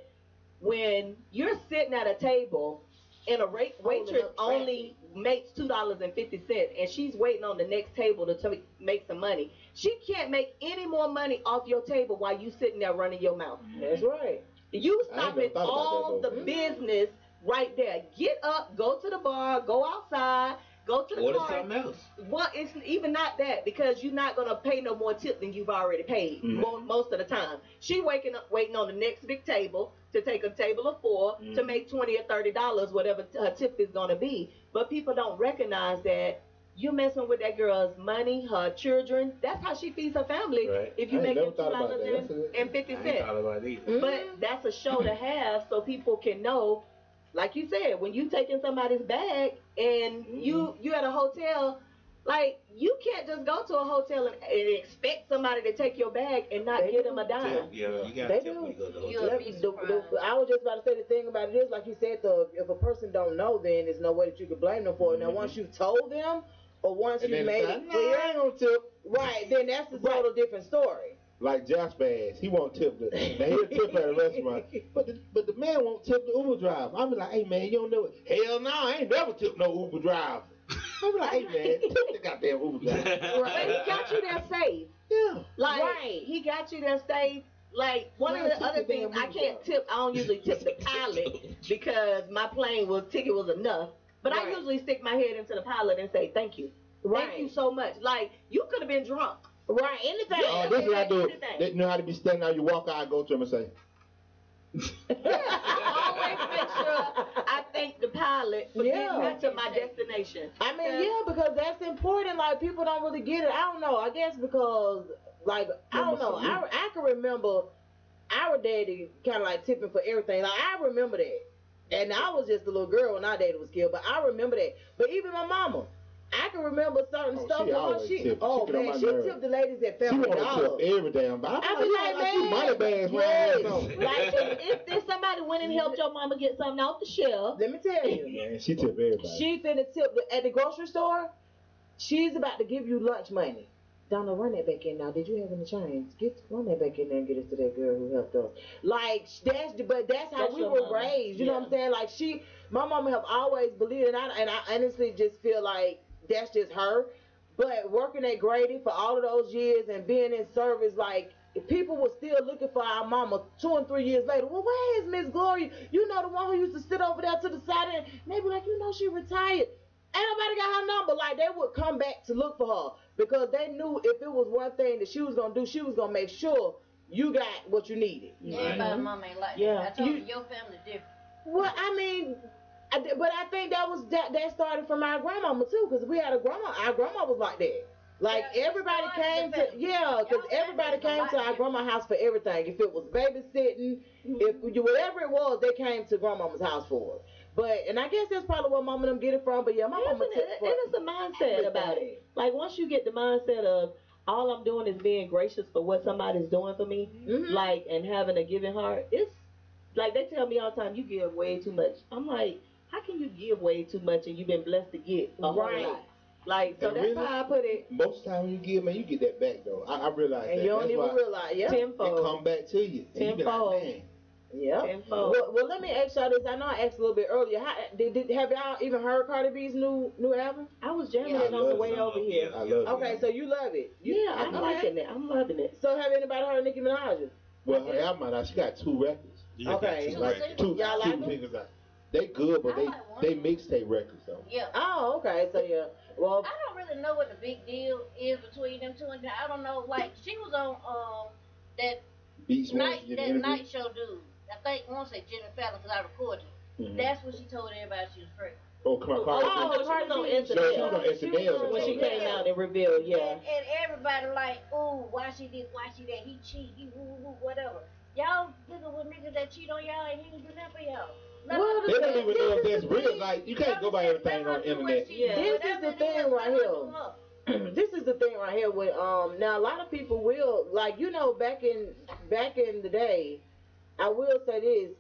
when you're sitting at a table and a waitress only makes $2.50 and she's waiting on the next table to make some money, she can't make any more money off your table while you sitting there running your mouth. That's right. You stopping all the business right there. Get up, go to the bar, go outside, go to the car. Order something else. Well, it's even not that because you're not gonna pay no more tip than you've already paid most of the time. She waiting on the next big table to take a table of 4 to make $20 or $30, whatever her tip is gonna be. But people don't recognize that you're messing with that girl's money, her children. That's how she feeds her family. Right. If you make $2.50. But that's a show to have so people can know. Like you said, when you taking somebody's bag and you at a hotel, like you can't just go to a hotel and expect somebody to take your bag and not give them a dime. Yeah, you got to tip when you go to the hotel. I was just about to say the thing about it is, like you said, if a person don't know, then there's no way that you can blame them for it. Now, once you've told them or once you made it clear, I ain't gonna tip. Right, then that's a total different story. Like Jasper ass, he won't tip now he'll tip at a restaurant, but the man won't tip the Uber driver. I be like, hey man, you don't know it. Hell no, I ain't never tipped no Uber driver. I be like, hey man, tip the goddamn Uber driver. But he got you there safe. Yeah. Like he got you there safe. Like one of the other things, I can't tip. I don't usually tip the pilot because my plane ticket was enough. But I usually stick my head into the pilot and say thank you. Thank you so much. Like you could have been drunk. Right, anything. This is what I do. They know how to be standing out. You walk out, I go to them and say. I always make sure I thank the pilot for getting me to my destination. I mean, because that's important. Like people don't really get it. I don't know. I guess because, like, I don't know. I can remember our daddy kind of like tipping for everything. Like I remember that, and I was just a little girl when our daddy was killed. But I remember that. But even my mama. I can remember certain stuff. She tipped the ladies at Family Dollar. She every damn body. I be like, man, money bags. Like if somebody went and helped your mama get something off the shelf, let me tell you, man, she tipped everybody. She finna tip at the grocery store. She's about to give you lunch money. Donna, run that back in now. Did you have any change? Run that back in there and get it to that girl who helped us. Like that's how we were raised. You know what I'm saying? Like my mama have always believed, and I honestly just feel like. That's just her. But working at Grady for all of those years and being in service, like, people were still looking for our mama 2 and 3 years later. Well, where is Miss Gloria? You know, the one who used to sit over there to the side, and they be like, you know, she retired. Ain't nobody got her number. Like, they would come back to look for her because they knew if it was one thing that she was going to do, she was going to make sure you got what you needed. Everybody's mama ain't like that. I told you, your family different. Well, I mean, but I think that started from our grandmama too, because we had a grandma. Our grandma was like that. Like, everybody came to, because everybody came to our grandma's house for everything. If it was babysitting, whatever it was, they came to grandmama's house for it. But, and I guess that's probably where mama them get it from, but yeah, my mama took and it's a mindset about it. Like, once you get the mindset of, all I'm doing is being gracious for what somebody's doing for me, like, and having a giving heart, it's, like, they tell me all the time, you give way too much. I'm like, how can you give way too much and you've been blessed to get a whole lot? Like, so and that's really, how I put it. Most of the time when you give, man, you get that back, though. I realize and that. You don't even realize, Tenfold. It come back to you. Tenfold. Like, yeah. Well, let me ask y'all this. I know I asked a little bit earlier. Have y'all even heard Cardi B's new album? I was jamming it on the way over here. I love it. Okay, so you love it. I'm liking it. I'm loving it. So have anybody heard Nicki Minaj? Well, her album, she got 2 records. Okay. Like two fingers out. They good, but they mixtape records though. Yeah. Oh, okay. So yeah. Well, I don't really know what the big deal is between them two, and I don't know. Like, she was on that night show dude. I think I won't say Jimmy Fallon because I recorded it. That's when she told everybody she was pregnant. Oh, come on, Cardi. She was on SNL when she came out and revealed, And everybody like, ooh, why she did, why she that, he cheat, he whatever. Y'all dealing with niggas that cheat on y'all and he ain't do that for y'all. Well, they don't even know if that's real. Like, you can't go by everything on the internet. This is the thing right here. This is the thing right here with now a lot of people will, like, you know, back in the day, I will say this,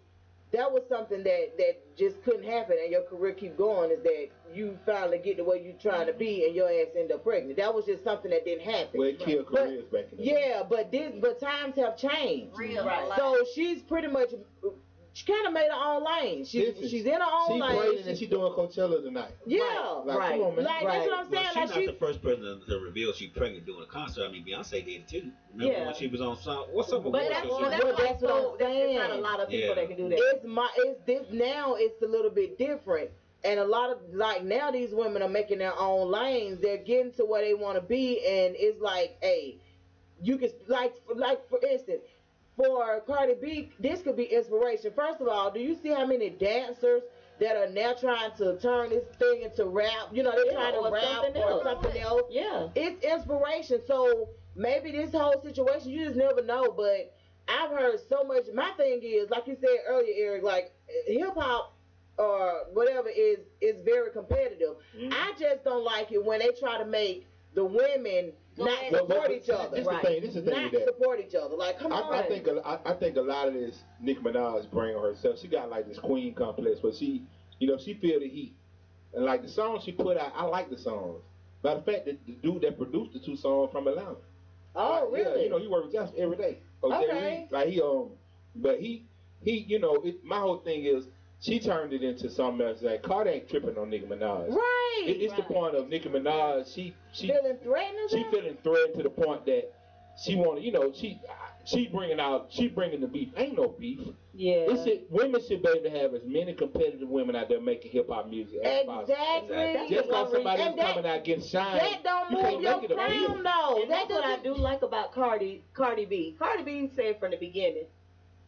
that was something that just couldn't happen and your career keep going, is that you finally get to where you trying to be and your ass end up pregnant. That was just something that didn't happen. Well, it killed careers back in the day. Yeah, but times have changed. Right. So she's pretty much, she kind of made her own lane. She's in her own lane. She's pregnant and she's doing Coachella tonight. Yeah, like, come on, man. Like, that's what I'm saying. Well, she's not the first person to reveal she's pregnant doing a concert. I mean, Beyonce did it too. Remember when she was on song? What's up with that's what I'm saying. There's not a lot of people that can do that. It's a little bit different. And a lot of, like, now these women are making their own lanes. They're getting to where they want to be, and it's like, hey, you can, like for instance, for Cardi B, this could be inspiration. First of all, do you see how many dancers that are now trying to turn this thing into rap? You know, they're trying to rap or something else. Yeah. It's inspiration. So maybe this whole situation, you just never know. But I've heard so much. My thing is, like you said earlier, Eric, like, hip-hop or whatever is very competitive. I just don't like it when they try to make the women not support each other. This is the thing not with that. support each other. Like, come on. I think a lot of this Nicki Minaj bring on herself. She got like this queen complex, but she feel the heat. And like the songs she put out, I like the songs. Matter of fact, the dude that produced the 2 songs from Atlanta. Oh, like, really? Yeah, he works with us every day. Okay. Like but he my whole thing is, she turned it into something else. Like, Cardi ain't tripping on Nicki Minaj. Right. It's the point of Nicki Minaj. She feeling threatened. She feeling threatened to the point that she want to, she bringing the beef. Ain't no beef. Yeah. Women should be able to have as many competitive women out there making hip hop music as possible. Exactly. Just because somebody's coming out getting shine, that don't move your crown, though. And that's what I do like about Cardi B. Cardi B said from the beginning,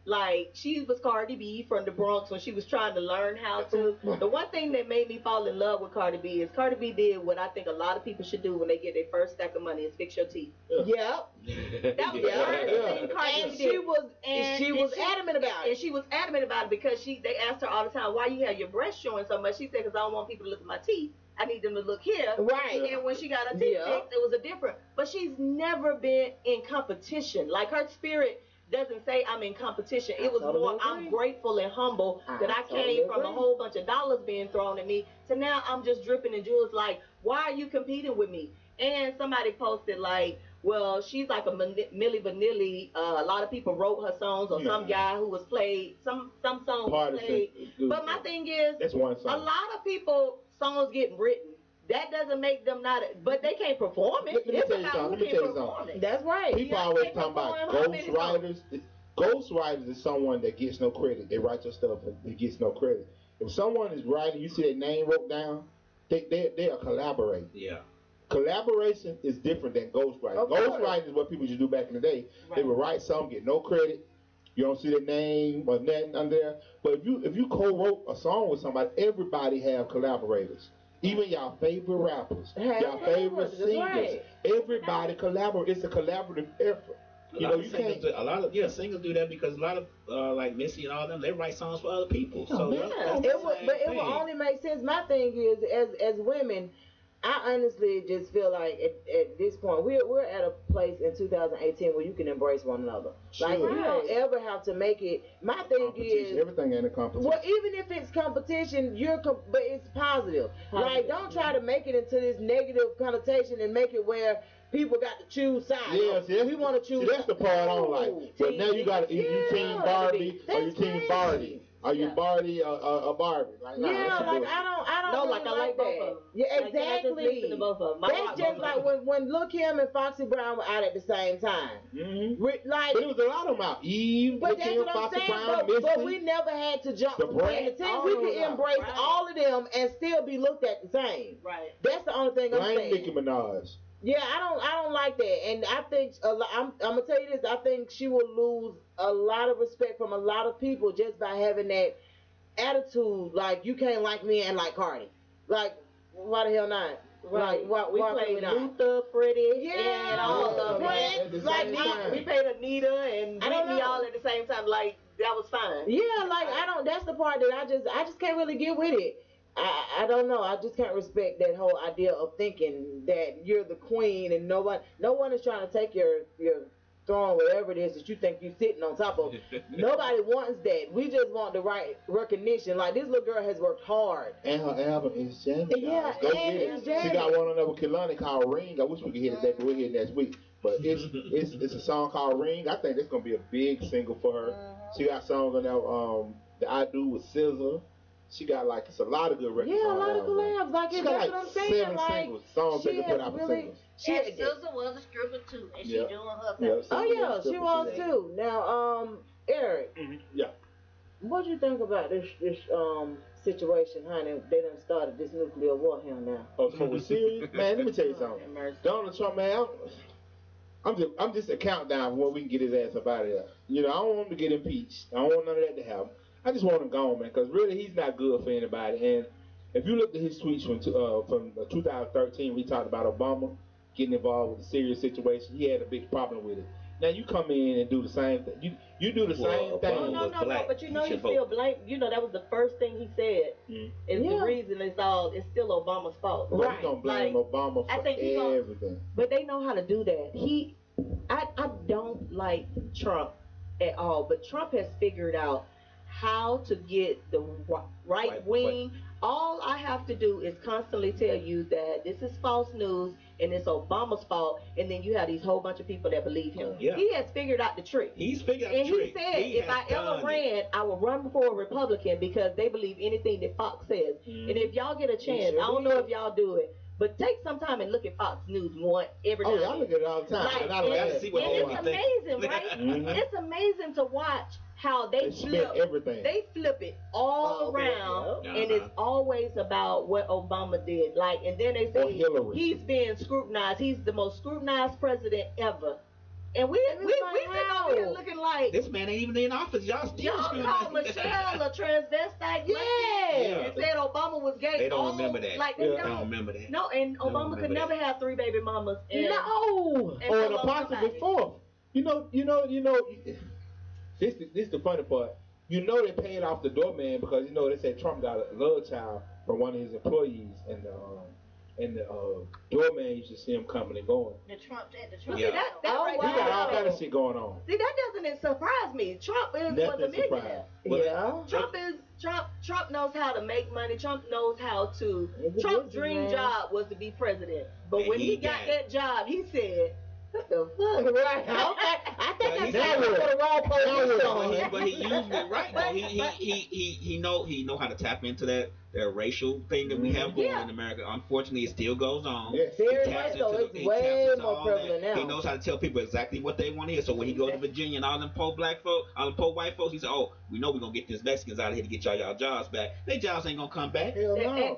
like, she was Cardi B from the Bronx when she was trying to learn how to. The one thing that made me fall in love with Cardi B is Cardi B did what I think a lot of people should do when they get their first stack of money, is fix your teeth. Yep. That was the first thing Cardi B did. She was adamant about it. And she was adamant about it because they asked her all the time, why you have your breasts showing so much? She said, because I don't want people to look at my teeth. I need them to look here. Right. And when she got her teeth fixed, it was a different. But she's never been in competition. Like, her spirit doesn't say I'm in competition. It was more, I'm grateful and humble that I came from a whole bunch of dollars being thrown at me to now I'm just dripping in jewels. Like, why are you competing with me? And somebody posted, like, well, she's like a Milli Vanilli. A lot of people wrote her songs, or some guy who was played, some songs played. But my thing is, that's one song. A lot of people, songs get written that doesn't make them not. But they can't perform it. It's about who can perform it. That's right. People always talking about ghost writers. Ghost writers is someone that gets no credit. They write your stuff and it gets no credit. If someone is writing, you see their name wrote down, they are collaborating. Yeah. Collaboration is different than ghostwriting. Ghostwriting is what people used to do back in the day. Right. They would write something, get no credit. You don't see their name or nothing under there. But if you co-wrote a song with somebody, everybody have collaborators. Even y'all favorite rappers, y'all favorite singers, right. Everybody collaborate. It's a collaborative effort. You know, you can't. A lot of singers do that because a lot of like Missy and all them, they write songs for other people. So it will only make sense. My thing is, as women, I honestly just feel like at this point we're at a place in 2018 where you can embrace one another. Sure. Like you don't ever have to make it. My thing is everything ain't a competition. Well, even if it's competition, but it's positive. Like don't try to make it into this negative connotation and make it where people got to choose sides. Yes, we want to choose. See, that's the part I don't like. But now you got to you team Barbie or you team Barty. Are you Barty or Barbie? Like, like I don't really like that. Yeah, exactly. That's just like when Lil' Kim and Foxy Brown were out at the same time. Mm-hmm. Like, but it was a lot of them out. Eve, Lil' Kim, Foxy Brown, Missy. But we never had to jump from 10 to 10. We could embrace all of them and still be looked at the same. Right. That's the only thing I'm saying. Nicki Minaj. Yeah, I don't like that, and I think I'm gonna tell you this. I think she will lose a lot of respect from a lot of people just by having that attitude. Like you can't like me and like Cardi. Like why the hell not? Right. Like, we played Luther, Freddie, and all of them. Like we played Anita and Whitney all at the same time. Like that was fine. Yeah, like I don't. That's the part that I just can't really get with it. I don't know. I just can't respect that whole idea of thinking that you're the queen and no one is trying to take your throne, whatever it is that you think you're sitting on top of. Nobody wants that. We just want the right recognition. Like this little girl has worked hard. And her album is jamming. Yeah, go get it. She got one on there with Kehlani called Ring. I wish we could hit it that, but we'll hit it next week. But it's a song called Ring. I think that's gonna be a big single for her. She got songs on there. The I Do with SZA. She got it's a lot of good records. Yeah, a lot of collabs. Like she that's got what I'm saying. 7 singles, songs they can put out for singles. And SZA was a stripper too, and she doing her thing. She was too. Now, Eric. Mm-hmm. Yeah. What do you think about this situation, honey? They done started this nuclear war here now. Oh, so we're serious? Man, let me tell you something. Donald Trump, man, I'm just a countdown for when we can get his ass up out of there. You know, I don't want him to get impeached. I don't want none of that to happen. I just want him gone, man, because really he's not good for anybody. And if you look at his tweets from 2013, we talked about Obama getting involved with a serious situation. He had a big problem with it. Now you come in and do the same thing. You do the same thing. No, but you know he still blame. You know that was the first thing he said. Is the reason it's still Obama's fault. Right. He's gonna blame Obama for everything. But they know how to do that. I don't like Trump at all, but Trump has figured out how to get the right wing. All I have to do is constantly tell you that this is false news and it's Obama's fault, and then you have these whole bunch of people that believe him. Yeah. He has figured out the trick. He's figured out the trick. And he said, if I ever ran, I would run before a Republican because they believe anything that Fox says. And if y'all get a chance, I don't know if y'all do it, but take some time and look at Fox News every now and then. I look at it all the time. And it's amazing, right? It's amazing to watch how they flip everything. They flip it all around, and it's always about what Obama did. And then they say he's being scrutinized. He's the most scrutinized president ever. And we sitting over here looking like this man ain't even in office. Y'all called Michelle a transvestite. And said Obama was gay. They don't remember that. They don't remember that. No, and Obama could never have 3 baby mamas. Or an possible 4th. You know. This is the funny part. You know they paid off the doorman because they said Trump got a love child from one of his employees, and the doorman used to see him coming and going. The Trump. Yeah. He got all kind of shit going on. See, that doesn't surprise me. Trump was a millionaire. Trump knows how to make money. Trump knows how to. Trump's dream job was to be president, but when he got that job, he said, what the fuck? Right. I think I said it for the wrong person. But he used it right. He know how to tap into that racial thing that we have going in America. Unfortunately, it still goes on. Yes. Very much so. It's way more prevalent now. He knows how to tell people exactly what they want to hear. So when he goes to Virginia and all them poor black folk, all them poor white folks, he said, "Oh, we know we're gonna get these Mexicans out of here to get y'all jobs back." They jobs ain't gonna come back. Hell no.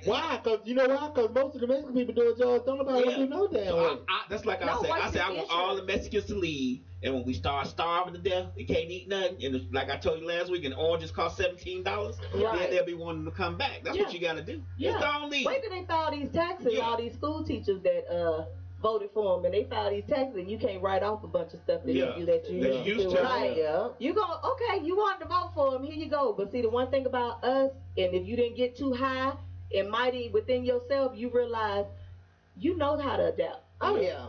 Why? Because you know why? Because most of the Mexican people doing jobs don't nobody want to do no damn way. That's like I said. I want all the Mexicans to leave. And when we start starving to death, they can't eat nothing. And like I told you last week, and oranges cost $17. Then they'll be wanting to come back. That's what you got to do. Just don't leave. Wait till they file these taxes. All these school teachers that voted for them, and they file these taxes, and you can't write off a bunch of stuff that you used to. Right? You go, okay, you wanted to vote for them, here you go. But see, the one thing about us, and if you didn't get too high and mighty within yourself, you realize you know how to adapt. Oh yeah.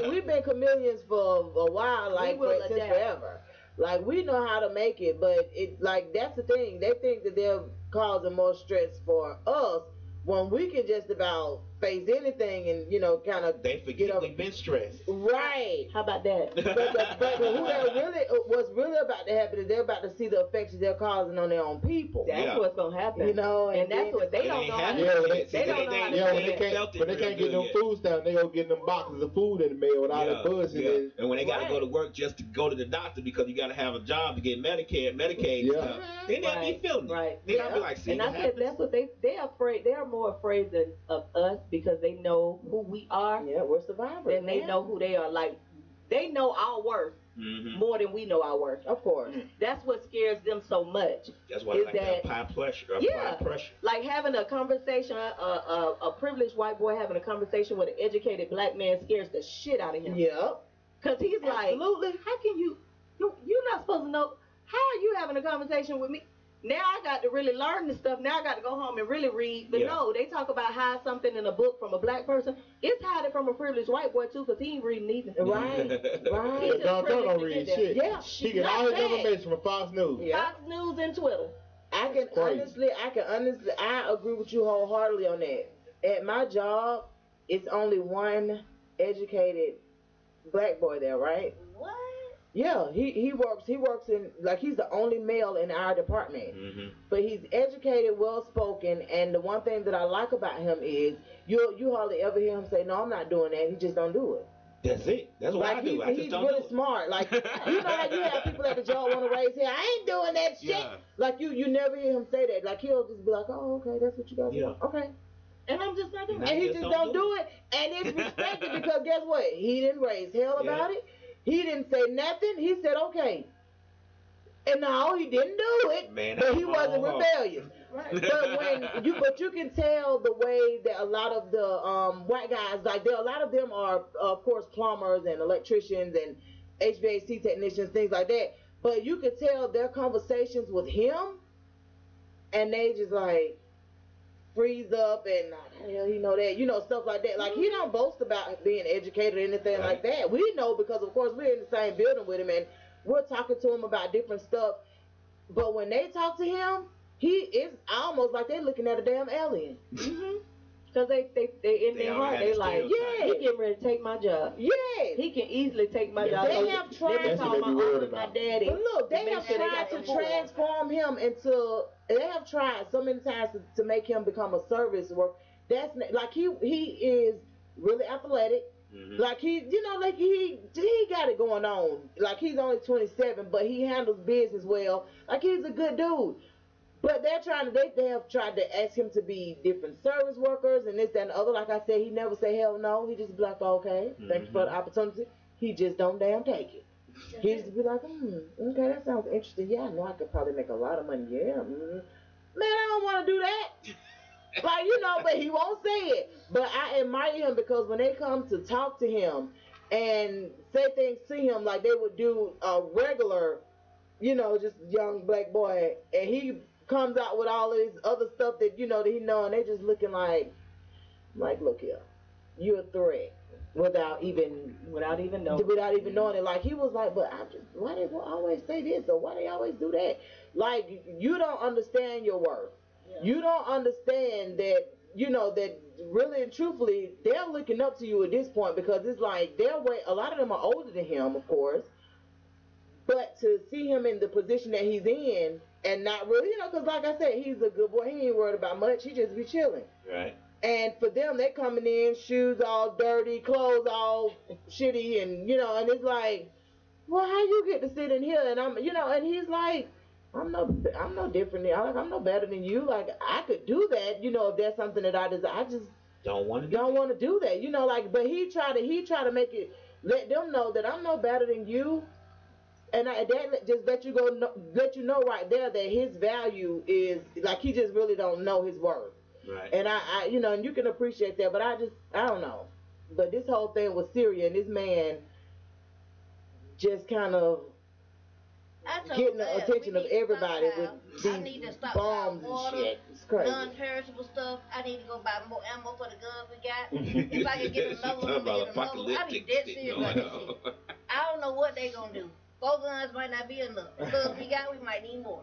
We've been chameleons for a while, like since forever. Like we know how to make it, but it like that's the thing. They think that they're causing more stress for us when we can just about face anything and kind of they forget we've been stressed. Right. How about that? But what's really about to happen is they're about to see the effects they're causing on their own people. That's what's gonna happen. And that's what they don't know how to when they can't get them food stamps, they go get them boxes of food in the mail with all that bullshit. And when they gotta go to work just to go to the doctor because you gotta have a job to get Medicaid stuff, then they'll be feeling it. They don't be like, see. And I said that's what they're afraid. They're more afraid of us because they know who we are. Yeah, we're survivors. And they know who they are. Like they know our worth more than we know our worth. Of course. That's what scares them so much. That's why they apply pressure. Like having a conversation, a privileged white boy having a conversation with an educated black man scares the shit out of him. Yep. Because he's like, how can you're not supposed to know, how are you having a conversation with me? Now I got to really learn this stuff. Now I got to go home and really read. But no, they talk about hide something in a book from a black person. It's hiding from a privileged white boy too, because he ain't reading either. Right. Don't read shit. Yeah. He get all his information from Fox News. Fox News and Twitter. I can honestly, I agree with you wholeheartedly on that. At my job, it's only one educated black boy there, right? What? Yeah, he works in, like, he's the only male in our department. But he's educated, well spoken, and the one thing that I like about him is you hardly ever hear him say, "No, I'm not doing that." He just don't do it. That's it. That's what I do. He's really smart. Like, you know how you have people at the job want to raise hell. I ain't doing that shit. Yeah. Like you never hear him say that. Like he'll just be like, "Oh, okay, that's what you guys do." Okay. And I'm just not doing it. And he just don't do it. And it's respected because guess what? He didn't raise hell about it. He didn't say nothing. He said, okay. And no, he didn't do it. But he wasn't rebellious. Right. But you can tell the way that a lot of the white guys, like a lot of them are, of course, plumbers and electricians and HVAC technicians, things like that. But you could tell their conversations with him, and they just like freeze up and hell, you know that, stuff like that. Like he don't boast about being educated or anything like that. We know because of course we're in the same building with him and we're talking to him about different stuff. But when they talk to him, he is almost like they're looking at a damn alien. Because they in their heart, they like, yeah, he getting ready to take my job. Yeah. He can easily take my job. They have tried to talk about my daddy. But look, they have tried to transform him into, they have tried so many times to make him become a service worker. That's like he is really athletic. Like he got it going on. Like he's only 27, but he handles business well. Like he's a good dude. But they have tried to ask him to be different service workers and this, that, and the other. Like I said, he never say hell no. He just be like, okay, thank you for the opportunity. He just don't damn take it. He just be like, okay, that sounds interesting. Yeah, I know I could probably make a lot of money. Yeah, man, I don't want to do that. Like, but he won't say it. But I admire him because when they come to talk to him and say things to him like they would do a regular, just young black boy, and he comes out with all of this other stuff that, that he know, and they just looking like, look here, you're a threat. Without even knowing it. Like he was like, but why they always say this or why they always do that? Like you don't understand your worth. Yeah. You don't understand that, that really and truthfully they're looking up to you at this point because it's like a lot of them are older than him, of course. But to see him in the position that he's in, and not really, you know, because like I said, he's a good boy. He ain't worried about much. He just be chilling. Right. And for them, they coming in, shoes all dirty, clothes all shitty, and you know, and it's like, well, how you get to sit in here? And I'm, you know, and he's like, I'm no different. I'm no better than you. Like I could do that, you know, if that's something that I desire. I just don't want to do that, you know, like. But he try to make it, let them know that I'm no better than you, and that just let you know right there that his value is like he just really don't know his worth. Right. And I you know, and you can appreciate that, but I don't know. But this whole thing was Syria, and this man just kind of getting the attention of everybody with these bombs and shit. It's crazy. Non-perishable stuff. I need to go buy more ammo for the guns we got. If I can get another one, I be dead serious about this shit. I don't know what they gonna do. 4 guns might not be enough. The guns we got, we might need more.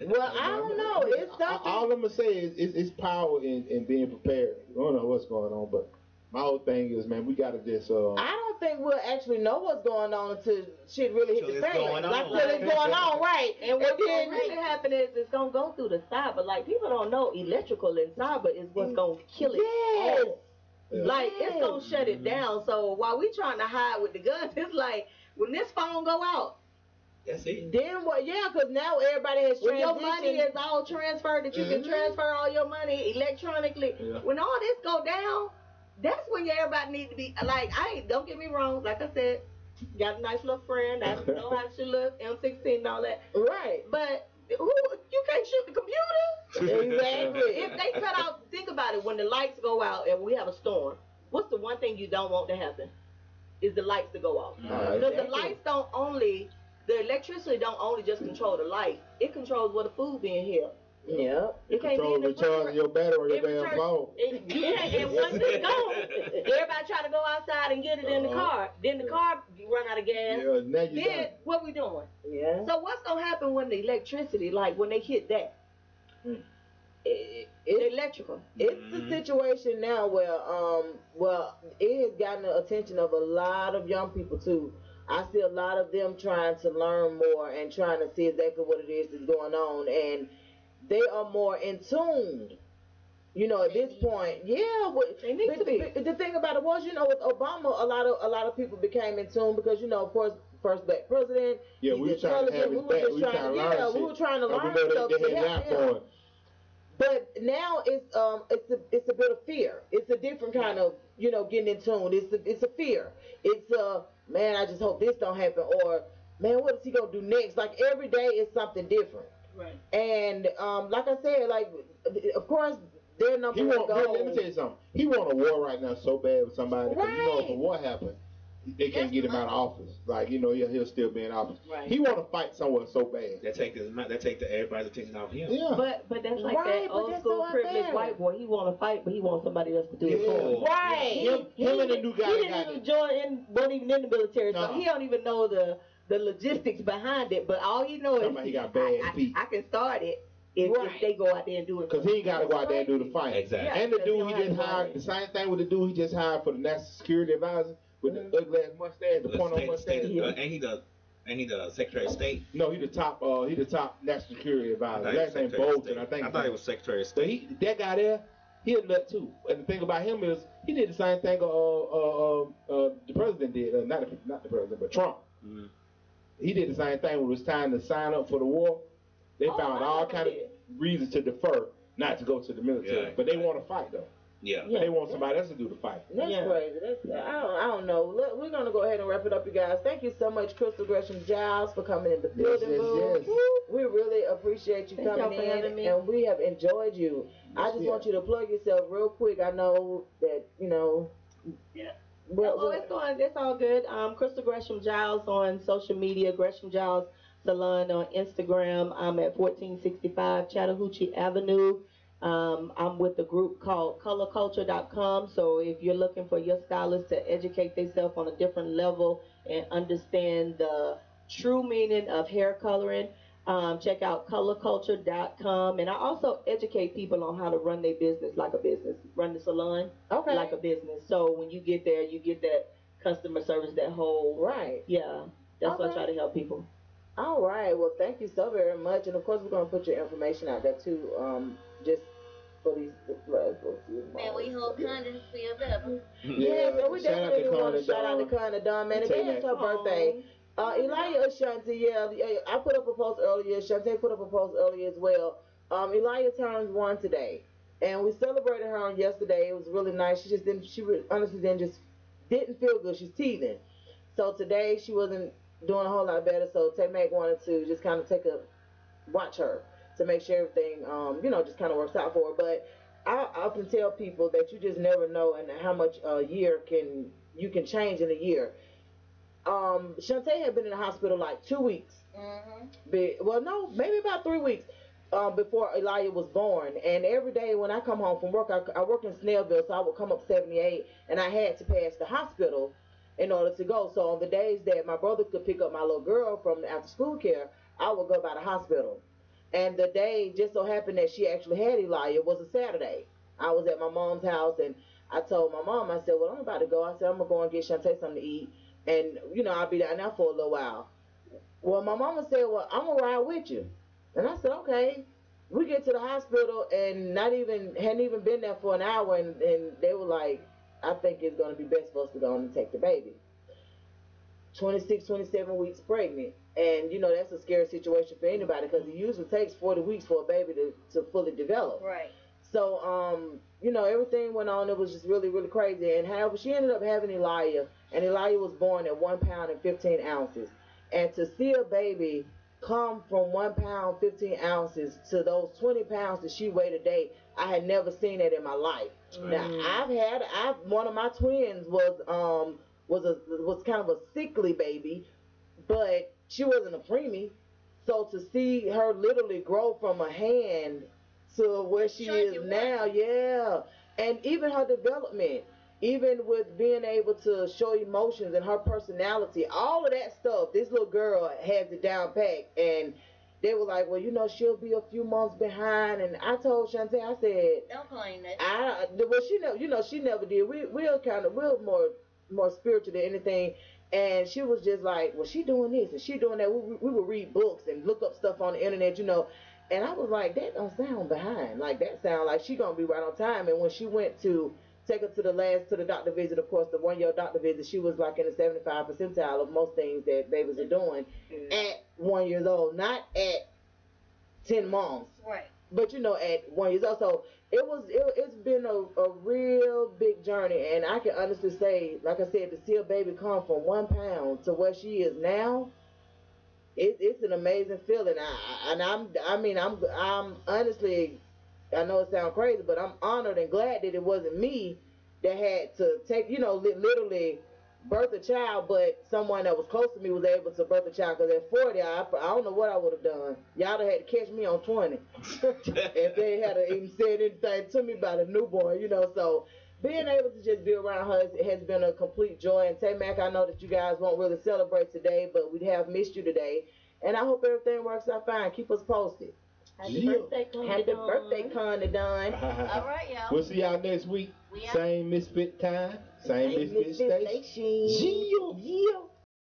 Well, I don't know. It's something. All I'm gonna say is it's power in being prepared. I don't know what's going on, but my whole thing is, man, we gotta just. I don't think we'll actually know what's going on until shit really hit the fan. Like till it's going on, right? And what's gonna really happen is it's gonna go through the cyber. Like people don't know electrical and cyber is what's gonna kill it. Yes. Like it's gonna shut it down. So while we trying to hide with the guns, it's like when this phone go out. That's it. Then what? Yeah, because now everybody has transitioned. When your money is all transferred, that you can transfer all your money electronically. Yeah. When all this go down, that's when everybody need to be like. Don't get me wrong. Like I said, got a nice little friend. I know how she look, M16 and all that. Right. But you can't shoot the computer. Exactly. If they cut out, think about it. When the lights go out and we have a storm, what's the one thing you don't want to happen? Is the lights to go off. Because the lights don't only, the electricity don't only just control the light. It controls where the food being held. Yeah. It can't be in the recharging your battery or your damn phone. And once it's gone, everybody try to go outside and get it in the car. Then the car run out of gas. Yeah, now you then what we doing? Yeah. So what's gonna happen when the electricity, like when they hit that? It's electrical. It's a situation now where well, it has gotten the attention of a lot of young people too. I see a lot of them trying to learn more and trying to see exactly what it is that's going on, and they are more in tune. You know, at this point, yeah. They need to be. The thing about it was, you know, with Obama, a lot of people became in tune because, you know, of course, first black president. Yeah, we were trying to have his back. We were trying to learn stuff. But now it's a bit of fear. It's a different kind of, you know, getting in tune. It's a fear. It's man, I just hope this don't happen, or man, what is he gonna do next? Like every day is something different. Right. And like I said, like of course their number one goal. Let me tell you something. He want a war right now so bad with somebody. Right. You know, if a war happened, they can't get him out of office. Like, you know, he'll still be in office. Right. He want to fight somewhere so bad. That take everybody's attention off him. Yeah. But that's like that old school privileged white boy. He want to fight, but he wants somebody else to do it for him. Right. Him and the new guy. He didn't even join wasn't even in the military, so he don't even know the logistics behind it. But all he knows is he got bad feet. I can start it. If they go out there and do it. Because he ain't got to go out there and do the fight. Exactly. Yeah, and the dude he just hired, the same thing with the dude he just hired for the national security advisor with the ugly ass mustache, the point on mustache. Ain't he the Secretary of State? No, he the top national security advisor. Last name Bolton, I think. I thought he was Secretary of State. That guy there, he a nut too. And the thing about him is he did the same thing the president did. Not the president, but Trump. Mm-hmm. He did the same thing when it was time to sign up for the war. They found all kind of reasons to defer not to go to the military, but they want to fight though. Yeah. But they want somebody else to do the fight. That's crazy. I don't know. Look, we're gonna go ahead and wrap it up, you guys. Thank you so much, Crystal Gresham Giles, for coming in the building. Yes. We really appreciate you coming in, and we have enjoyed you. I just want you to plug yourself real quick. I know that you know. Yeah. It's all good. Crystal Gresham Giles on social media. Gresham Giles Salon on Instagram. I'm at 1465 Chattahoochee Avenue. I'm with a group called colorculture.com. So if you're looking for your stylist to educate themselves on a different level and understand the true meaning of hair coloring, check out colorculture.com. And I also educate people on how to run their business like a business, run the salon like a business. So when you get there, you get that customer service, that whole, right. Yeah, that's what I try to help people. All right. Well, thank you so very much, and of course we're gonna put your information out there too. Just for these blood. Man, we hope Connie feel better. Yeah, so we definitely want to shout out to Connie Dunn, man. Today is her birthday. Elijah Ashanti, yeah, I put up a post earlier. Shantae put up a post earlier as well. Elijah turns 1 today, and we celebrated her on yesterday. It was really nice. She just didn't. Honestly didn't feel good. She's teething. So today she wasn't doing a whole lot better. So Tay-Mac wanted to just kind of watch her to make sure everything, just kind of works out for her. But I often tell people that you just never know and how much a year you can change in a year. Shantae had been in the hospital like 2 weeks. No, maybe about 3 weeks before Elijah was born. And every day when I come home from work, I work in Snellville, so I would come up 78, and I had to pass the hospital in order to go. So on the days that my brother could pick up my little girl from the after school care, I would go by the hospital. And the day just so happened that she actually had Elijah was a Saturday. I was at my mom's house, and I told my mom, I said, well, I'm about to go. I said, I'm going to go and get Shantae something to eat, and, I'll be down there for a little while. Well, my mama said, well, I'm going to ride with you. And I said, okay. We get to the hospital, and hadn't even been there for an hour, and they were like, I think it's going to be best for us to go and take the baby. 26, 27 weeks pregnant. And, that's a scary situation for anybody because it usually takes 40 weeks for a baby to fully develop. Right. So, everything went on. It was just really, really crazy. And however, she ended up having Elijah, and Elijah was born at 1 pound and 15 ounces. And to see a baby come from 1 pound, 15 ounces to those 20 pounds that she weighed a day, I had never seen that in my life. Now, one of my twins was kind of a sickly baby, but she wasn't a preemie. So to see her literally grow from a hand to where she is now, yeah. And even her development, even with being able to show emotions and her personality, all of that stuff, this little girl has it down packed. And they were like, well, she'll be a few months behind. And I told Shantae, I said, don't claim that. She never did. We're more spiritual than anything. And she was just like, well, she doing this and she doing that. We would read books and look up stuff on the internet, And I was like, that don't sound behind. Like, that sound like she gonna be right on time. And when she went to take her to the doctor visit, of course, the 1 year doctor visit, she was like in the 75 percentile of most things that babies are doing at 1 year old, not at 10 months. Right. But at 1 year old. So it's been a real big journey, and I can honestly say, like I said, to see a baby come from 1 pound to where she is now, it's an amazing feeling. I'm honestly, I know it sounds crazy, but I'm honored and glad that it wasn't me that had to take, literally birth a child, but someone that was close to me was able to birth a child. Because at 40, I don't know what I would have done. Y'all would have had to catch me on 20 if they had even said anything to me about a newborn, So being able to just be around her has been a complete joy. And Tay-Mac, I know that you guys won't really celebrate today, but we have missed you today. And I hope everything works out fine. Keep us posted. Happy birthday, Connie Dunn. All right, y'all. We'll see y'all next week. Same Misfit time. Same Misfit station. Yeah.